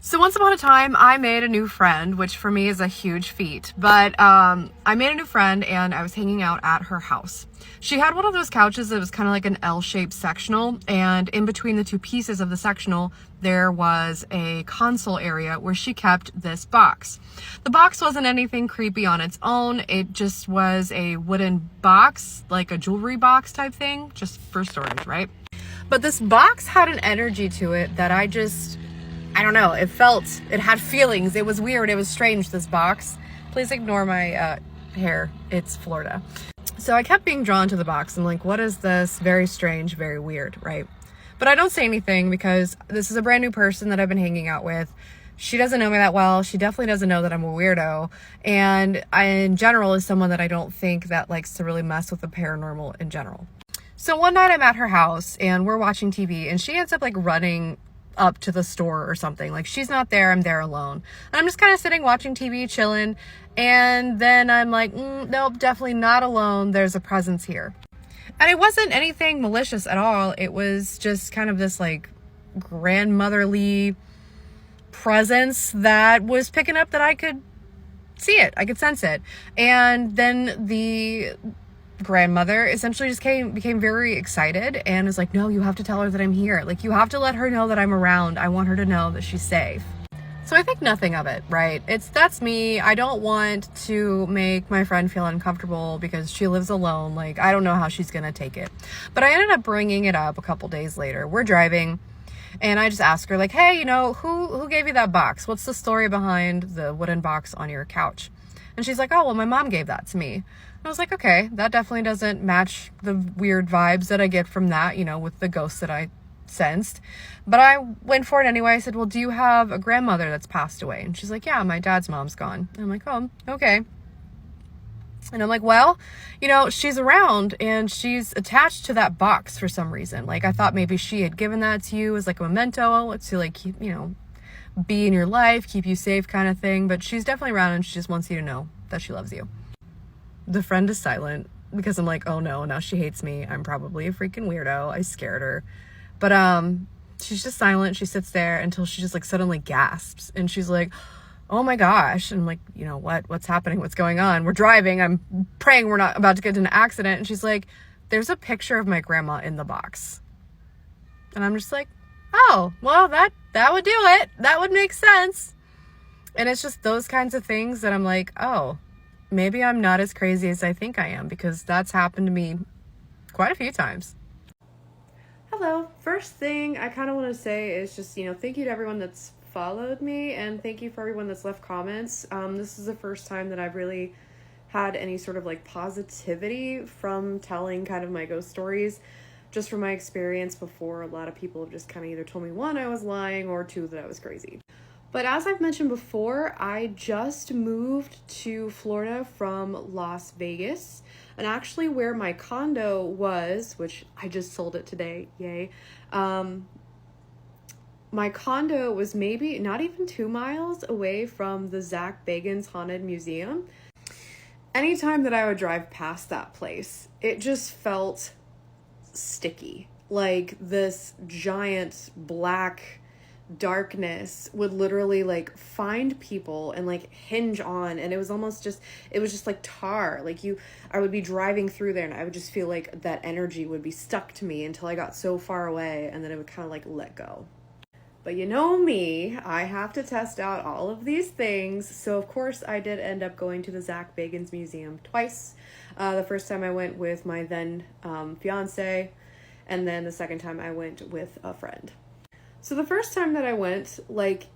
So once upon a time, I made a new friend, which for me is a huge feat. But I made a new friend, and I was hanging out at her house. She had one of those couches that was kind of like an L-shaped sectional, and in between the two pieces of the sectional, there was a console area where she kept this box. The box wasn't anything creepy on its own. It just was a wooden box, like a jewelry box type thing, just for storage, right? But this box had an energy to it that I don't know, it had feelings. It was weird. It was strange, this box. Please ignore my hair. It's Florida. So I kept being drawn to the box. I'm like, what is this? Very strange, very weird, right? But I don't say anything because this is a brand new person that I've been hanging out with. She doesn't know me that well. She definitely doesn't know that I'm a weirdo. And I, in general, is someone that I don't think that likes to really mess with the paranormal in general. So one night I'm at her house and we're watching TV, and she ends up like running up to the store or something. Like, she's not there, I'm there alone. And I'm just kind of sitting watching TV, chilling, and then I'm like, nope, definitely not alone. There's a presence here. And it wasn't anything malicious at all. It was just kind of this like grandmotherly presence that was picking up that I could see it. I could sense it. And then the grandmother essentially just became very excited and was like, no, you have to tell her that I'm here. Like, you have to let her know that I'm around. I want her to know that she's safe. So I think nothing of it, right? That's me. I don't want to make my friend feel uncomfortable because she lives alone. Like, I don't know how she's gonna take it. But I ended up bringing it up a couple days later. We're driving, and I just asked her, like, hey, you know, who gave you that box? What's the story behind the wooden box on your couch? And she's like, oh, well, my mom gave that to me. I was like, okay, that definitely doesn't match the weird vibes that I get from that, you know, with the ghosts that I sensed. But I went for it anyway. I said, well, do you have a grandmother that's passed away? And she's like, yeah, my dad's mom's gone. And I'm like, oh, okay. And I'm like, well, you know, she's around and she's attached to that box for some reason. Like, I thought maybe she had given that to you as like a memento to like, keep, you know, be in your life, keep you safe kind of thing. But she's definitely around and she just wants you to know that she loves you. The friend is silent because I'm like, oh no, now she hates me. I'm probably a freaking weirdo. I scared her. But she's just silent. She sits there until she just like suddenly gasps. And she's like, oh my gosh. And I'm like, you know, what's happening? What's going on? We're driving. I'm praying we're not about to get into an accident. And she's like, there's a picture of my grandma in the box. And I'm just like, oh, well, that would do it. That would make sense. And it's just those kinds of things that I'm like, oh, maybe I'm not as crazy as I think I am, because that's happened to me quite a few times. Hello. First thing I kind of want to say is just, you know, thank you to everyone that's followed me, and thank you for everyone that's left comments. This is the first time that I've really had any sort of like positivity from telling kind of my ghost stories. Just from my experience before, a lot of people have just kind of either told me, one, I was lying, or two, that I was crazy. But as I've mentioned before, I just moved to Florida from Las Vegas, and actually where my condo was, which I just sold it today, yay. My condo was maybe not even 2 miles away from the Zach Bagans Haunted Museum. Anytime that I would drive past that place, it just felt sticky. Like this giant black darkness would literally like find people and like hinge on, and it was just like tar. Like I would be driving through there and I would just feel like that energy would be stuck to me until I got so far away, and then it would kind of like let go. But you know me, I have to test out all of these things. So of course I did end up going to the Zach Bagans Museum twice. The first time I went with my then fiance, and then the second time I went with a friend. So the first time that I went, like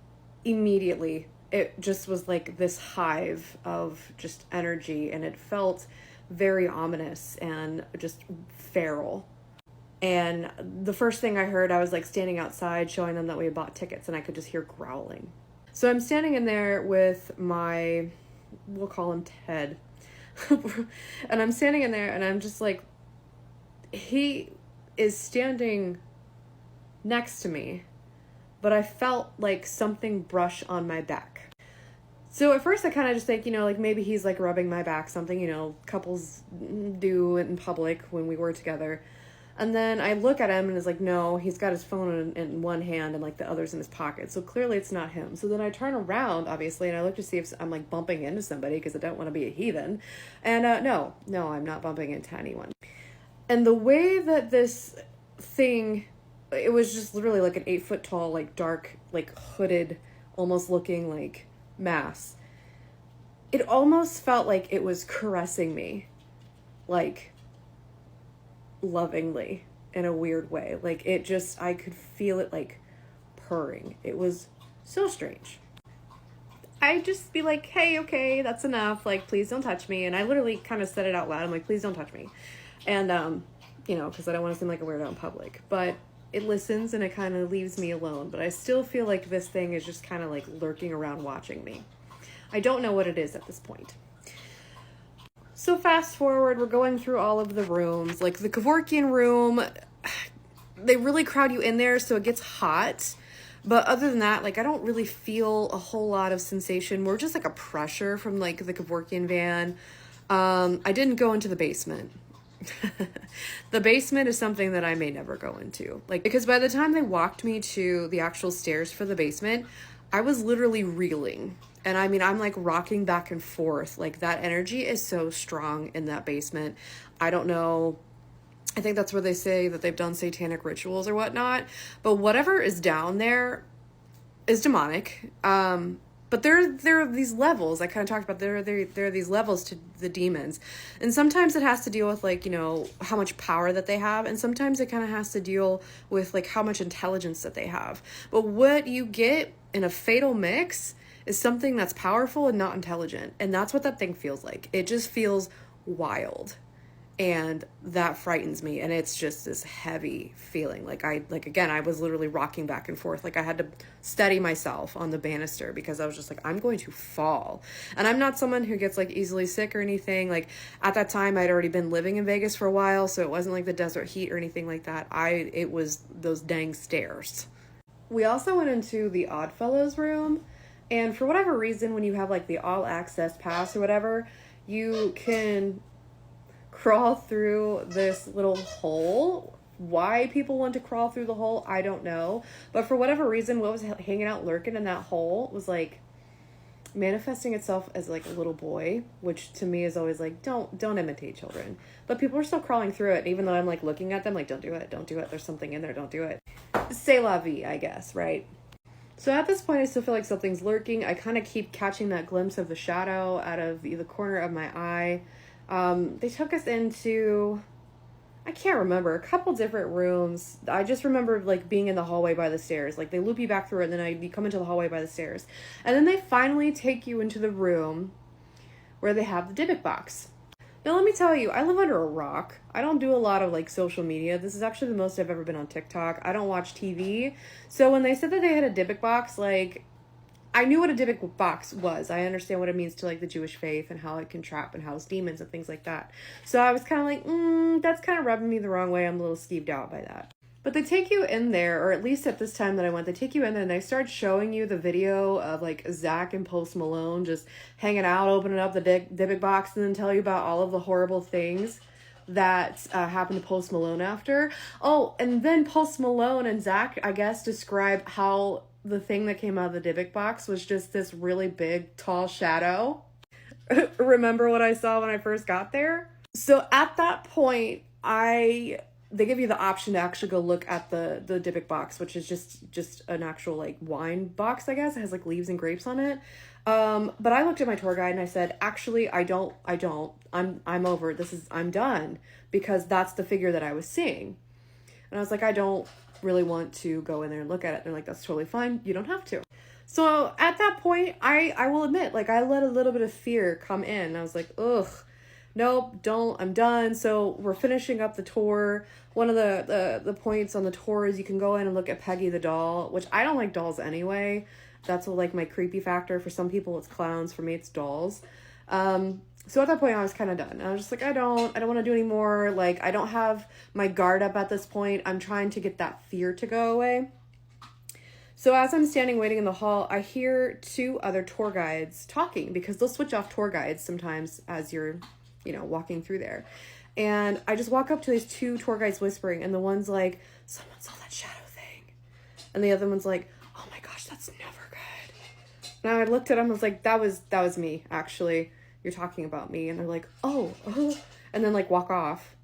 immediately, it just was like this hive of just energy, and it felt very ominous and just feral. And the first thing I heard, I was like standing outside showing them that we had bought tickets, and I could just hear growling. So I'm standing in there with my, we'll call him Ted. And I'm standing in there and I'm just like, he is standing next to me, but I felt like something brush on my back. So at first I kind of just think, like maybe he's like rubbing my back, something, couples do in public when we were together. And then I look at him and it's like, no, he's got his phone in one hand and like the other's in his pocket. So clearly it's not him. So then I turn around, obviously, and I look to see if I'm like bumping into somebody because I don't want to be a heathen. And no, I'm not bumping into anyone. And the way that this thing, it was just literally like an 8-foot tall, like dark, like hooded, almost looking like mass. It almost felt like it was caressing me. Like lovingly in a weird way. Like it just, I could feel it like purring. It was so strange. I'd just be like, hey, okay, that's enough. Like, please don't touch me. And I literally kind of said it out loud. I'm like, please don't touch me. And, because I don't want to seem like a weirdo in public. But it listens and it kind of leaves me alone. But I still feel like this thing is just kind of like lurking around watching me. I don't know what it is at this point. So fast forward, we're going through all of the rooms. Like the Kevorkian room, they really crowd you in there, so it gets hot. But other than that, like I don't really feel a whole lot of sensation. More just like a pressure from like the Kevorkian van. I didn't go into the basement. The basement is something that I may never go into. Like, because by the time they walked me to the actual stairs for the basement, I was literally reeling. And I mean, I'm like rocking back and forth. Like that energy is so strong in that basement. I don't know. I think that's where they say that they've done satanic rituals or whatnot. But whatever is down there is demonic. But there are these levels. I kind of talked about there are these levels to the demons. And sometimes it has to deal with like, how much power that they have. And sometimes it kind of has to deal with like how much intelligence that they have. But what you get in a fatal mix is something that's powerful and not intelligent. And that's what that thing feels like. It just feels wild. And that frightens me. And it's just this heavy feeling. Again, I was literally rocking back and forth. Like I had to steady myself on the banister because I was just like, I'm going to fall. And I'm not someone who gets like easily sick or anything. Like at that time I'd already been living in Vegas for a while. So it wasn't like the desert heat or anything like that. It was those dang stairs. We also went into the Oddfellows room. And for whatever reason, when you have like the all access pass or whatever, you can crawl through this little hole. Why people want to crawl through the hole, I don't know. But for whatever reason, what was hanging out lurking in that hole was like manifesting itself as like a little boy, which to me is always like, don't imitate children. But people are still crawling through it. Even though I'm like looking at them like, don't do it. There's something in there. Don't do it. C'est la vie, I guess, right? So at this point, I still feel like something's lurking. I kind of keep catching that glimpse of the shadow out of the corner of my eye. They took us into I can't remember, a couple different rooms. I just remember like being in the hallway by the stairs. Like they loop you back through it, and then you come into the hallway by the stairs. And then they finally take you into the room where they have the Dybbuk box. Now let me tell you, I live under a rock. I don't do a lot of like social media. This is actually the most I've ever been on TikTok. I don't watch TV. So when they said that they had a Dybbuk box, like I knew what a Dybbuk box was. I understand what it means to like the Jewish faith and how it can trap and house demons and things like that. So I was kind of like, that's kind of rubbing me the wrong way. I'm a little skeeved out by that. But they take you in there, or at least at this time that I went, they take you in there and they start showing you the video of like Zach and Post Malone just hanging out, opening up the Dybbuk box, and then tell you about all of the horrible things that happened to Post Malone after. Oh, and then Post Malone and Zach, I guess, describe how the thing that came out of the Dybbuk box was just this really big, tall shadow. Remember what I saw when I first got there? So at that point, they give you the option to actually go look at the Dybbuk box, which is just an actual like wine box, I guess. It has like leaves and grapes on it. But I looked at my tour guide and I said, actually, I'm over it. I'm done, because that's the figure that I was seeing. And I was like, I don't really want to go in there and look at it. And they're like, that's totally fine. You don't have to. So at that point, I will admit, like I let a little bit of fear come in. I was like, ugh, nope, don't, I'm done. So we're finishing up the tour. One of the points on the tour is you can go in and look at Peggy the doll, which I don't like dolls anyway. That's like my creepy factor. For some people it's clowns, for me it's dolls. So at that point I was kind of done. I was just like, I don't want to do anymore. Like I don't have my guard up at this point. I'm trying to get that fear to go away. So as I'm standing waiting in the hall, I hear two other tour guides talking, because they'll switch off tour guides sometimes as you're, walking through there. And I just walk up to these two tour guides whispering, and the one's like, someone saw that shadow thing. And the other one's like, oh my gosh, that's never good. And I looked at him, I was like, that was me, actually. You're talking about me. And they're like, oh, and then like walk off.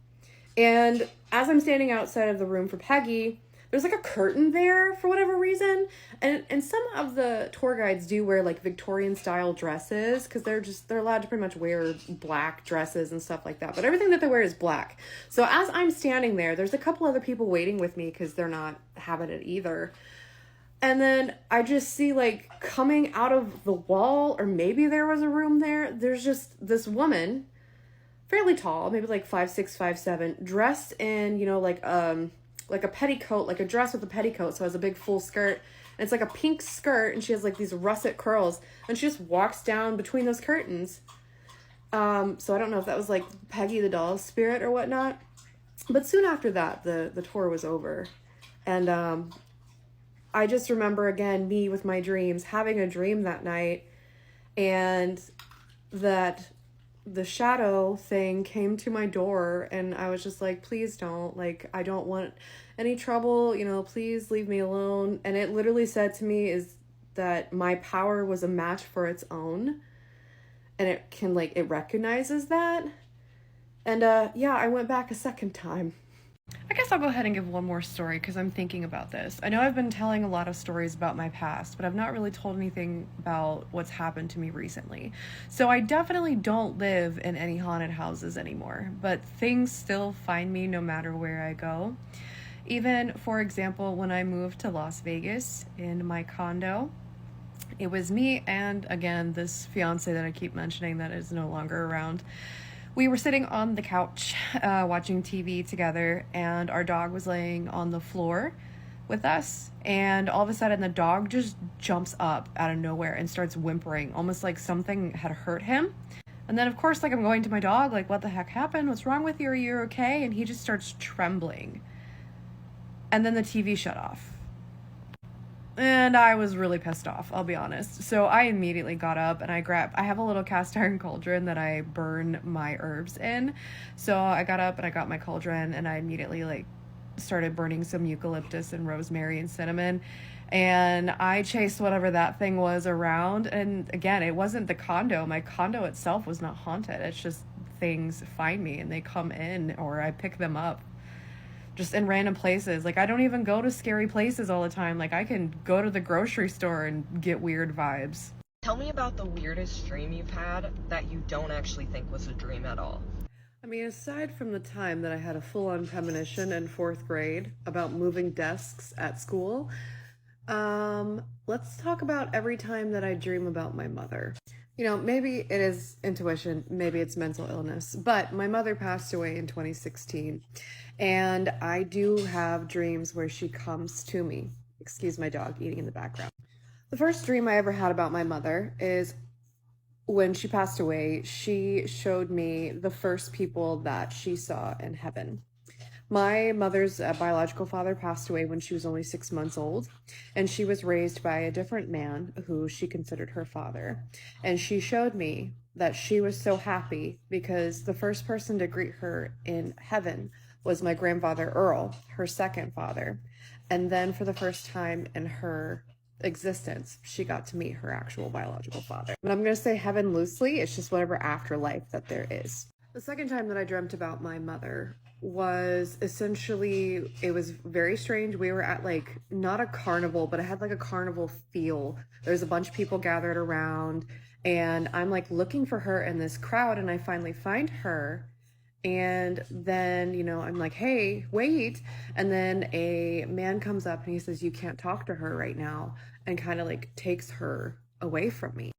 And as I'm standing outside of the room for Peggy, there's like a curtain there for whatever reason. And some of the tour guides do wear like Victorian style dresses, because they're allowed to pretty much wear black dresses and stuff like that. But everything that they wear is black. So as I'm standing there, there's a couple other people waiting with me because they're not having it either. And then I just see like coming out of the wall, or maybe there was a room there, there's just this woman, fairly tall, maybe like 5'6", 5'7", dressed in, like a petticoat, like a dress with a petticoat. So it has a big full skirt, and it's like a pink skirt, and she has like these russet curls, and she just walks down between those curtains. So I don't know if that was like Peggy the doll's spirit or whatnot. But soon after that, the tour was over. And I just remember, again, me with my dreams, having a dream that night, and that the shadow thing came to my door, and I was just like, please don't, like, I don't want any trouble, please leave me alone. And it literally said to me is that my power was a match for its own, and it can, like, it recognizes that. And yeah, I went back a second time. I guess I'll go ahead and give one more story, because I'm thinking about this. I know I've been telling a lot of stories about my past, but I've not really told anything about what's happened to me recently. So I definitely don't live in any haunted houses anymore, but things still find me no matter where I go. Even, for example, when I moved to Las Vegas in my condo, it was me and, again, this fiance that I keep mentioning that is no longer around. We were sitting on the couch watching TV together, and our dog was laying on the floor with us, and all of a sudden the dog just jumps up out of nowhere and starts whimpering, almost like something had hurt him. And then, of course, like, I'm going to my dog, like, what the heck happened? What's wrong with you? Are you okay? And he just starts trembling. And then the TV shut off. And I was really pissed off, I'll be honest. So I immediately got up and I have a little cast iron cauldron that I burn my herbs in. So I got up and I got my cauldron, and I immediately like started burning some eucalyptus and rosemary and cinnamon. And I chased whatever that thing was around. And again, it wasn't the condo. My condo itself was not haunted. It's just things find me and they come in, or I pick them up. Just in random places. Like, I don't even go to scary places all the time. Like, I can go to the grocery store and get weird vibes. Tell me about the weirdest dream you've had that you don't actually think was a dream at all. I mean, aside from the time that I had a full-on premonition in 4th grade about moving desks at school, let's talk about every time that I dream about my mother. You know, maybe it is intuition, maybe it's mental illness, but my mother passed away in 2016, and I do have dreams where she comes to me. Excuse my dog eating in the background. The first dream I ever had about my mother is when she passed away. She showed me the first people that she saw in heaven. My mother's biological father passed away when she was only 6 months old, and she was raised by a different man who she considered her father. And she showed me that she was so happy because the first person to greet her in heaven was my grandfather Earl, her second father. And then for the first time in her existence, she got to meet her actual biological father. But I'm going to say heaven loosely, it's just whatever afterlife that there is. The second time that I dreamt about my mother was essentially, it was very strange. We were at like, not a carnival, but it had like a carnival feel. There's a bunch of people gathered around, and I'm like looking for her in this crowd, and I finally find her. And then, you know, I'm like, hey, wait. And then a man comes up and he says, you can't talk to her right now, and kind of like takes her away from me.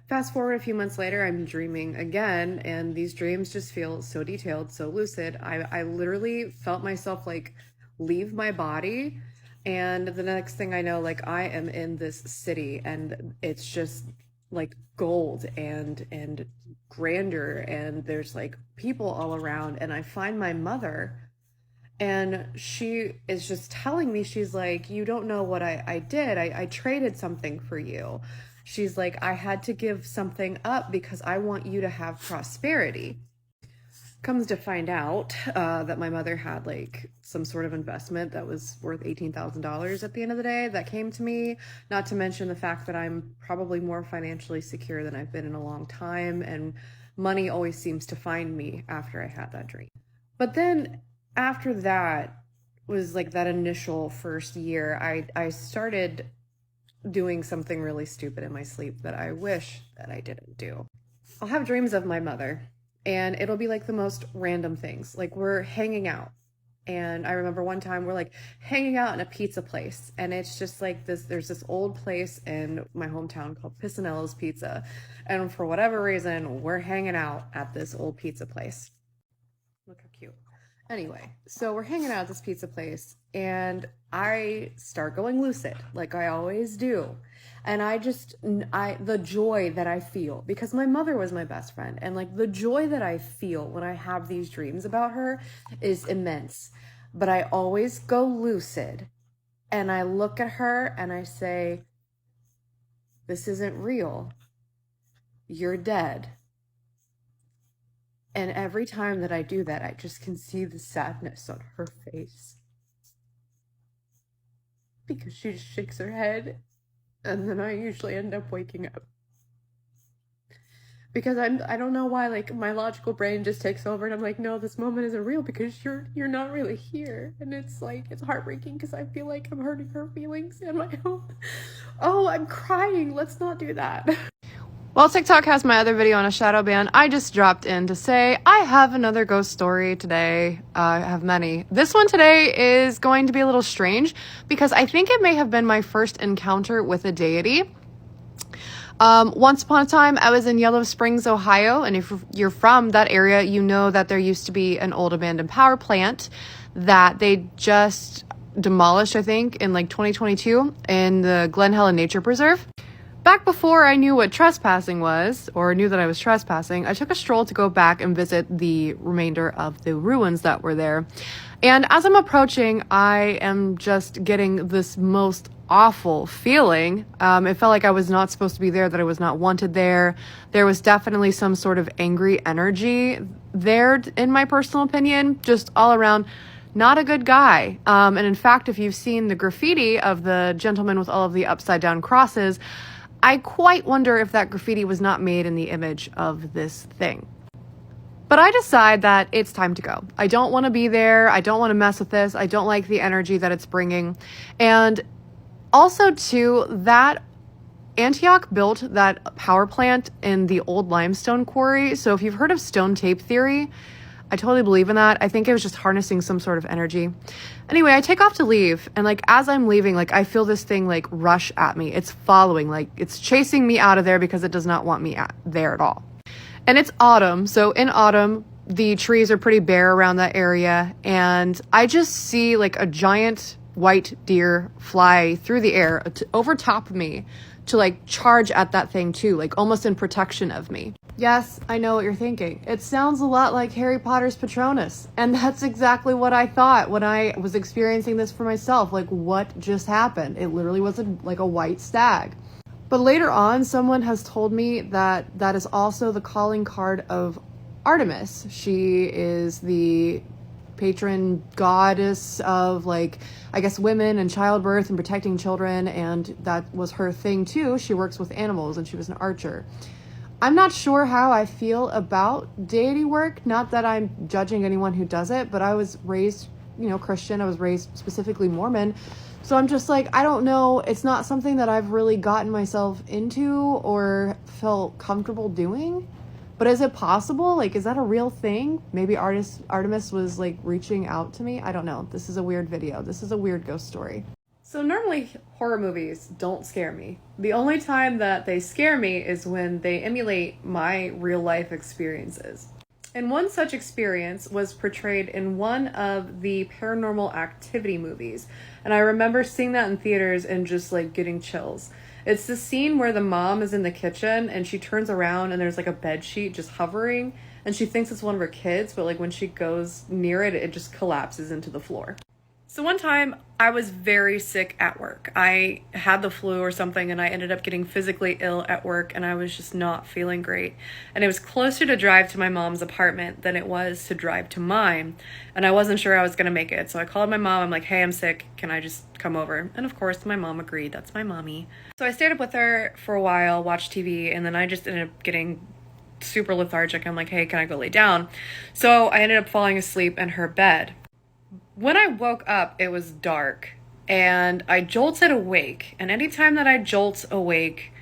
Fast forward a few months later, I'm dreaming again, and these dreams just feel so detailed, so lucid. I literally felt myself like leave my body, and the next thing I know, like I am in this city, and it's just like gold and grandeur, and there's like people all around, and I find my mother, and she is just telling me, she's like, you don't know what I did. I traded something for you. She's like, I had to give something up because I want you to have prosperity. Comes to find out that my mother had like some sort of investment that was worth $18,000 at the end of the day that came to me, not to mention the fact that I'm probably more financially secure than I've been in a long time, and money always seems to find me after I had that dream. But then after that was like that initial first year, I started doing something really stupid in my sleep that I wish that I didn't do. I'll have dreams of my mother, and it'll be like the most random things. Like we're hanging out, and I remember one time we're like hanging out in a pizza place, and it's just like this, there's this old place in my hometown called Piscinello's Pizza, and for whatever reason we're hanging out at this old pizza place. Look how cute. Anyway, so we're hanging out at this pizza place, and I start going lucid like I always do. And the joy that I feel, because my mother was my best friend, and like the joy that I feel when I have these dreams about her is immense. But I always go lucid, and I look at her and I say, this isn't real. You're dead. And every time that I do that, I just can see the sadness on her face, because she just shakes her head, and then I usually end up waking up. Because I don't know why, like my logical brain just takes over, and I'm like, no, this moment isn't real because you're not really here. And it's like, it's heartbreaking because I feel like I'm hurting her feelings and my own. Oh, I'm crying. Let's not do that. Well, TikTok has my other video on a shadow ban. I just dropped in to say I have another ghost story today. I have many. This one today is going to be a little strange because I think it may have been my first encounter with a deity. Once upon a time, I was in Yellow Springs, Ohio, and if you're from that area, you know that there used to be an old abandoned power plant that they just demolished, I think, in like 2022 in the Glen Helen Nature Preserve. Back before I knew what trespassing was, or knew that I was trespassing, I took a stroll to go back and visit the remainder of the ruins that were there. And as I'm approaching, I am just getting this most awful feeling. It felt like I was not supposed to be there, that I was not wanted there. There was definitely some sort of angry energy there, in my personal opinion, just all around. Not a good guy. And in fact, if you've seen the graffiti of the gentleman with all of the upside down crosses, I quite wonder if that graffiti was not made in the image of this thing. But I decide that it's time to go. I don't want to be there. I don't want to mess with this. I don't like the energy that it's bringing. And also, too, that Antioch built that power plant in the old limestone quarry. So if you've heard of stone tape theory, I totally believe in that. I think it was just harnessing some sort of energy. Anyway, I take off to leave, and like as I'm leaving, like I feel this thing like rush at me. It's following, like it's chasing me out of there because it does not want me there at all. And it's autumn, so in autumn, the trees are pretty bare around that area, and I just see like a giant white deer fly through the air over top of me to like charge at that thing too, like almost in protection of me. Yes, I know what you're thinking. It sounds a lot like Harry Potter's Patronus. And that's exactly what I thought when I was experiencing this for myself. Like, what just happened? It literally was like a white stag. But later on, someone has told me that that is also the calling card of Artemis. She is the patron goddess of, like, I guess women and childbirth and protecting children. And that was her thing too. She works with animals and she was an archer. I'm not sure how I feel about deity work. Not that I'm judging anyone who does it, but I was raised, Christian. I was raised specifically Mormon. So I'm just like, I don't know. It's not something that I've really gotten myself into or felt comfortable doing. But is it possible? Like, is that a real thing? Maybe Artemis was like reaching out to me. I don't know. This is a weird video. This is a weird ghost story. So normally horror movies don't scare me. The only time that they scare me is when they emulate my real life experiences. And one such experience was portrayed in one of the Paranormal Activity movies. And I remember seeing that in theaters and just like getting chills. It's the scene where the mom is in the kitchen and she turns around and there's like a bed sheet just hovering and she thinks it's one of her kids, but like when she goes near it, it just collapses into the floor. So one time I was very sick at work. I had the flu or something and I ended up getting physically ill at work and I was just not feeling great. And it was closer to drive to my mom's apartment than it was to drive to mine. And I wasn't sure I was going to make it. So I called my mom. I'm like, hey, I'm sick. Can I just come over? And of course my mom agreed. That's my mommy. So I stayed up with her for a while, watched TV, and then I just ended up getting super lethargic. I'm like, hey, can I go lay down? So I ended up falling asleep in her bed. When I woke up, it was dark and I jolted awake. And anytime that I jolt awake,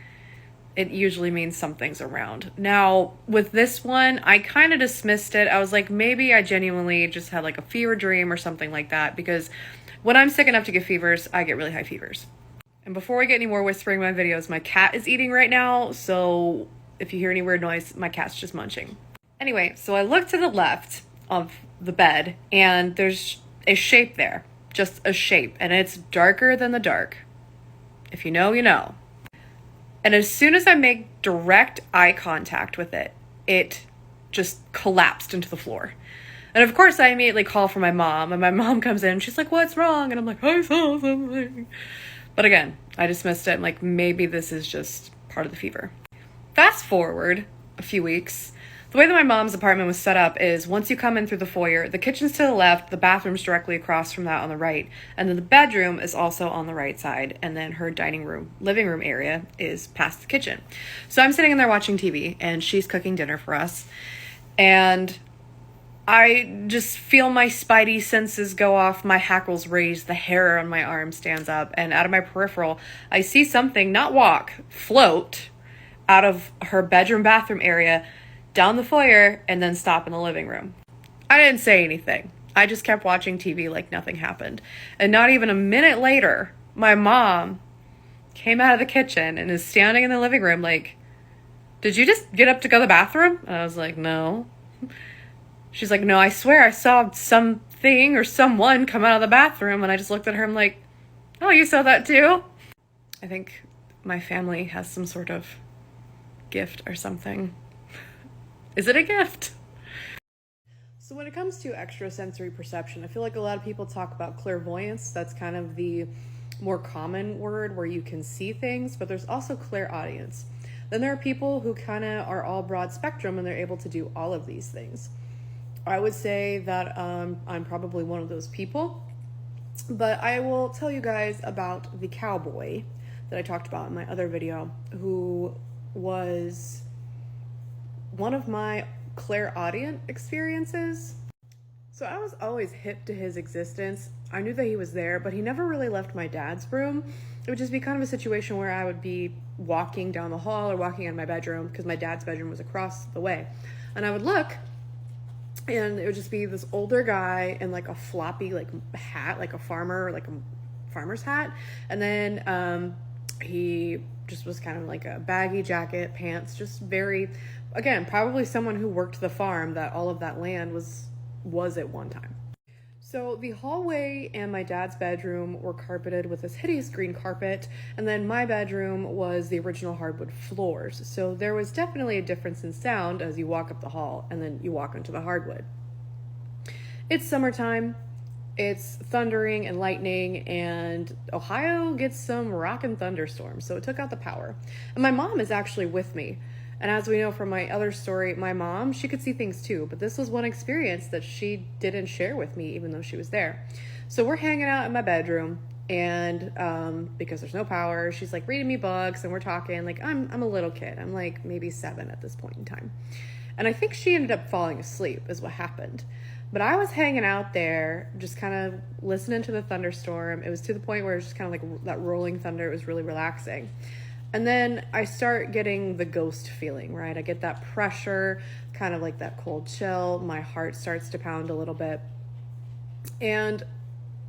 it usually means something's around. Now, with this one, I kind of dismissed it. I was like, maybe I genuinely just had like a fever dream or something like that. Because when I'm sick enough to get fevers, I get really high fevers. And before we get any more whispering in my videos, my cat is eating right now. So if you hear any weird noise, my cat's just munching. Anyway, so I look to the left of the bed and there's a shape there, just a shape, and it's darker than the dark. If you know, you know. And as soon as I make direct eye contact with it, it just collapsed into the floor. And of course I immediately call for my mom, and my mom comes in and she's like, what's wrong? And I'm like, I saw something. But again, I dismissed it. I'm like, maybe this is just part of the fever. Fast forward a few weeks. The way that my mom's apartment was set up is once you come in through the foyer, the kitchen's to the left, the bathroom's directly across from that on the right, and then the bedroom is also on the right side, and then her living room area is past the kitchen. So I'm sitting in there watching TV, and she's cooking dinner for us, and I just feel my spidey senses go off, my hackles raise, the hair on my arm stands up, and out of my peripheral, I see something not walk, float out of her bathroom area, down the foyer, and then stop in the living room. I didn't say anything. I just kept watching TV like nothing happened. And not even a minute later, my mom came out of the kitchen and is standing in the living room like, did you just get up to go to the bathroom? And I was like, no. She's like, no, I swear I saw something or someone come out of the bathroom. And I just looked at her. I'm like, oh, you saw that too? I think my family has some sort of gift or something. Is it a gift? So when it comes to extrasensory perception, I feel like a lot of people talk about clairvoyance. That's kind of the more common word where you can see things, but there's also clairaudience. Then there are people who kind of are all broad spectrum and they're able to do all of these things. I would say that I'm probably one of those people, but I will tell you guys about the cowboy that I talked about in my other video, who was one of my clairaudient experiences. So I was always hip to his existence. I knew that he was there, but he never really left my dad's room. It would just be kind of a situation where I would be walking down the hall or walking in my bedroom because my dad's bedroom was across the way. And I would look And it would just be this older guy in like a floppy like hat, like a farmer's hat. And then he just was kind of like a baggy jacket, pants, just very, again, probably someone who worked the farm that all of that land was at one time. So the hallway and my dad's bedroom were carpeted with this hideous green carpet, and then my bedroom was the original hardwood floors. So there was definitely a difference in sound as you walk up the hall and then you walk into the hardwood. It's summertime, it's thundering and lightning, and Ohio gets some rockin' thunderstorms, so it took out the power. And my mom is actually with me. And as we know from my other story, my mom, she could see things too, but this was one experience that she didn't share with me, even though she was there. So we're hanging out in my bedroom, and because there's no power, she's like reading me books, and we're talking. Like, I'm a little kid. I'm like maybe 7 at this point in time. And I think she ended up falling asleep is what happened. But I was hanging out there, just kind of listening to the thunderstorm. It was to the point where it was just kind of like that rolling thunder. It was really relaxing. And then I start getting the ghost feeling, right? I get that pressure, kind of like that cold chill. My heart starts to pound a little bit. And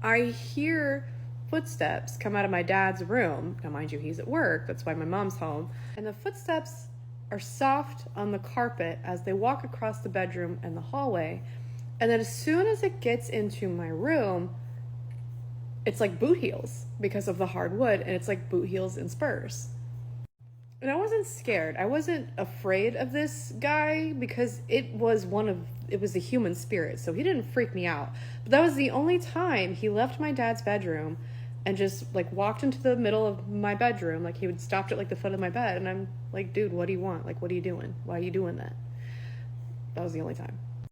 I hear footsteps come out of my dad's room. Now, mind you, he's at work. That's why my mom's home. And the footsteps are soft on the carpet as they walk across the bedroom and the hallway. And then as soon as it gets into my room, it's like boot heels because of the hardwood, and it's like boot heels and spurs. And I wasn't scared. I wasn't afraid of this guy because it was a human spirit, so he didn't freak me out. But that was the only time he left my dad's bedroom and just like walked into the middle of my bedroom. Like, he would stop at like the foot of my bed, and I'm like, dude, what do you want? Like, what are you doing? Why are you doing that? That was the only time.